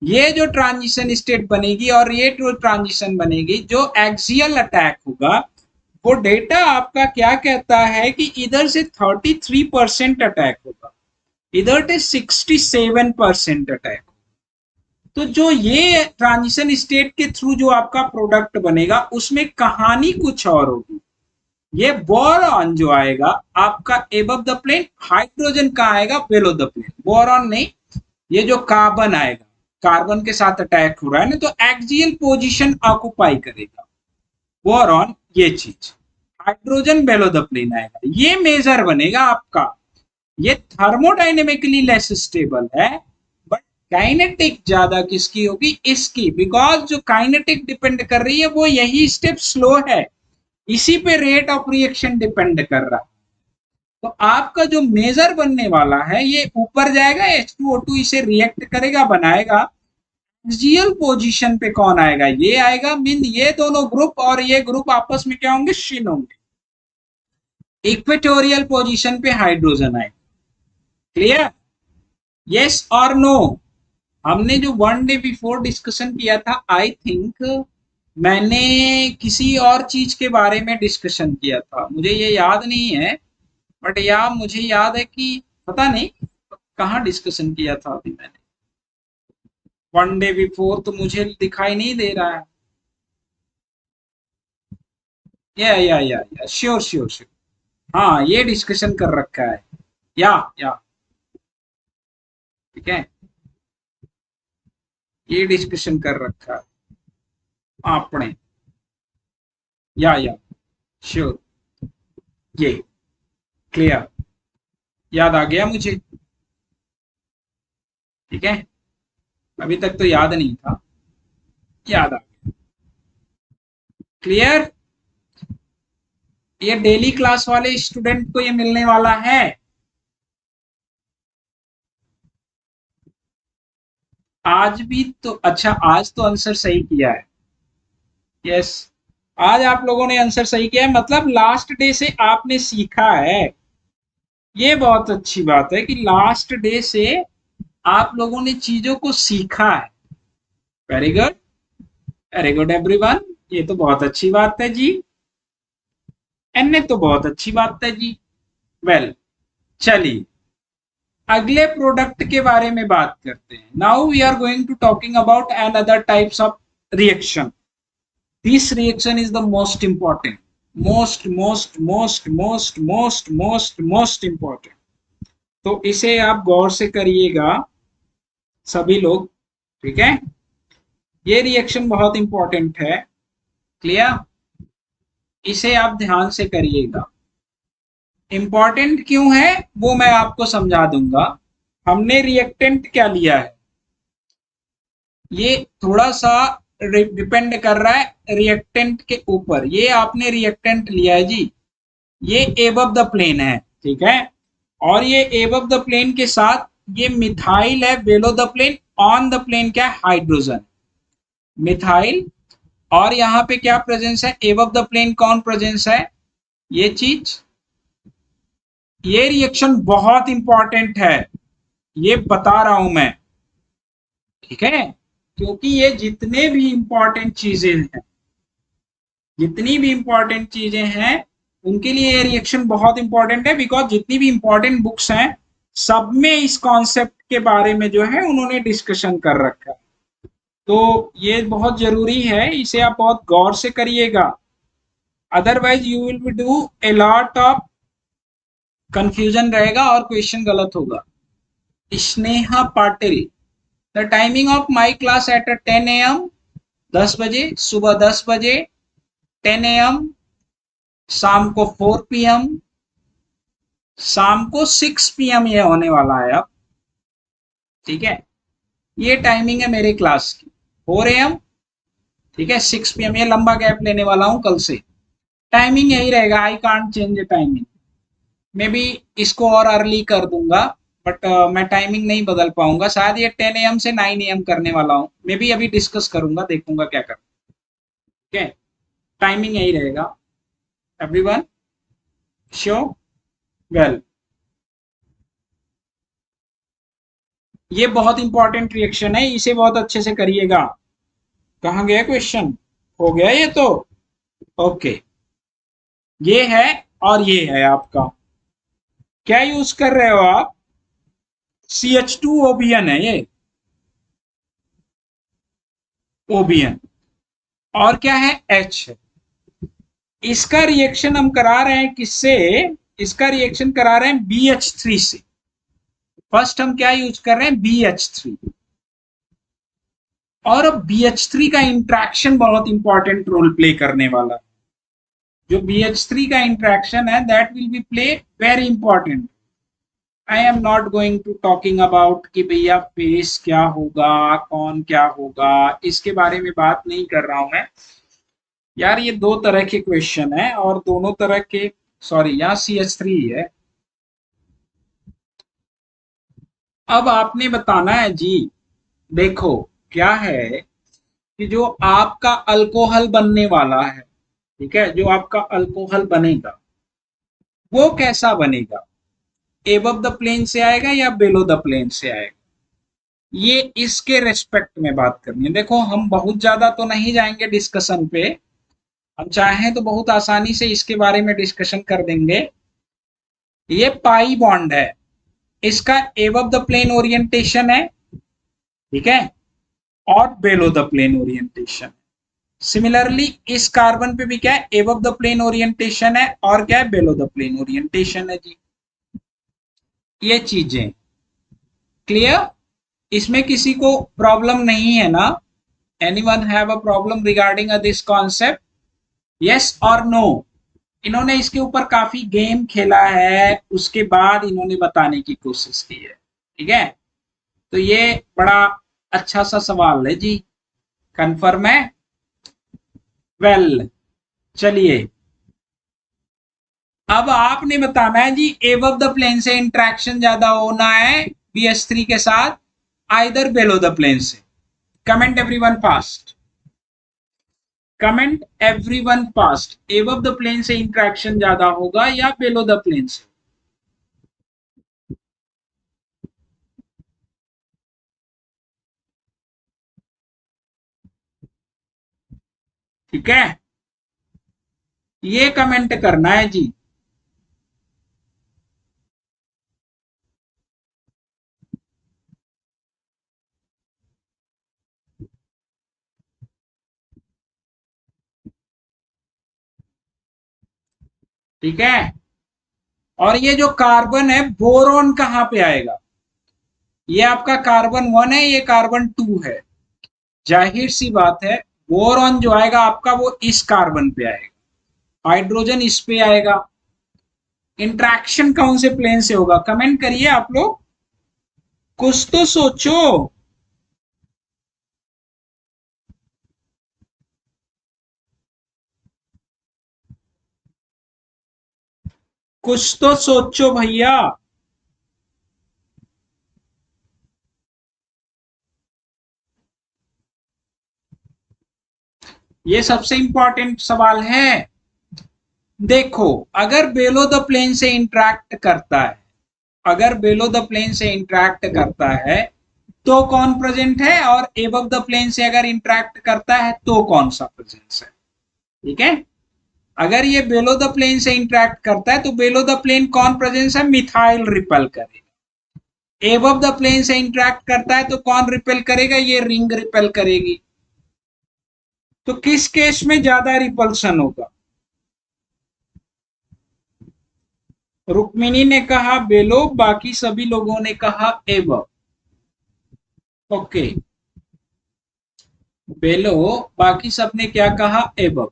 ये जो ट्रांजिशन स्टेट बनेगी और ये जो ट्रांजिशन बनेगी, जो एक्सियल अटैक होगा वो डेटा आपका क्या कहता है कि इधर से 33% अटैक होगा, इधर से 67% अटैक। तो जो ये ट्रांजिशन स्टेट के थ्रू जो आपका प्रोडक्ट बनेगा उसमें कहानी कुछ और होगी। ये बोरॉन जो आएगा आपका एबव द प्लेन, हाइड्रोजन का आएगा बिलो द प्लेन, बोरॉन नहीं, ये जो कार्बन आएगा, कार्बन के साथ अटैक हो रहा है ना, तो एक्सियल पोजीशन ऑक्युपाई करेगा बोरॉन, ये चीज, हाइड्रोजन बिलो द प्लेन आएगा, ये मेजर बनेगा आपका। ये थर्मोडाइनेमिकली लेस स्टेबल है, बट काइनेटिक ज्यादा किसकी होगी, इसकी, बिकॉज जो काइनेटिक डिपेंड कर रही है वो यही स्टेप स्लो है, इसी पे रेट ऑफ रिएक्शन डिपेंड कर रहा है। तो आपका जो मेजर बनने वाला है ये ऊपर जाएगा, H2O2 इसे रिएक्ट करेगा, बनाएगा, एक्सियल पोजीशन पे कौन आएगा, ये आएगा, मीन ये दोनों ग्रुप और ये ग्रुप आपस में क्या होंगे, शिन होंगे। इक्वेटोरियल पोजीशन पे हाइड्रोजन आएगा। क्लियर, यस और नो। हमने जो 1 डे बिफोर डिस्कशन किया था, आई थिंक मैंने किसी और चीज के बारे में डिस्कशन किया था, मुझे ये याद नहीं है, बट या मुझे याद है कि पता नहीं कहाँ डिस्कशन किया था अभी मैंने 1 डे बिफोर, तो मुझे दिखाई नहीं दे रहा है। या श्योर श्योर श्योर, हाँ ये डिस्कशन कर रखा है, या ठीक है, ये डिस्कशन कर रखा है आपने, या श्योर, ये क्लियर, याद आ गया मुझे, ठीक है, अभी तक तो याद नहीं था, याद आ गया। क्लियर, ये डेली क्लास वाले स्टूडेंट को ये मिलने वाला है। आज भी तो, अच्छा आज तो आंसर सही किया है, यस, आज आप लोगों ने आंसर सही किया है, मतलब लास्ट डे से आपने सीखा है, ये बहुत अच्छी बात है कि लास्ट डे से आप लोगों ने चीजों को सीखा है। Very good, very good everyone, ये तो बहुत अच्छी बात है जी, एन तो बहुत अच्छी बात है जी। वेल, चलिए अगले प्रोडक्ट के बारे में बात करते हैं। Now we are going to talking about another types of reaction. This reaction is the most important, most important, तो इसे आप गौर से करिएगा सभी लोग, ठीक है, ये रिएक्शन बहुत इंपॉर्टेंट है। क्लियर, इसे आप ध्यान से करिएगा। इंपॉर्टेंट क्यों है वो मैं आपको समझा दूंगा। हमने रिएक्टेंट क्या लिया है, ये थोड़ा सा डिपेंड कर रहा है रिएक्टेंट के ऊपर। ये आपने रिएक्टेंट लिया है जी, ये एबव द प्लेन है, ठीक है। और ये एबव द प्लेन के साथ ये मिथाइल है below the plane, on the plane क्या है, हाइड्रोजन, मिथाइल। और यहाँ पे क्या प्रेजेंस है, एबव द प्लेन कौन प्रेजेंस है, ये चीज। ये रिएक्शन बहुत इंपॉर्टेंट है, ये बता रहा हूं मैं, ठीक है। क्योंकि ये जितने भी इंपॉर्टेंट चीजें हैं, जितनी भी इंपॉर्टेंट चीजें हैं उनके लिए ये रिएक्शन बहुत इंपॉर्टेंट है। बिकॉज जितनी भी इंपॉर्टेंट बुक्स हैं सब में इस कॉन्सेप्ट के बारे में जो है उन्होंने डिस्कशन कर रखा है। तो ये बहुत जरूरी है, इसे आप बहुत गौर से करिएगा, otherwise you will be do a lot of confusion रहेगा और क्वेश्चन गलत होगा। Sneha Patil, the timing of my class at 10 AM, 10 बजे, सुबह 10 बजे, 10 AM, शाम को 4 PM, शाम को 6 PM ये होने वाला है अब, ठीक है। ये टाइमिंग है मेरे क्लास की, 4 AM, ठीक है, 6 PM, ये लंबा गैप लेने वाला हूं कल से। टाइमिंग यही रहेगा, I can't change the timing. May be इसको और अर्ली कर दूंगा, बट मैं टाइमिंग नहीं बदल पाऊंगा। शायद ये 10 AM से 9 AM करने वाला हूँ, मे बी अभी डिस्कस करूंगा, देखूंगा क्या कर, ठीक है। टाइमिंग यही रहेगा। Everyone sure? वेल, ये बहुत इंपॉर्टेंट रिएक्शन है, इसे बहुत अच्छे से करिएगा। कहाँ गया क्वेश्चन, हो गया ये तो, ओके। ये है और ये है आपका, क्या यूज कर रहे हो आप, CH2OBN है ये, OBN। और क्या है, H है। इसका रिएक्शन हम करा रहे हैं किससे, इसका रिएक्शन करा रहे हैं BH3 से। फर्स्ट हम क्या यूज कर रहे हैं, BH3। और अब BH3 का इंट्रैक्शन बहुत इंपॉर्टेंट रोल प्ले करने वाला है। जो BH3 का इंट्रैक्शन है that will be play very important. I am not going to talking about कि भैया फेस क्या होगा, कौन क्या होगा, इसके बारे में बात नहीं कर रहा हूं मैं यार। ये दो तरह के क्वेश्चन है और दोनों तरह के, सॉरी यहाँ CH3 है। अब आपने बताना है जी, देखो क्या है कि जो आपका अल्कोहल बनने वाला है, ठीक है, जो आपका अल्कोहल बनेगा वो कैसा बनेगा, एबव द प्लेन से आएगा या बिलो द प्लेन से आएगा, ये इसके रेस्पेक्ट में बात करनी है। देखो हम बहुत ज्यादा तो नहीं जाएंगे डिस्कशन पे, हम चाहें तो बहुत आसानी से इसके बारे में डिस्कशन कर देंगे। ये पाई बॉन्ड है, इसका एबव द प्लेन ओरिएंटेशन है, ठीक है, और below the plane orientation. Similarly इस कार्बन पे भी क्या है, एबव द प्लेन ओरिएंटेशन है और क्या है, बेलो द प्लेन ओरिएंटेशन है जी। ये चीजें क्लियर, इसमें किसी को प्रॉब्लम नहीं है ना, anyone have a problem regarding this concept, yes और नो। इन्होंने इसके ऊपर काफी गेम खेला है, उसके बाद इन्होंने बताने की कोशिश की है, ठीक है। तो ये बड़ा अच्छा सा सवाल है जी, कंफर्म है। वेल चलिए, अब आपने बताना है जी, एबव द प्लेन से इंट्रैक्शन ज्यादा होना है BH3 के साथ, आइदर बेलो द प्लेन से। Comment everyone fast, comment everyone fast, above the plane से इंट्रैक्शन ज्यादा होगा या बेलो द प्लेन से। ठीक है, ये कमेंट करना है जी। ठीक है, और ये जो कार्बन है बोरोन कहां पे आएगा, ये आपका कार्बन 1 है, ये कार्बन 2 है। जाहिर सी बात है बोरॉन जो आएगा आपका वो इस कार्बन पे आएगा, हाइड्रोजन इस पे आएगा, इंट्रैक्शन कौन से प्लेन से होगा? कमेंट करिए आप लोग, कुछ तो सोचो। कुछ तो सोचो भैया। ये सबसे इंपॉर्टेंट सवाल है। देखो, अगर बेलो द प्लेन से इंटरेक्ट करता है, अगर बेलो द प्लेन से इंटरेक्ट करता है तो कौन प्रेजेंट है, और एबव द प्लेन से अगर इंटरेक्ट करता है तो कौन सा प्रेजेंस है? ठीक है। अगर ये बेलो द प्लेन से इंटरेक्ट करता है तो बेलो द प्लेन कौन प्रेजेंस है? मिथाइल रिपेल करेगा। एबव द प्लेन से इंटरेक्ट करता है तो कौन रिपेल करेगा? ये रिंग रिपेल करेगी। तो किस केस में ज्यादा रिपल्सन होगा? रुक्मिणी ने कहा बेलो, बाकी सभी लोगों ने कहा एबव। ओके, बेलो, बाकी सबने क्या कहा? एबव।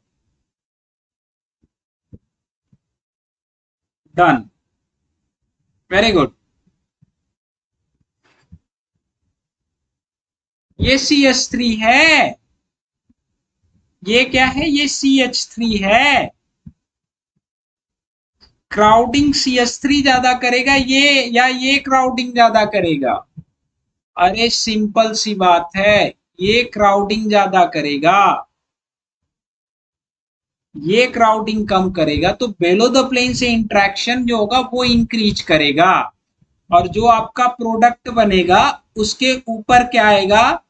Done, very good. ये CH3 है। ये क्या है? ये CH3 है। क्राउडिंग CH3 ज्यादा करेगा ये, या ये क्राउडिंग ज्यादा करेगा? अरे सिंपल सी बात है, ये क्राउडिंग ज्यादा करेगा, ये क्राउडिंग कम करेगा। तो बेलो द प्लेन से इंट्रैक्शन जो होगा वो इंक्रीज करेगा, और जो आपका प्रोडक्ट बनेगा उसके ऊपर क्या आएगा?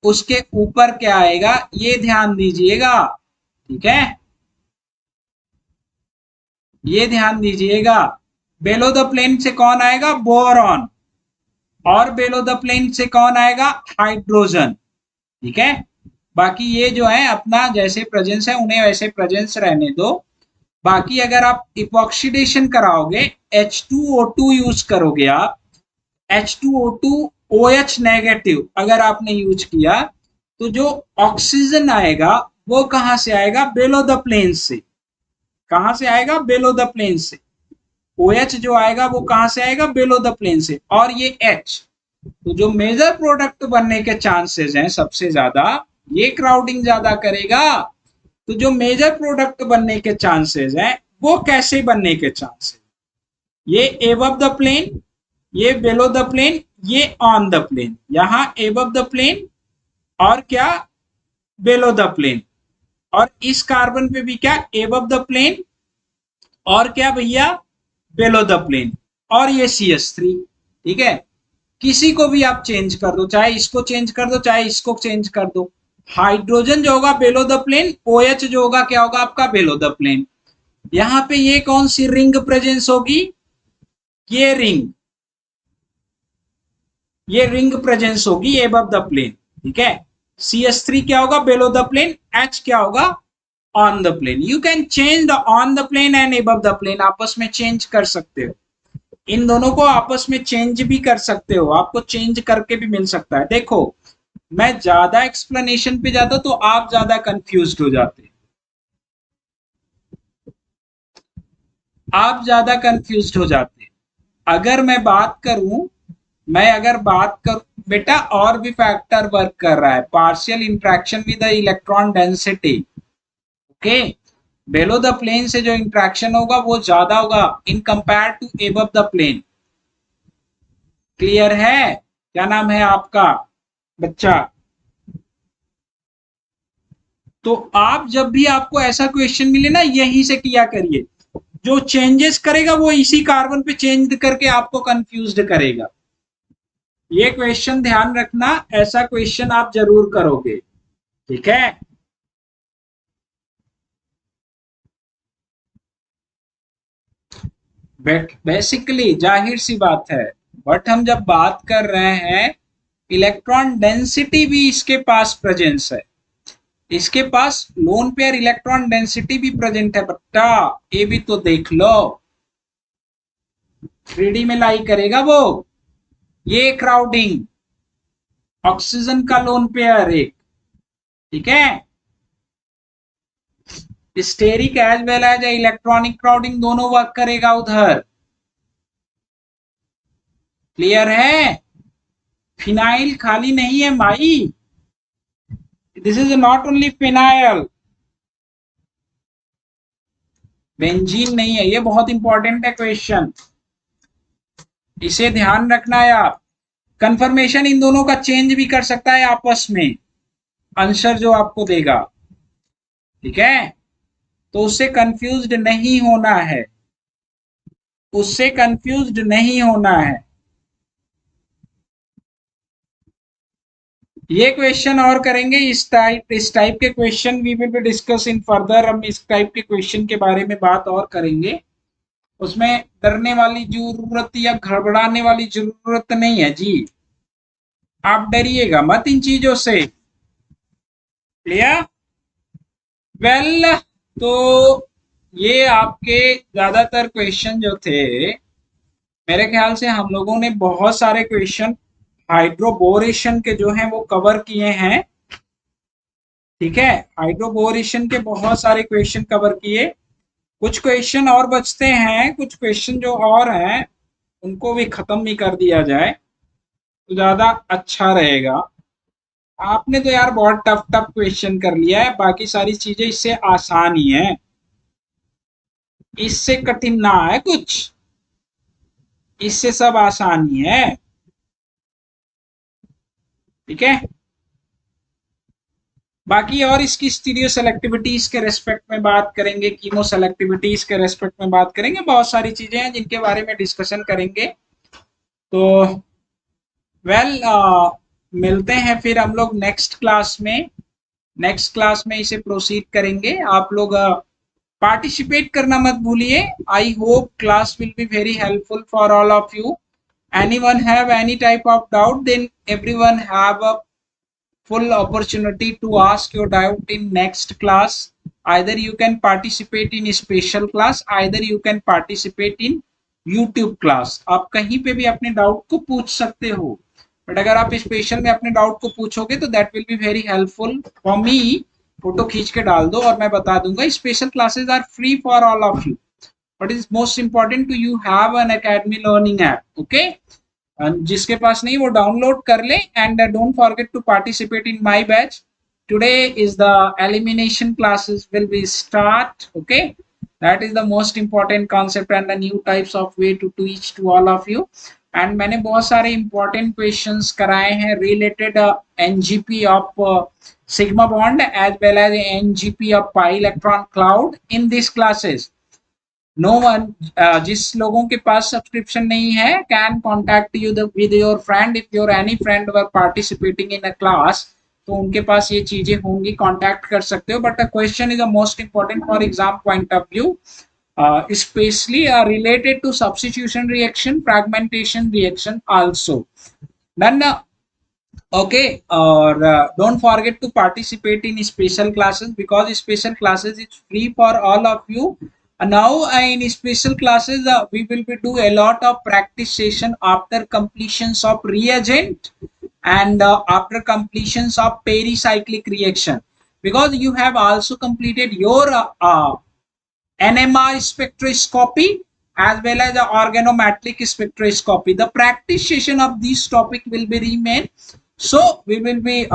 उसके ऊपर क्या आएगा, ये ध्यान दीजिएगा। ठीक है, ये ध्यान दीजिएगा। बेलो द प्लेन से कौन आएगा? बोरॉन। और बेलो द प्लेन से कौन आएगा? हाइड्रोजन। ठीक है। बाकी ये जो है अपना जैसे प्रेजेंस है उन्हें वैसे प्रेजेंस रहने दो। बाकी अगर आप इपॉक्सीडेशन कराओगे, H2O2 यूज करोगे आप, H2O2 OH नेगेटिव अगर आपने यूज किया, तो जो ऑक्सीजन आएगा वो कहां से आएगा? बेलो द प्लेन से। कहां से आएगा? बेलो द प्लेन से। OH जो आएगा वो कहां से आएगा? बेलो द प्लेन से। और ये H, तो जो मेजर प्रोडक्ट बनने के चांसेस हैं सबसे ज्यादा, ये क्राउडिंग ज्यादा करेगा। तो जो मेजर प्रोडक्ट बनने के चांसेस हैं वो कैसे बनने के चांसेस? ये एबव द प्लेन, ये बिलो द प्लेन, ये ऑन द प्लेन। यहां एबव द प्लेन और क्या? Below the plane. और इस कार्बन पे भी क्या? एबव द प्लेन और क्या भैया? Below the plane. और ये CH3। ठीक है। किसी को भी आप चेंज कर दो, चाहे इसको चेंज कर दो चाहे इसको चेंज कर दो। हाइड्रोजन जो होगा बेलो द प्लेन, OH जो होगा क्या होगा आपका? Below the plane. यहां पे ये कौन सी रिंग प्रेजेंस होगी? ये रिंग, ये रिंग प्रेजेंस होगी एबव द प्लेन। ठीक है। CH3 क्या होगा? बेलो द प्लेन। H क्या होगा? On the plane. You can change the on the plane and above the plane, आपस में चेंज कर सकते हो। इन दोनों को आपस में चेंज भी कर सकते हो, आपको चेंज करके भी मिल सकता है। देखो, मैं ज्यादा एक्सप्लेनेशन पे जाता तो आप ज्यादा कंफ्यूज हो जाते, आप ज्यादा कंफ्यूज हो जाते। अगर मैं बात करूं, मैं अगर बात करूं बेटा, और भी फैक्टर वर्क कर रहा है। Partial interaction with the electron density. Okay, below the plane से जो इंट्रैक्शन होगा वो ज्यादा होगा in compare to above the plane. Clear है? क्या नाम है आपका बच्चा? तो आप जब भी आपको ऐसा क्वेश्चन मिले ना, यहीं से किया करिए। जो चेंजेस करेगा वो इसी कार्बन पे चेंज करके आपको कंफ्यूज्ड करेगा। ये क्वेश्चन ध्यान रखना, ऐसा क्वेश्चन आप जरूर करोगे। ठीक है। बेसिकली जाहिर सी बात है, बट हम जब बात कर रहे हैं, इलेक्ट्रॉन डेंसिटी भी इसके पास प्रेजेंस है। इसके पास लोन पेयर इलेक्ट्रॉन डेंसिटी भी प्रेजेंट है बट्टा, ये भी तो देख लो। 3D में लाई करेगा वो। ये क्राउडिंग, ऑक्सीजन का लोन पेयर एक। ठीक है। Steric as well as electronic crowding दोनों वर्क करेगा उधर। क्लियर है? फिनाइल खाली नहीं है भाई, this is not only phenyl, benzene नहीं है। ये बहुत इंपॉर्टेंट है क्वेश्चन, इसे ध्यान रखना है आप। कंफर्मेशन इन दोनों का चेंज भी कर सकता है आपस में, आंसर जो आपको देगा। ठीक है, तो उससे कंफ्यूज्ड नहीं होना है, उससे कंफ्यूज्ड नहीं होना है। ये क्वेश्चन और करेंगे, इस टाइप के question we will be discuss in further. हम इस टाइप के क्वेश्चन के बारे में बात और करेंगे, उसमें डरने वाली जरूरत या घबराने वाली जरूरत नहीं है जी, आप डरिएगा मत इन चीजों से। क्लियर? वेल, तो ये आपके ज्यादातर क्वेश्चन जो थे, मेरे ख्याल से हम लोगों ने बहुत सारे क्वेश्चन हाइड्रोबोरेशन के जो हैं वो कवर किए हैं। ठीक है, हाइड्रोबोरेशन के बहुत सारे क्वेश्चन कवर किए, कुछ क्वेश्चन और बचते हैं, कुछ क्वेश्चन जो और हैं उनको भी खत्म भी कर दिया जाए तो ज्यादा अच्छा रहेगा। आपने तो यार बहुत टफ टफ क्वेश्चन कर लिया है, बाकी सारी चीजें इससे आसान ही है, इससे कठिन ना है कुछ, इससे सब आसान ही है। ठीक है, बाकी और इसकी स्टीरियो सेलेक्टिविटीज के रेस्पेक्ट में बात करेंगे, कीमो सेलेक्टिविटीज के रेस्पेक्ट में बात करेंगे, बहुत सारी चीजें हैं जिनके बारे में डिस्कशन करेंगे। तो वेल, मिलते हैं फिर हम लोग नेक्स्ट क्लास में, नेक्स्ट क्लास में इसे प्रोसीड करेंगे। आप लोग पार्टिसिपेट करना मत भूलिए। I hope class will be very helpful for all of you. anyone have any type of doubt, then everyone have a full opportunity to ask your doubt in next class. Either you can participate in special class, either you can participate in YouTube class. आप कहीं पे भी अपने doubt को पूछ सकते हो, but अगर आप स्पेशल में अपने डाउट को पूछोगे तो that will be very helpful for me. Photo खींच के डाल दो और मैं बता दूंगा। Special classes are free for all of you, but is most important to you have an academy learning app. Okay, जिसके पास नहीं वो डाउनलोड कर ले, and don't forget to participate in my batch. Today is the elimination classes will be start. Okay, that is the most important concept and the new types of way to teach to all of you. And मैंने बहुत सारे important questions कराए हैं related NGP of sigma bond as well as NGP of pi electron cloud in these classes. No one, जिस लोगों के पास subscription नहीं है can contact you with your friend, if your any friend were participating in a class, तो उनके पास ये चीजें होंगी, कांटेक्ट कर सकते हो। But the question is the most important for exam point of view, specially related to substitution reaction, fragmentation reaction also. Done? okay, or don't forget to participate in special classes, because special classes is free for all of you. Now in special classes we will be do a lot of practice session after completions of reagent and after completions of pericyclic reaction, because you have also completed your NMR spectroscopy as well as the organometric spectroscopy. The practice session of this topic will be remain, so we will be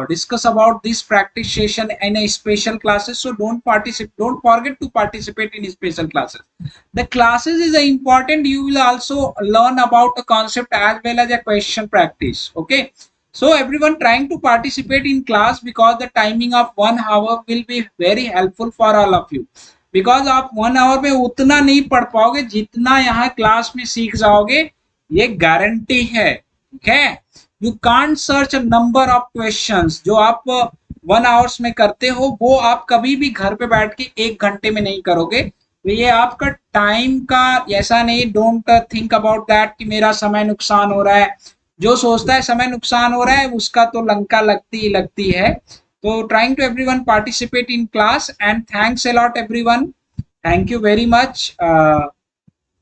discuss about this practice session in a special classes. So don't forget to participate in special classes. The classes is important, you will also learn about the concept as well as a question practice. Okay, so everyone trying to participate in class, because the timing of 1 hour will be very helpful for all of you, because आप 1 our में उतना नहीं पढ़ पाओगे जितना यहाँ class में सीख जाओगे, ये गारंटी है। ठीक है, you can't search number of questions जो आप 1 आवर्स में करते हो, वो आप कभी भी घर पे बैठ के 1 घंटे में नहीं करोगे। तो ये आपका टाइम का ऐसा नहीं, डोंट थिंक अबाउट दैट कि मेरा समय नुकसान हो रहा है। जो सोचता है समय नुकसान हो रहा है उसका तो लंका लगती ही लगती है। So trying to everyone participate in class, and thanks a lot everyone. Thank you very much.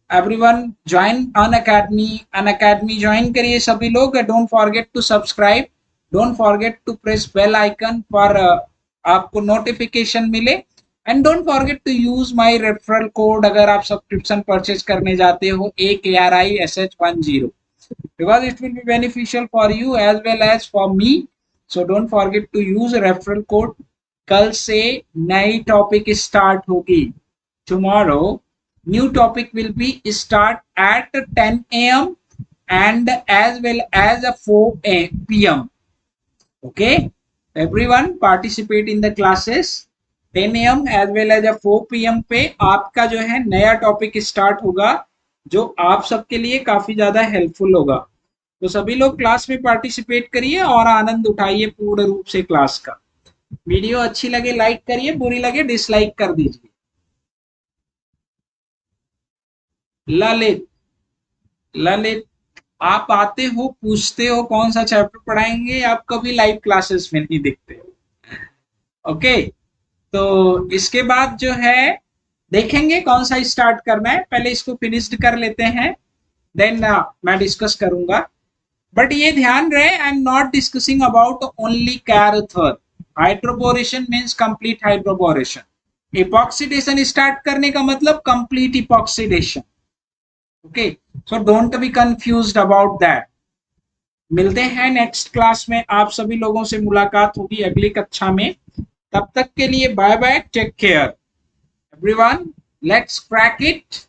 Everyone join Unacademy join करिए सभी लोग। Don't forget to subscribe. Don't forget to press bell icon for आपको notification मिले। And don't forget to use my referral code अगर आप subscription purchase करने जाते हो AKRISH10 because it will be beneficial for you as well as for me. So don't forget to use referral code. कल से नई topic start होगी. Tomorrow new topic will be start at 10 a.m. and as well as 4 p.m. Okay, everyone participate in the classes. 10 a.m. as well as 4 p.m. पे आपका जो है नया topic start होगा जो आप सबके लिए काफी ज्यादा हेल्पफुल होगा. तो सभी लोग क्लास में पार्टिसिपेट करिए और आनंद उठाइए पूर्ण रूप से क्लास का. वीडियो अच्छी लगे लाइक करिए, बुरी लगे डिसलाइक कर दीजिए. ललित, ललित आप आते हो पूछते हो कौन सा चैप्टर पढ़ाएंगे, आप कभी लाइव क्लासेस में नहीं दिखते. ओके, तो इसके बाद जो है देखेंगे कौन सा स्टार्ट करना है. पहले इसको फिनिश्ड कर लेते हैं, देन मैं डिस्कस करूंगा. बट ये ध्यान रहे I am not discussing about only Carruthers. Hydroboration means complete hydroboration. Epoxidation start करने का मतलब complete epoxidation. Okay, so don't be confused about that. मिलते हैं नेक्स्ट क्लास में, आप सभी लोगों से मुलाकात होगी अगली कक्षा में. तब तक के लिए bye bye, take care everyone, let's crack it.